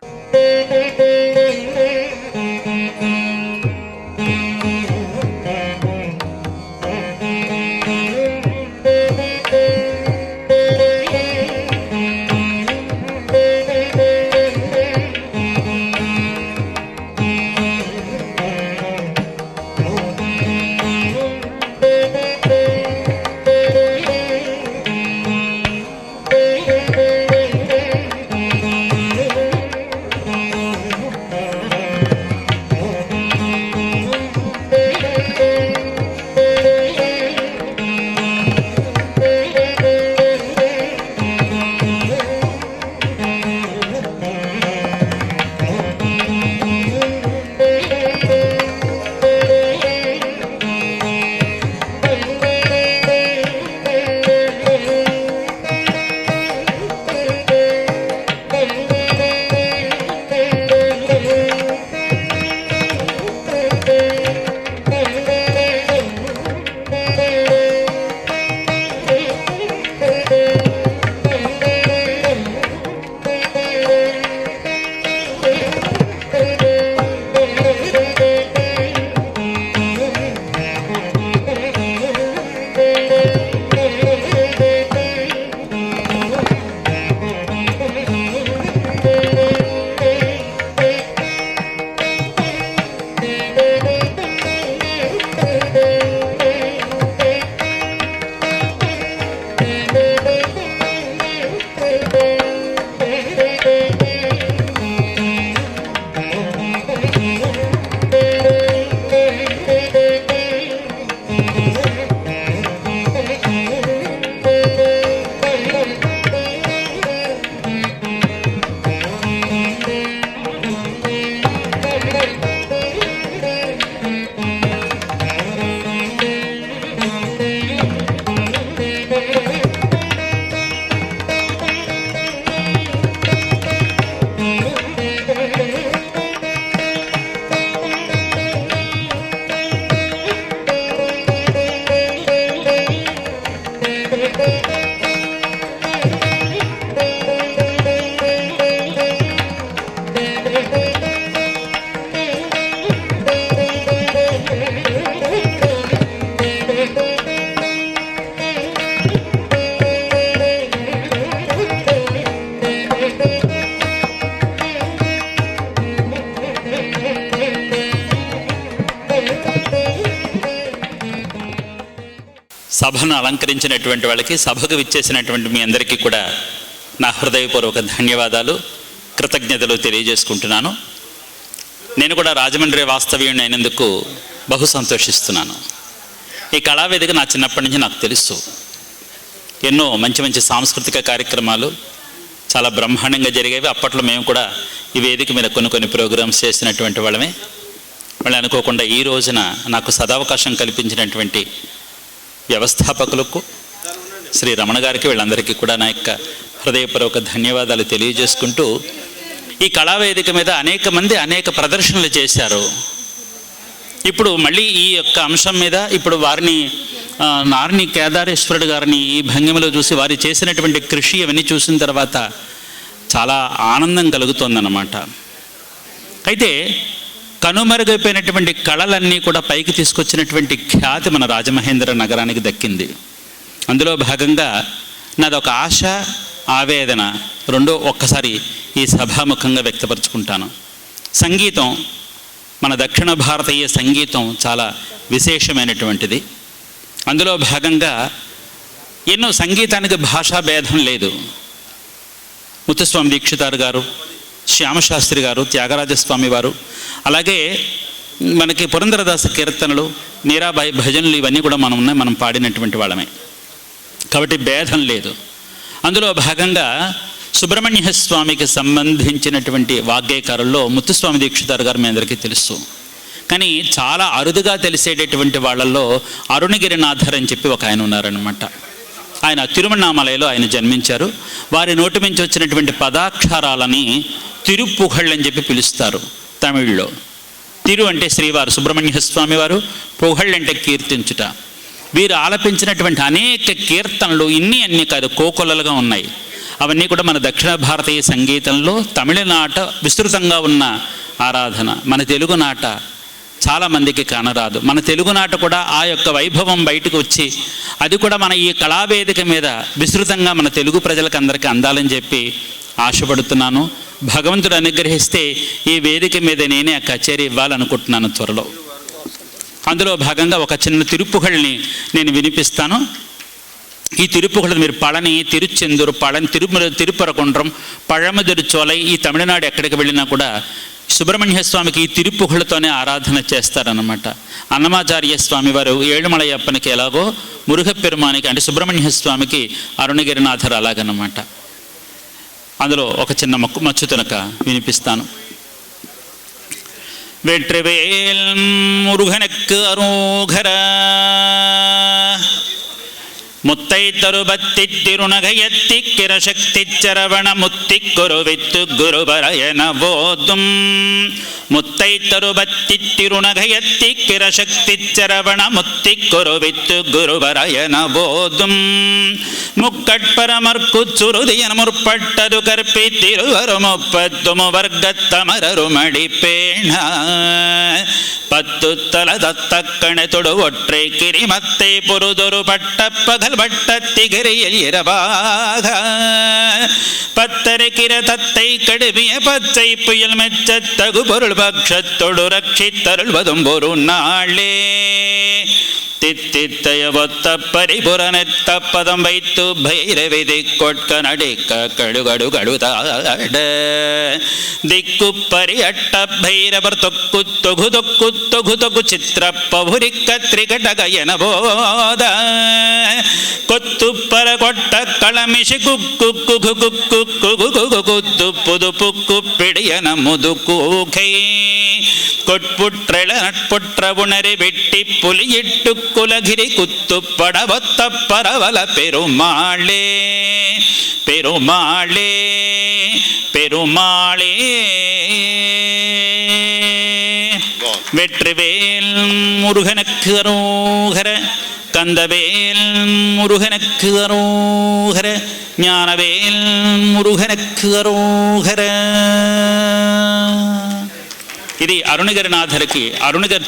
సభను అలంకరించినటువంటి వాళ్ళకి, సభకు విచ్చేసినటువంటి మీ అందరికీ కూడా నా హృదయపూర్వక ధన్యవాదాలు, కృతజ్ఞతలు తెలియజేసుకుంటున్నాను. నేను కూడా రాజమండ్రి వాస్తవ్యుని అయినందుకు బహు సంతోషిస్తున్నాను. ఈ కళావేదిక నా చిన్నప్పటి నుంచి నాకు తెలుసు. ఎన్నో మంచి మంచి సాంస్కృతిక కార్యక్రమాలు చాలా బ్రహ్మాండంగా జరిగేవి. అప్పట్లో మేము కూడా ఈ వేదిక మీద కొన్ని ప్రోగ్రామ్స్ చేసినటువంటి వాళ్ళమే. మళ్ళీ అనుకోకుండా ఈ రోజున నాకు సదావకాశం కల్పించినటువంటి వ్యవస్థాపకులకు, శ్రీ రమణ గారికి, వీళ్ళందరికీ కూడా నా యొక్క హృదయపూర్వక ధన్యవాదాలు తెలియజేసుకుంటూ, ఈ కళావేదిక మీద అనేక మంది అనేక ప్రదర్శనలు చేశారు. ఇప్పుడు మళ్ళీ ఈ యొక్క అంశం మీద ఇప్పుడు వారిని నార్ని కేదారేశ్వరుడు గారిని ఈ భంగిమలో చూసి వారి చేసినటువంటి కృషి అవన్నీ చూసిన తర్వాత చాలా ఆనందం కలుగుతోందన్నమాట. అయితే కనుమరుగైపోయినటువంటి కళలన్నీ కూడా పైకి తీసుకొచ్చినటువంటి ఖ్యాతి మన రాజమహేంద్ర నగరానికి దక్కింది. అందులో భాగంగా నాదొక ఆశ, ఆవేదన రెండో ఒక్కసారి ఈ సభాముఖంగా వ్యక్తపరుచుకుంటాను. సంగీతం, మన దక్షిణ భారతీయ సంగీతం చాలా విశేషమైనటువంటిది. అందులో భాగంగా ఎన్నో సంగీతానికి భాషా భేదం లేదు. ముత్తుస్వామి దీక్షితారు గారు, శ్యామశాస్త్రి గారు, త్యాగరాజస్వామి వారు, అలాగే మనకి పురంధరదాస కీర్తనలు, మీరాబాయి భజనలు, ఇవన్నీ కూడా మనం పాడినటువంటి వాళ్ళమే. కాబట్టి భేదం లేదు. అందులో భాగంగా సుబ్రహ్మణ్య స్వామికి సంబంధించినటువంటి వాగ్గేయకారుల్లో ముత్తుస్వామి దీక్షితారు గారు మీ అందరికీ తెలుసు. కానీ చాలా అరుదుగా తెలిసేటటువంటి వాళ్ళల్లో అరుణగిరినాథర్ అని చెప్పి ఒక ఆయన ఉన్నారనమాట. ఆయన తిరువణ్ణామలైలో ఆయన జన్మించారు. వారి నోటి నుంచి వచ్చినటువంటి పదాక్షరాలని తిరుపుగళ్ అని చెప్పి పిలుస్తారు తమిళ్లో. తిరు అంటే శ్రీవారు సుబ్రహ్మణ్య స్వామి వారు, పుగళ్ అంటే కీర్తించుట. వీరు ఆలపించినటువంటి అనేక కీర్తనలు అన్నీ కాదు, కోకొల్లలుగా ఉన్నాయి. అవన్నీ కూడా మన దక్షిణ భారతీయ సంగీతంలో తమిళనాట విస్తృతంగా ఉన్న ఆరాధన. మన తెలుగు నాట చాలామందికి కానరాదు. మన తెలుగునాట కూడా ఆ యొక్క వైభవం బయటకు వచ్చి అది కూడా మన ఈ కళావేదిక మీద విస్తృతంగా మన తెలుగు ప్రజలకు అందరికీ అందాలని చెప్పి ఆశపడుతున్నాను. భగవంతుడు అనుగ్రహిస్తే ఈ వేదిక మీద నేనే ఆ కచేరీ ఇవ్వాలనుకుంటున్నాను త్వరలో. అందులో భాగంగా ఒక చిన్న తిరుపుగళ్ళని నేను వినిపిస్తాను. ఈ తిరుపుగళ్ళు మీరు పళని, తిరుచెందూరు, తిరుపరకుండ్రం, పழముదిరుచోలై, ఈ తమిళనాడు ఎక్కడికి వెళ్ళినా కూడా సుబ్రహ్మణ్య స్వామికి ఈ తిరుపుగళ్ళతోనే ఆరాధన చేస్తారన్నమాట. అన్నమాచార్య స్వామి వారు ఏడుమలయప్పనికి ఎలాగో మురుగపెరుమానికి అంటే సుబ్రహ్మణ్య స్వామికి అరుణగిరినాథర్ అలాగన్నమాట. అందులో ఒక చిన్న మచ్చుతునక వినిపిస్తాను. వెట్రివేల్ మురుగనకు అరోఘర முத்தைத்தரு பத்தி திருநகையத்தி கிரசக்தி சரவண முத்தி குருவித்து குருபரயன போதும். முத்தைத்தரு பத்தி திருநகையத்தி கிரசக்தி சரவண முத்தி குருவித்து குருபரயன போதும். முக்கட்பரமர்க்கு சுருதியன முற்பட்டது கற்பி திருவருமுப்பத்துமு வர்க்கத்தமரருமடி பேண பத்து தலதத்தக்கணை தொடு ஒற்றை கிரிமத்தை பொருதொரு பட்டப்பக பட்டத்திகிரியில் இரவாக பத்தரை கிரதத்தை கடுவிய பச்சை புயல் மெச்சத்தகு பொருள் பக்ஷத்தொடு ரட்சித்தருள்வதும் ஒரு நாளே. தித்தித்தய ஒத்த பரிபுரனெத்த பதம் வைத்து பைரவிதி கொட்க நடிக்க கடுகடு கடுதாட திக்கு பரியட்ட பைரவர் தொக்கு தொகு தொக்கு தொகு தொகு சித்திரப்பபுரிக்க திரிகடகயன போத கொத்துப்பர கொட்ட களமிஷி குக்கு குகு குக்கு குகு குத்து புது புக்கு பிடியன முது கூகை கொட்புற்றள நட்புற்ற உணரி வெட்டி புலியிட்டு குலகிரி குத்து படவத்த பரவல பெருமாளே பெருமாளே பெருமாளே. வெற்றிவேல் முருகனுக்கு அரோகர, கந்தவேல் முருகனுக்கு அரோகர, ஞானவேல் முருகனுக்கு அரோகர. ఇది అరుణగిరినాథర్కి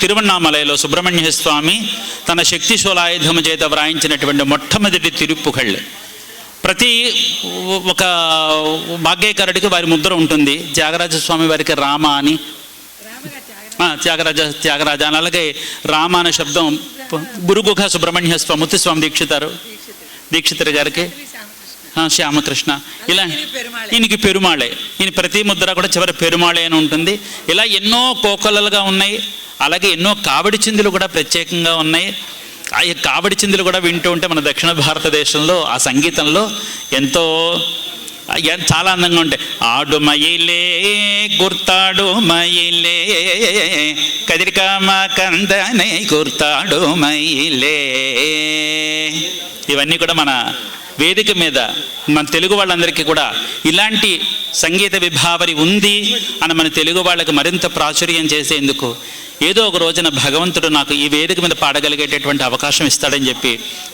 తిరువణ్ణామలైలో సుబ్రహ్మణ్య స్వామి తన శక్తి శూలాయుధము చేత వ్రాయించినటువంటి మొట్టమొదటి తిరుపుగళ్ళు. ప్రతి ఒక భాగ్యకారుడికి వారి ముద్ర ఉంటుంది. త్యాగరాజ స్వామి వారికి రామ అని, త్యాగరాజ అని, అలాగే రామ అనే శబ్దం గురుగుఖ సుబ్రహ్మణ్య స్వామి, ముత్తుస్వామి దీక్షితర్ గారికి శ్యామకృష్ణ, ఇలా ఈయనకి పెరుమాళే. ఈయన ప్రతి ముద్ర కూడా చివరి పెరుమాళే అని ఉంటుంది. ఇలా ఎన్నో కోకొల్లలుగా ఉన్నాయి. అలాగే ఎన్నో కావడి చిందులు కూడా ప్రత్యేకంగా ఉన్నాయి. ఆ కావడి చిందులు కూడా వింటూ ఉంటే మన దక్షిణ భారతదేశంలో ఆ సంగీతంలో ఎంతో చాలా అందంగా ఉంటాయి. ఆడు మయిలే గుర్తాడు మయిలే కదిరికామ కందనే గుర్తాడు మయిలే. ఇవన్నీ కూడా మన వేదిక మీద మన తెలుగు వాళ్ళందరికీ కూడా ఇలాంటి సంగీత విభావరి ఉంది అని మన తెలుగు వాళ్ళకి మరింత ప్రాచుర్యం చేసేందుకు ఏదో ఒక రోజున భగవంతుడు నాకు ఈ వేదిక మీద పాడగలిగేటటువంటి అవకాశం ఇస్తాడని చెప్పి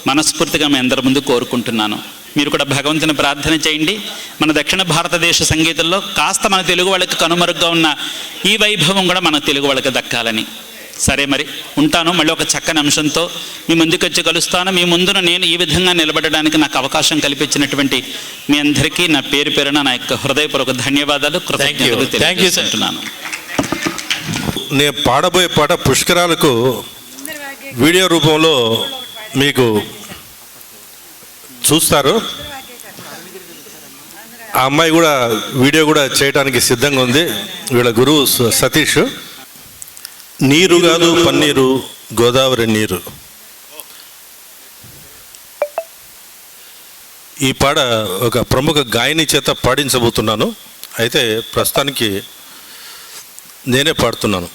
మనస్ఫూర్తిగా మీ అందరి ముందు కోరుకుంటున్నాను. మీరు కూడా భగవంతుని ప్రార్థన చేయండి. మన దక్షిణ భారతదేశ సంగీతంలో కాస్త మన తెలుగు వాళ్ళకి కనుమరుగ్గా ఉన్న ఈ వైభవం కూడా మన తెలుగు వాళ్ళకి దక్కాలని. సరే, మరి ఉంటాను. మళ్ళీ ఒక చక్కని అంశంతో మీ ముందుకు వచ్చి కలుస్తాను. మీ ముందున నేను ఈ విధంగా నిలబడడానికి నాకు అవకాశం కల్పించినటువంటి మీ అందరికీ నా పేరు పేరున నా యొక్క హృదయపూర్వక ధన్యవాదాలు, కృతజ్ఞతలు తెలియజేస్తున్నాను. నేను పాడబోయే పాట పుష్కరాలకు వీడియో రూపంలో మీకు చూస్తారు. ఆ అమ్మాయి కూడా వీడియో కూడా చేయడానికి సిద్ధంగా ఉంది. వీళ్ళ గురువు సతీష్. నీరు కాదు పన్నీరు, గోదావరి నీరు. ఈ పాట ఒక ప్రముఖ గాయని చేత పాడించబోతున్నాను. అయితే ప్రస్తుతానికి నేనే పాడుతున్నాను.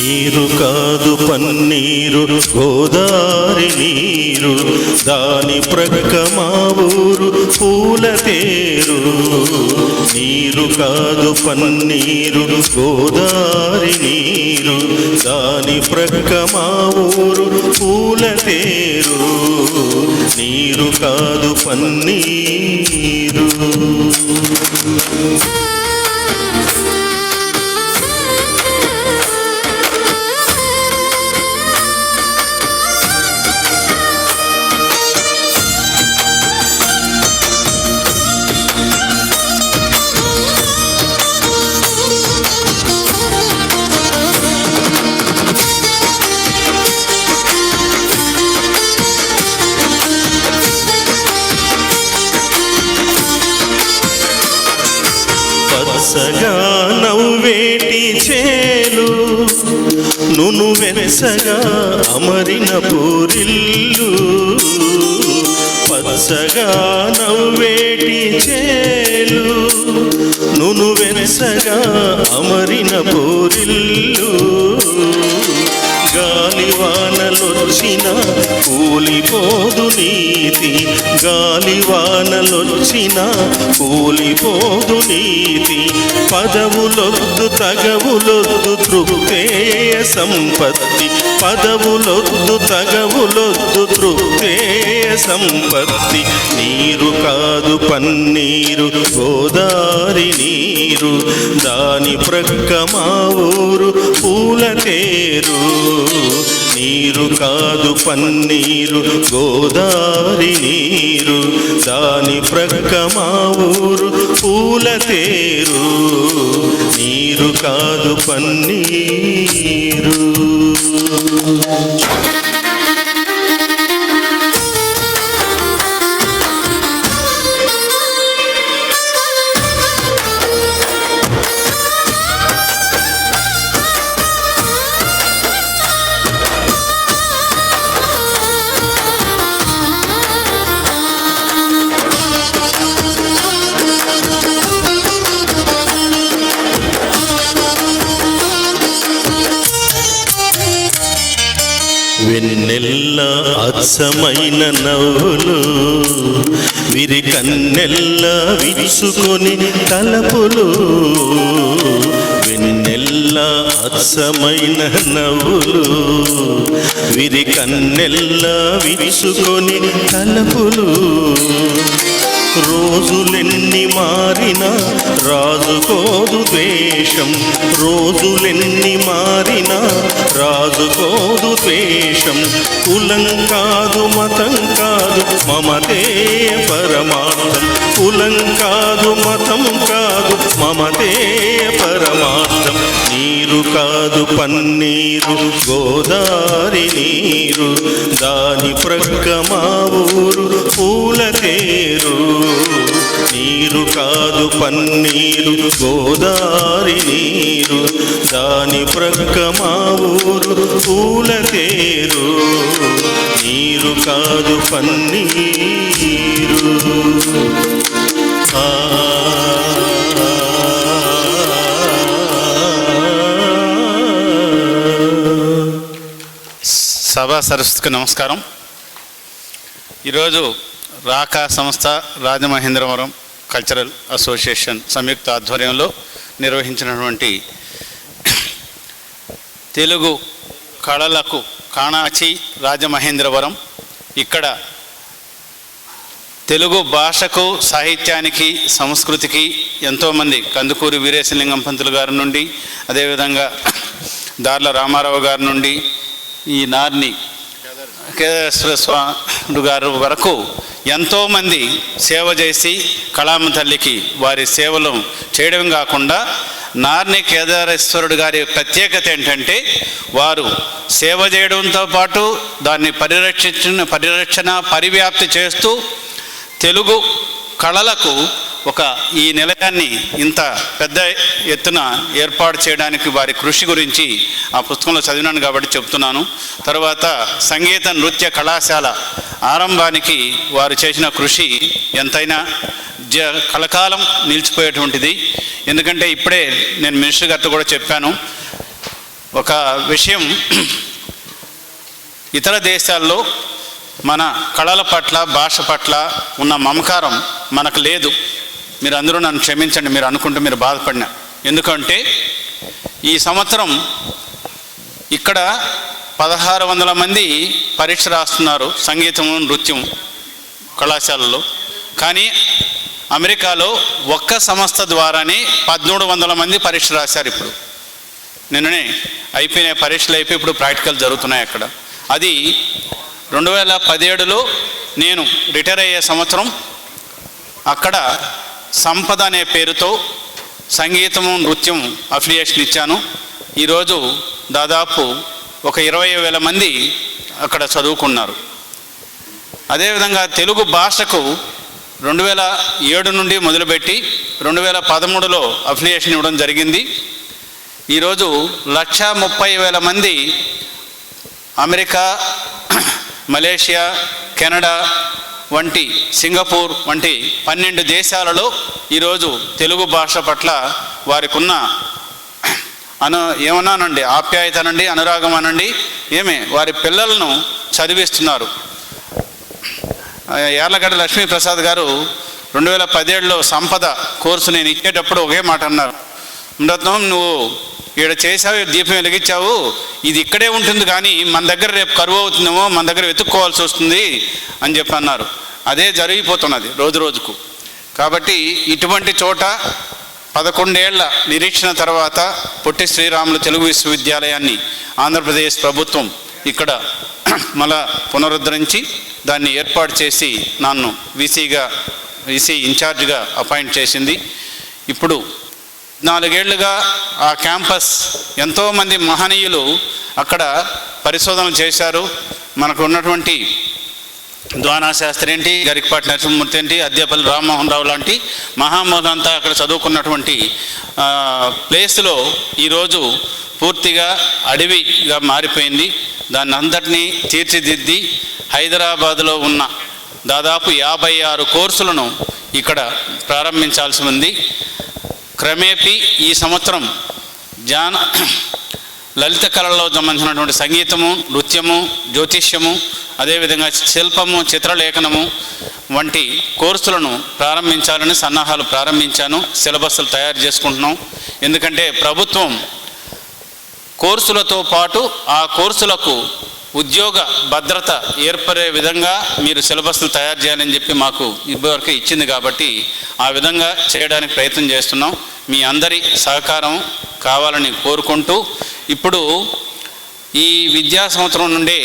నీరు కాదు పన్నీరు గోదారి నీరు, దాని ప్రక్క మా ఊరు పూల తేరు. నీరు కాదు పన్నీరు గోదారి నీరు, దాని ప్రక్క మా ఊరు పూల తేరు. నీరు కాదు పన్నీరు. పచ్చగా నవ్వేటి చేలు, నును వెనసగా అమరిన పూరిల్లు. పచ్చగా నవ్వేటి చేలు, నును వెనసగా అమరిన పూరిల్లు. గాలివానలొచ్చిన కూలిపోదు నీతి, గాలివానలొచ్చిన కూలిపోదు నీతి. పదవులొద్దు తగవులొద్దు తృప్తేయ సంపత్తి, పదవులొద్దు తగవులొద్దు తృప్తేయ సంపత్తి. నీరు కాదు పన్నీరు గోదారి నీరు, దాని ప్రక్క మా ఊరు పూల తేరు. నీరు కాదు పన్నీరు గోదారి నీరు, దాని ప్రక్క మా ఊరు పూల తేరు. నీరు కాదు పన్నీరు. వెన్నెల్ల అచ్చమైన నవ్వులు, విరి కన్నెల్ల విచ్చుకొని తలపులు. వెన్నెల్ల అచ్చమైన నవ్వులు, విరి కన్నెల్ల విచ్చుకొని తలపులు. రోజులెన్ని మారినా రాజుకోదు ద్వేషం, రోజులెన్ని మారినా రాజుకోదు ద్వేషం. కులం కాదు మతం కాదు మమతే పరమార్థం, కులం కాదు మతం కాదు మమతే పరమార్థం. నీరు కాదు పన్నీరు గోదారి నీరు, దాని ప్రక్క మా ఊరు పూల తేరు. నీరు కాదు పన్నీరు గోదారి నీరు, దాని ప్రక్క మా ఊరు పూల తేరు. నీరు కాదు పన్నీరు. సభా సరస్వతికి నమస్కారం. ఈరోజు రాకా సంస్థ రాజమహేంద్రవరం కల్చరల్ అసోసియేషన్ సంయుక్త ఆధ్వర్యంలో నిర్వహించినటువంటి తెలుగు కళలకు కాణాచి రాజమహేంద్రవరం, ఇక్కడ తెలుగు భాషకు, సాహిత్యానికి, సంస్కృతికి ఎంతోమంది కందుకూరి వీరేశలింగం పంతులు గారి నుండి, అదేవిధంగా దార్ల రామారావు గారి నుండి, ఈ నార్ని కేదారేశ్వర స్వామి గారు వరకు ఎంతోమంది సేవ చేసి కళామ తల్లికి వారి సేవలు చేయడం కాకుండా నార్ని కేదారేశ్వరుడు గారి ప్రత్యేకత ఏంటంటే వారు సేవ చేయడంతో పాటు దాన్ని పరిరక్షణ పరివ్యాప్తి చేస్తూ తెలుగు కళలకు ఈ నిలయాన్ని ఇంత పెద్ద ఎత్తున ఏర్పాటు చేయడానికి వారి కృషి గురించి ఆ పుస్తకంలో చదివినాను కాబట్టి చెప్తున్నాను. తర్వాత సంగీత నృత్య కళాశాల ఆరంభానికి వారు చేసిన కృషి ఎంతైనా కలకాలం నిలిచిపోయేటువంటిది. ఎందుకంటే ఇప్పుడే నేను మినిస్టర్ గారితో కూడా చెప్పాను, ఒక విషయం, ఇతర దేశాల్లో మన కళల పట్ల, భాష పట్ల ఉన్న మమకారం మనకు లేదు. మీరు అందరూ నన్ను క్షమించండి, మీరు అనుకుంటూ మీరు బాధపడినా. ఎందుకంటే ఈ సంవత్సరం ఇక్కడ 1600 మంది పరీక్ష రాస్తున్నారు సంగీతము, నృత్యం కళాశాలలో. కానీ అమెరికాలో ఒక్క సంస్థ ద్వారానే 1300 మంది పరీక్ష రాశారు. ఇప్పుడు నిన్ననే అయిపోయిన పరీక్షలు అయిపోయి ఇప్పుడు ప్రాక్టికల్ జరుగుతున్నాయి అక్కడ. అది 2017లో నేను రిటైర్ అయ్యే సంవత్సరం. అక్కడ సంపద అనే పేరుతో సంగీతము, నృత్యం అఫిలియేషన్ ఇచ్చాను. ఈరోజు దాదాపు ఒక 20,000 మంది అక్కడ చదువుకున్నారు. అదేవిధంగా తెలుగు భాషకు 2007 నుండి మొదలుపెట్టి 2013లో అఫిలియేషన్ ఇవ్వడం జరిగింది. ఈరోజు 130,000 మంది అమెరికా, మలేషియా, కెనడా వంటి, సింగపూర్ వంటి 12 దేశాలలో ఈరోజు తెలుగు భాష పట్ల వారికి ఉన్న ఏమన్నానండి, ఆప్యాయత అనండి, అనురాగం అనండి, వారి పిల్లలను చదివిస్తున్నారు. యార్లగడ్డ లక్ష్మీప్రసాద్ గారు 2017లో సంపద కోర్సు నేను ఇచ్చేటప్పుడు ఒకే మాట అన్నారు, అమృతం నువ్వు ఇక్కడ చేసావు, దీపం వెలిగించావు, ఇది ఇక్కడే ఉంటుంది కానీ మన దగ్గర రేపు కరువు అవుతుందేమో, మన దగ్గర వెతుక్కోవాల్సి వస్తుంది అని చెప్పి అన్నారు. అదే జరిగిపోతున్నది రోజు రోజుకు. కాబట్టి ఇటువంటి చోట 11 ఏళ్ల నిరీక్షణ తర్వాత పొట్టి శ్రీరాములు తెలుగు విశ్వవిద్యాలయాన్ని ఆంధ్రప్రదేశ్ ప్రభుత్వం ఇక్కడ మళ్ళా పునరుద్ధరించి దాన్ని ఏర్పాటు చేసి నన్ను వీసీ ఇన్ఛార్జిగా అపాయింట్ చేసింది. ఇప్పుడు 4 ఏళ్లుగా ఆ క్యాంపస్ ఎంతోమంది మహనీయులు అక్కడ పరిశోధనలు చేశారు. మనకు ఉన్నటువంటి ద్వానా శాస్త్రి ఏంటి, గరికపాటి నరసింహమూర్తి ఏంటి, అద్దేపల్లి రామ్మోహన్ రావు లాంటి మహామహులంతా అక్కడ చదువుకున్నటువంటి ప్లేస్లో ఈరోజు పూర్తిగా అడవిగా మారిపోయింది. దాన్ని అందరినీ తీర్చిదిద్ది హైదరాబాదులో ఉన్న దాదాపు 56 కోర్సులను ఇక్కడ ప్రారంభించాల్సి ఉంది. క్రమేపీ ఈ సంవత్సరం లలిత కళల్లో సంబంధించినటువంటి సంగీతము, నృత్యము, జ్యోతిష్యము, అదేవిధంగా శిల్పము, చిత్రలేఖనము వంటి కోర్సులను ప్రారంభించాలని సన్నాహాలు ప్రారంభించాను. సిలబస్లు తయారు చేసుకుంటున్నాం. ఎందుకంటే ప్రభుత్వం కోర్సులతో పాటు ఆ కోర్సులకు ఉద్యోగ భద్రత ఏర్పడే విధంగా మీరు సిలబస్లు తయారు చేయాలని చెప్పి మాకు ఇప్పటివరకు ఇచ్చింది. కాబట్టి ఆ విధంగా చేయడానికి ప్రయత్నం చేస్తున్నాం. మీ అందరి సహకారం కావాలని కోరుకుంటూ ఇప్పుడు ఈ విద్యా సంవత్సరం నుండే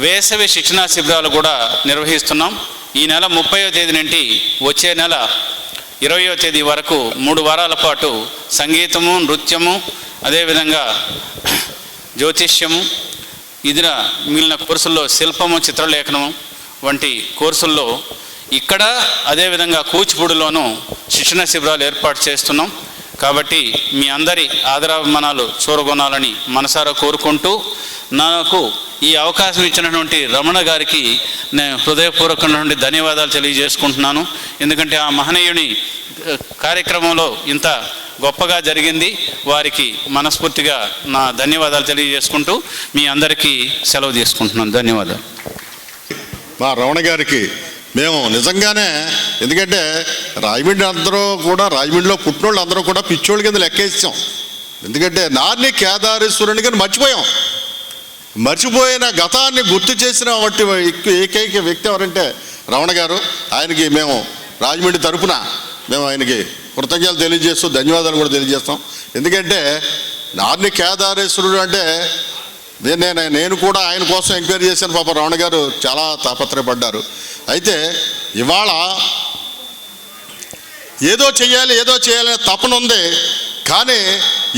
వేసవి శిక్షణా శిబిరాలు కూడా నిర్వహిస్తున్నాం. ఈ నెల 30వ తేదీ నుండి వచ్చే నెల 20వ తేదీ వరకు 3 వారాల పాటు సంగీతము, నృత్యము, అదేవిధంగా జ్యోతిష్యము, మిగిలిన కోర్సుల్లో శిల్పము, చిత్రలేఖనము వంటి కోర్సుల్లో ఇక్కడ అదేవిధంగా కూచిపూడిలోనూ శిక్షణ శిబిరాలు ఏర్పాటు చేస్తున్నాం. కాబట్టి మీ అందరి ఆదరాభిమానాలు చూరగొనాలని మనసారా కోరుకుంటూ నాకు ఈ అవకాశం ఇచ్చినటువంటి రమణ గారికి నేను హృదయపూర్వకమైనటువంటి ధన్యవాదాలు తెలియజేసుకుంటున్నాను. ఎందుకంటే ఆ మహనీయుని కార్యక్రమంలో ఇంత గొప్పగా జరిగింది. వారికి మనస్ఫూర్తిగా నా ధన్యవాదాలు తెలియజేసుకుంటూ మీ అందరికీ సెలవు తీసుకుంటున్నాను. ధన్యవాదాలు. మా రమణ గారికి మేము నిజంగానే, ఎందుకంటే రాజమండ్రి అందరూ కూడా, రాజమండ్రిలో పుట్టినోళ్ళు అందరూ కూడా పిచ్చోళ్ళ కింద లెక్కేసాం. ఎందుకంటే నార్ని కేదారేశ్వరుని కానీ మర్చిపోయిన గతాన్ని గుర్తు చేసిన ఏకైక వ్యక్తి ఎవరంటే రమణ గారు. ఆయనకి మేము రాజమండ్రి తరపున మేము ఆయనకి కృతజ్ఞతలు తెలియజేస్తూ ధన్యవాదాలు కూడా తెలియజేస్తాం. ఎందుకంటే నార్ని కేదారేశ్వరుడు అంటే నేను కూడా ఆయన కోసం ఎంక్వైరీ చేశాను. పాప రమణ గారు చాలా తాపత్రయపడ్డారు. అయితే ఇవాళ ఏదో చేయాలనే తపన ఉంది, కానీ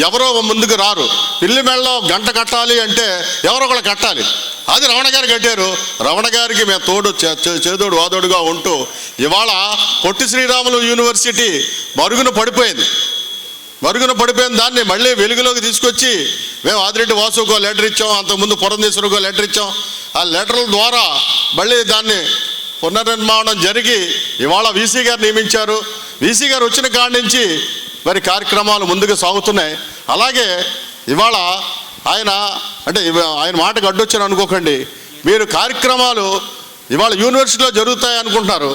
ఎవరో ముందుకు రారు. పిల్లి మెళ్ళలో గంట కట్టాలి అంటే ఎవరో ఒకళ్ళు కట్టాలి. అది రమణ గారు కట్టారు. రమణ గారికి మేము తోడు చేదోడు వాదోడుగా ఉంటూ ఇవాళ పొట్టి శ్రీరాములు యూనివర్సిటీ మరుగున పడిపోయిన దాన్ని మళ్ళీ వెలుగులోకి తీసుకొచ్చి మేము ఆదిరెడ్డి వాసుకో లెటర్ ఇచ్చాం, అంతకుముందు పురంధేశ్వరుకో లెటర్ ఇచ్చాం. ఆ లెటర్ల ద్వారా మళ్ళీ దాన్ని పునర్నిర్మాణం జరిగి ఇవాళ వీసీ గారు నియమించారు. వీసీ గారు వచ్చిన కాడి నుంచి మరి కార్యక్రమాలు ముందుకు సాగుతున్నాయి. అలాగే ఇవాళ ఆయన మాటకు అడ్డొచ్చాను అనుకోకండి. మీరు కార్యక్రమాలు ఇవాళ యూనివర్సిటీలో జరుగుతాయి అనుకుంటున్నారు.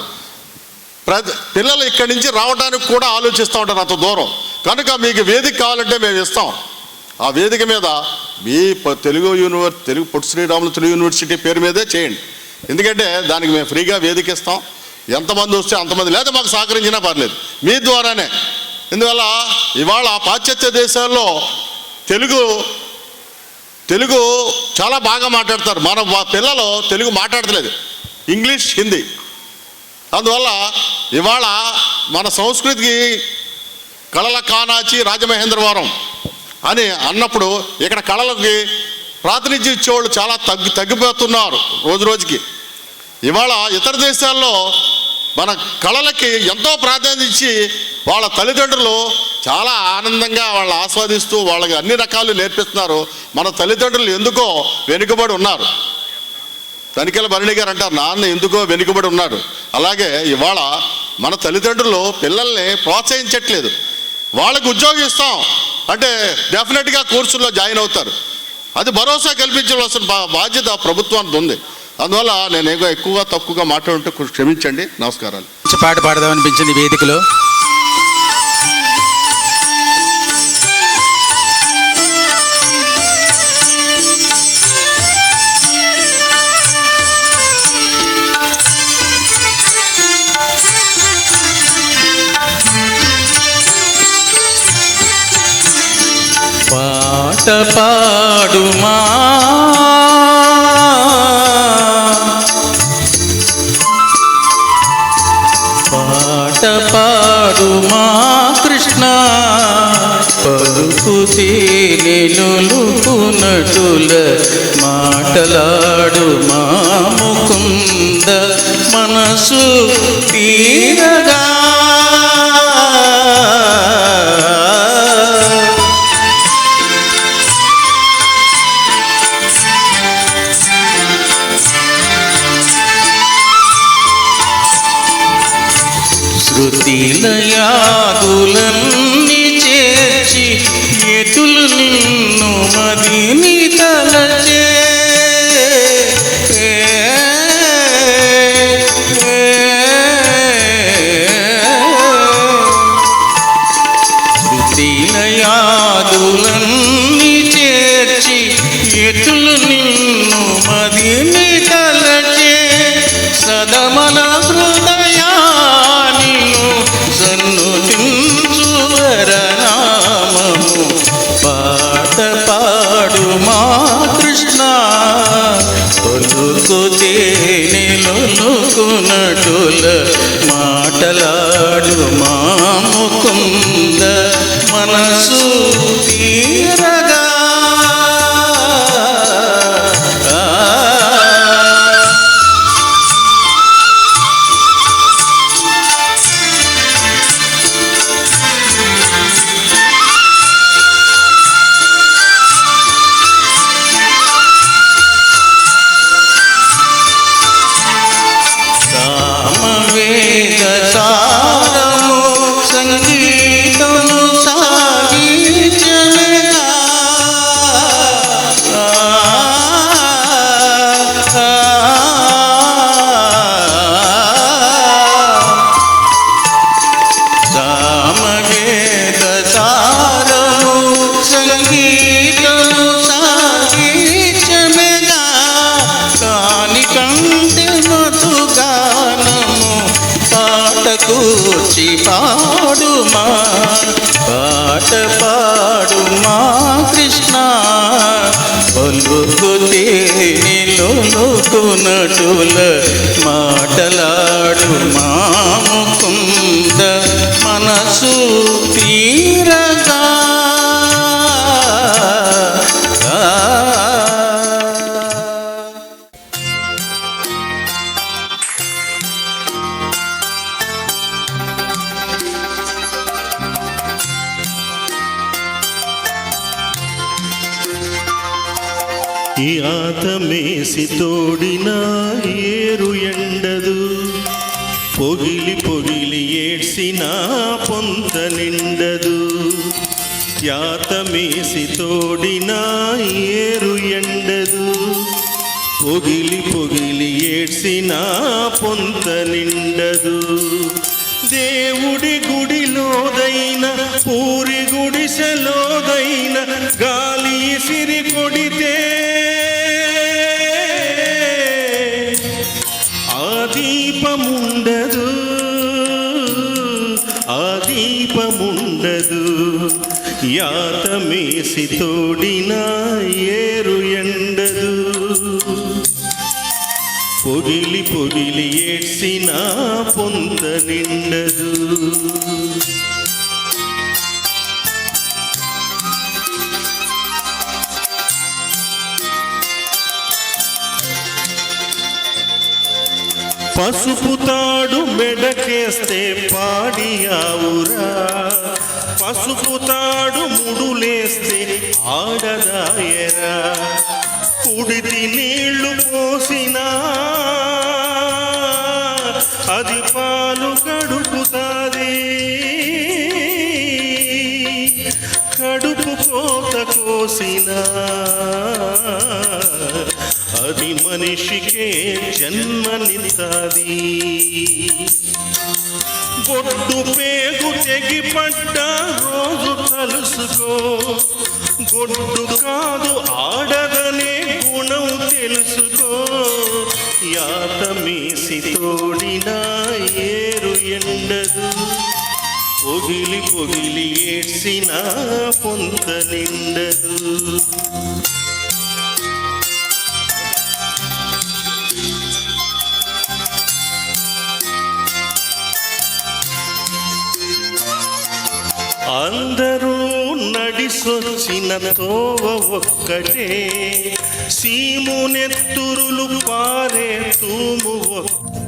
పిల్లలు ఇక్కడి నుంచి రావడానికి కూడా ఆలోచిస్తూ ఉంటారు అంత దూరం. కనుక మీకు వేదిక కావాలంటే మేము ఇస్తాం. ఆ వేదిక మీద మీ తెలుగు పొట్టి శ్రీరాములు తెలుగు యూనివర్సిటీ పేరు మీదే చేయండి. ఎందుకంటే దానికి మేము ఫ్రీగా వేదిక ఇస్తాం. ఎంతమంది వస్తే అంతమంది, లేదా మాకు సహకరించినా పర్లేదు, మీ ద్వారానే. ఇందువల్ల ఇవాళ పాశ్చాత్య దేశాల్లో తెలుగు చాలా బాగా మాట్లాడతారు. మన పిల్లలు తెలుగు మాట్లాడతలేదు, ఇంగ్లీష్, హిందీ. అందువల్ల ఇవాళ మన సంస్కృతికి కళల కానాచి రాజమహేంద్రవరం అని అన్నప్పుడు ఇక్కడ కళలకి ప్రాతినిధ్యం ఇచ్చేవాళ్ళు చాలా తగ్గిపోతున్నారు రోజు రోజుకి. ఇవాళ ఇతర దేశాల్లో మన కళలకి ఎంతో ప్రాధాన్యత ఇచ్చి వాళ్ళ తల్లిదండ్రులు చాలా ఆనందంగా వాళ్ళు ఆస్వాదిస్తూ వాళ్ళకి అన్ని రకాలు నేర్పిస్తున్నారు. మన తల్లిదండ్రులు ఎందుకో వెనుకబడి ఉన్నారు. తనికెల భరణి గారు అంటారు, నాన్న ఎందుకో వెనుకబడి ఉన్నారు. అలాగే ఇవాళ మన తల్లిదండ్రులు పిల్లల్ని ప్రోత్సహించట్లేదు. వాళ్ళకి ఉద్యోగం ఇస్తాం అంటే డెఫినెట్గా కోర్సుల్లో జాయిన్ అవుతారు. అది భరోసా కల్పించవలసిన బాధ్యత ప్రభుత్వానికి ఉంది. అందువల్ల నేను ఎక్కువగా తక్కువగా మాట్లాడుంటే క్షమించండి. నమస్కారాలు. పాట పాడదామనిపించింది వేదికలో. పాట పాడుమా పాట పాడుమా కృష్ణ, పలుకు తేనెలుకునటుల మాటలాడు మా ముకుంద, మనసు తీరగా శృతిలయాదులన్నీ చేర్చి ఎటులు నిన్ను మదిని తలచే, శృతిలయాదులన్నీ చేర్చి ఎటులు నిన్ను మదిని తలచే, సదమన సన్నుతించువరనామము పాట పాడుమా కృష్ణ, పలుకు తేనెలుకునటుల మాటలాడు మా ముకుంద, మనసు తీరగా సంగీతము సాగించమే గూర్చి పాడుమా, పాట పాడుమా కృష్ణ. పలుకుతే నిలుకునటుల మాటలాడుమా ముకుంద మనసు తీరగా. యాతమేసి తోడిన ఏరు ఎండదు, పొగిలి పొగిలి ఏడ్సిన పొంత నిండదు. యాతమేసి తోడిన ఏరు ఎండదు, పొగిలి పొగిలి ఏడ్సిన పొంత నిండదు. దేవుడి గుడిలోదైన పూరి గుడిసెలోదైన గాలి సిరి కొడితే ఆ దీపముండదు, ఆ దీపముండదు. యాతమేసి తోడిన ఏరు ఎండదు, పొగిలి పొగిలి ఏడ్సిన పొంత నిండదు. పసుపు తాడు మెడకేస్తే పాడి ఆవురా, పసుపు తాడు ముడులేస్తే ఆడదాయరా. కుడితి నీళ్లు పోసినా అది పాలు కడుపుతాది, కడుపు కోత కోసినా అది మనిషికే జన్మనిస్తాది. బొడ్డు పేగు తెగి పడ్డ రోజు తలుసుకో, గొడ్డు కాదు ఆడదనే గుణం తెలుసుకో. యాతమేసి తోడిన ఏరు ఎండదు, పొగిలి పొగిలి ఏడ్చిన పొంత నిండదు. అందరూ నడిసొచ్చిన తోవ ఒక్కటే, సీమునెత్తురులు పారే తూము ఒక్క.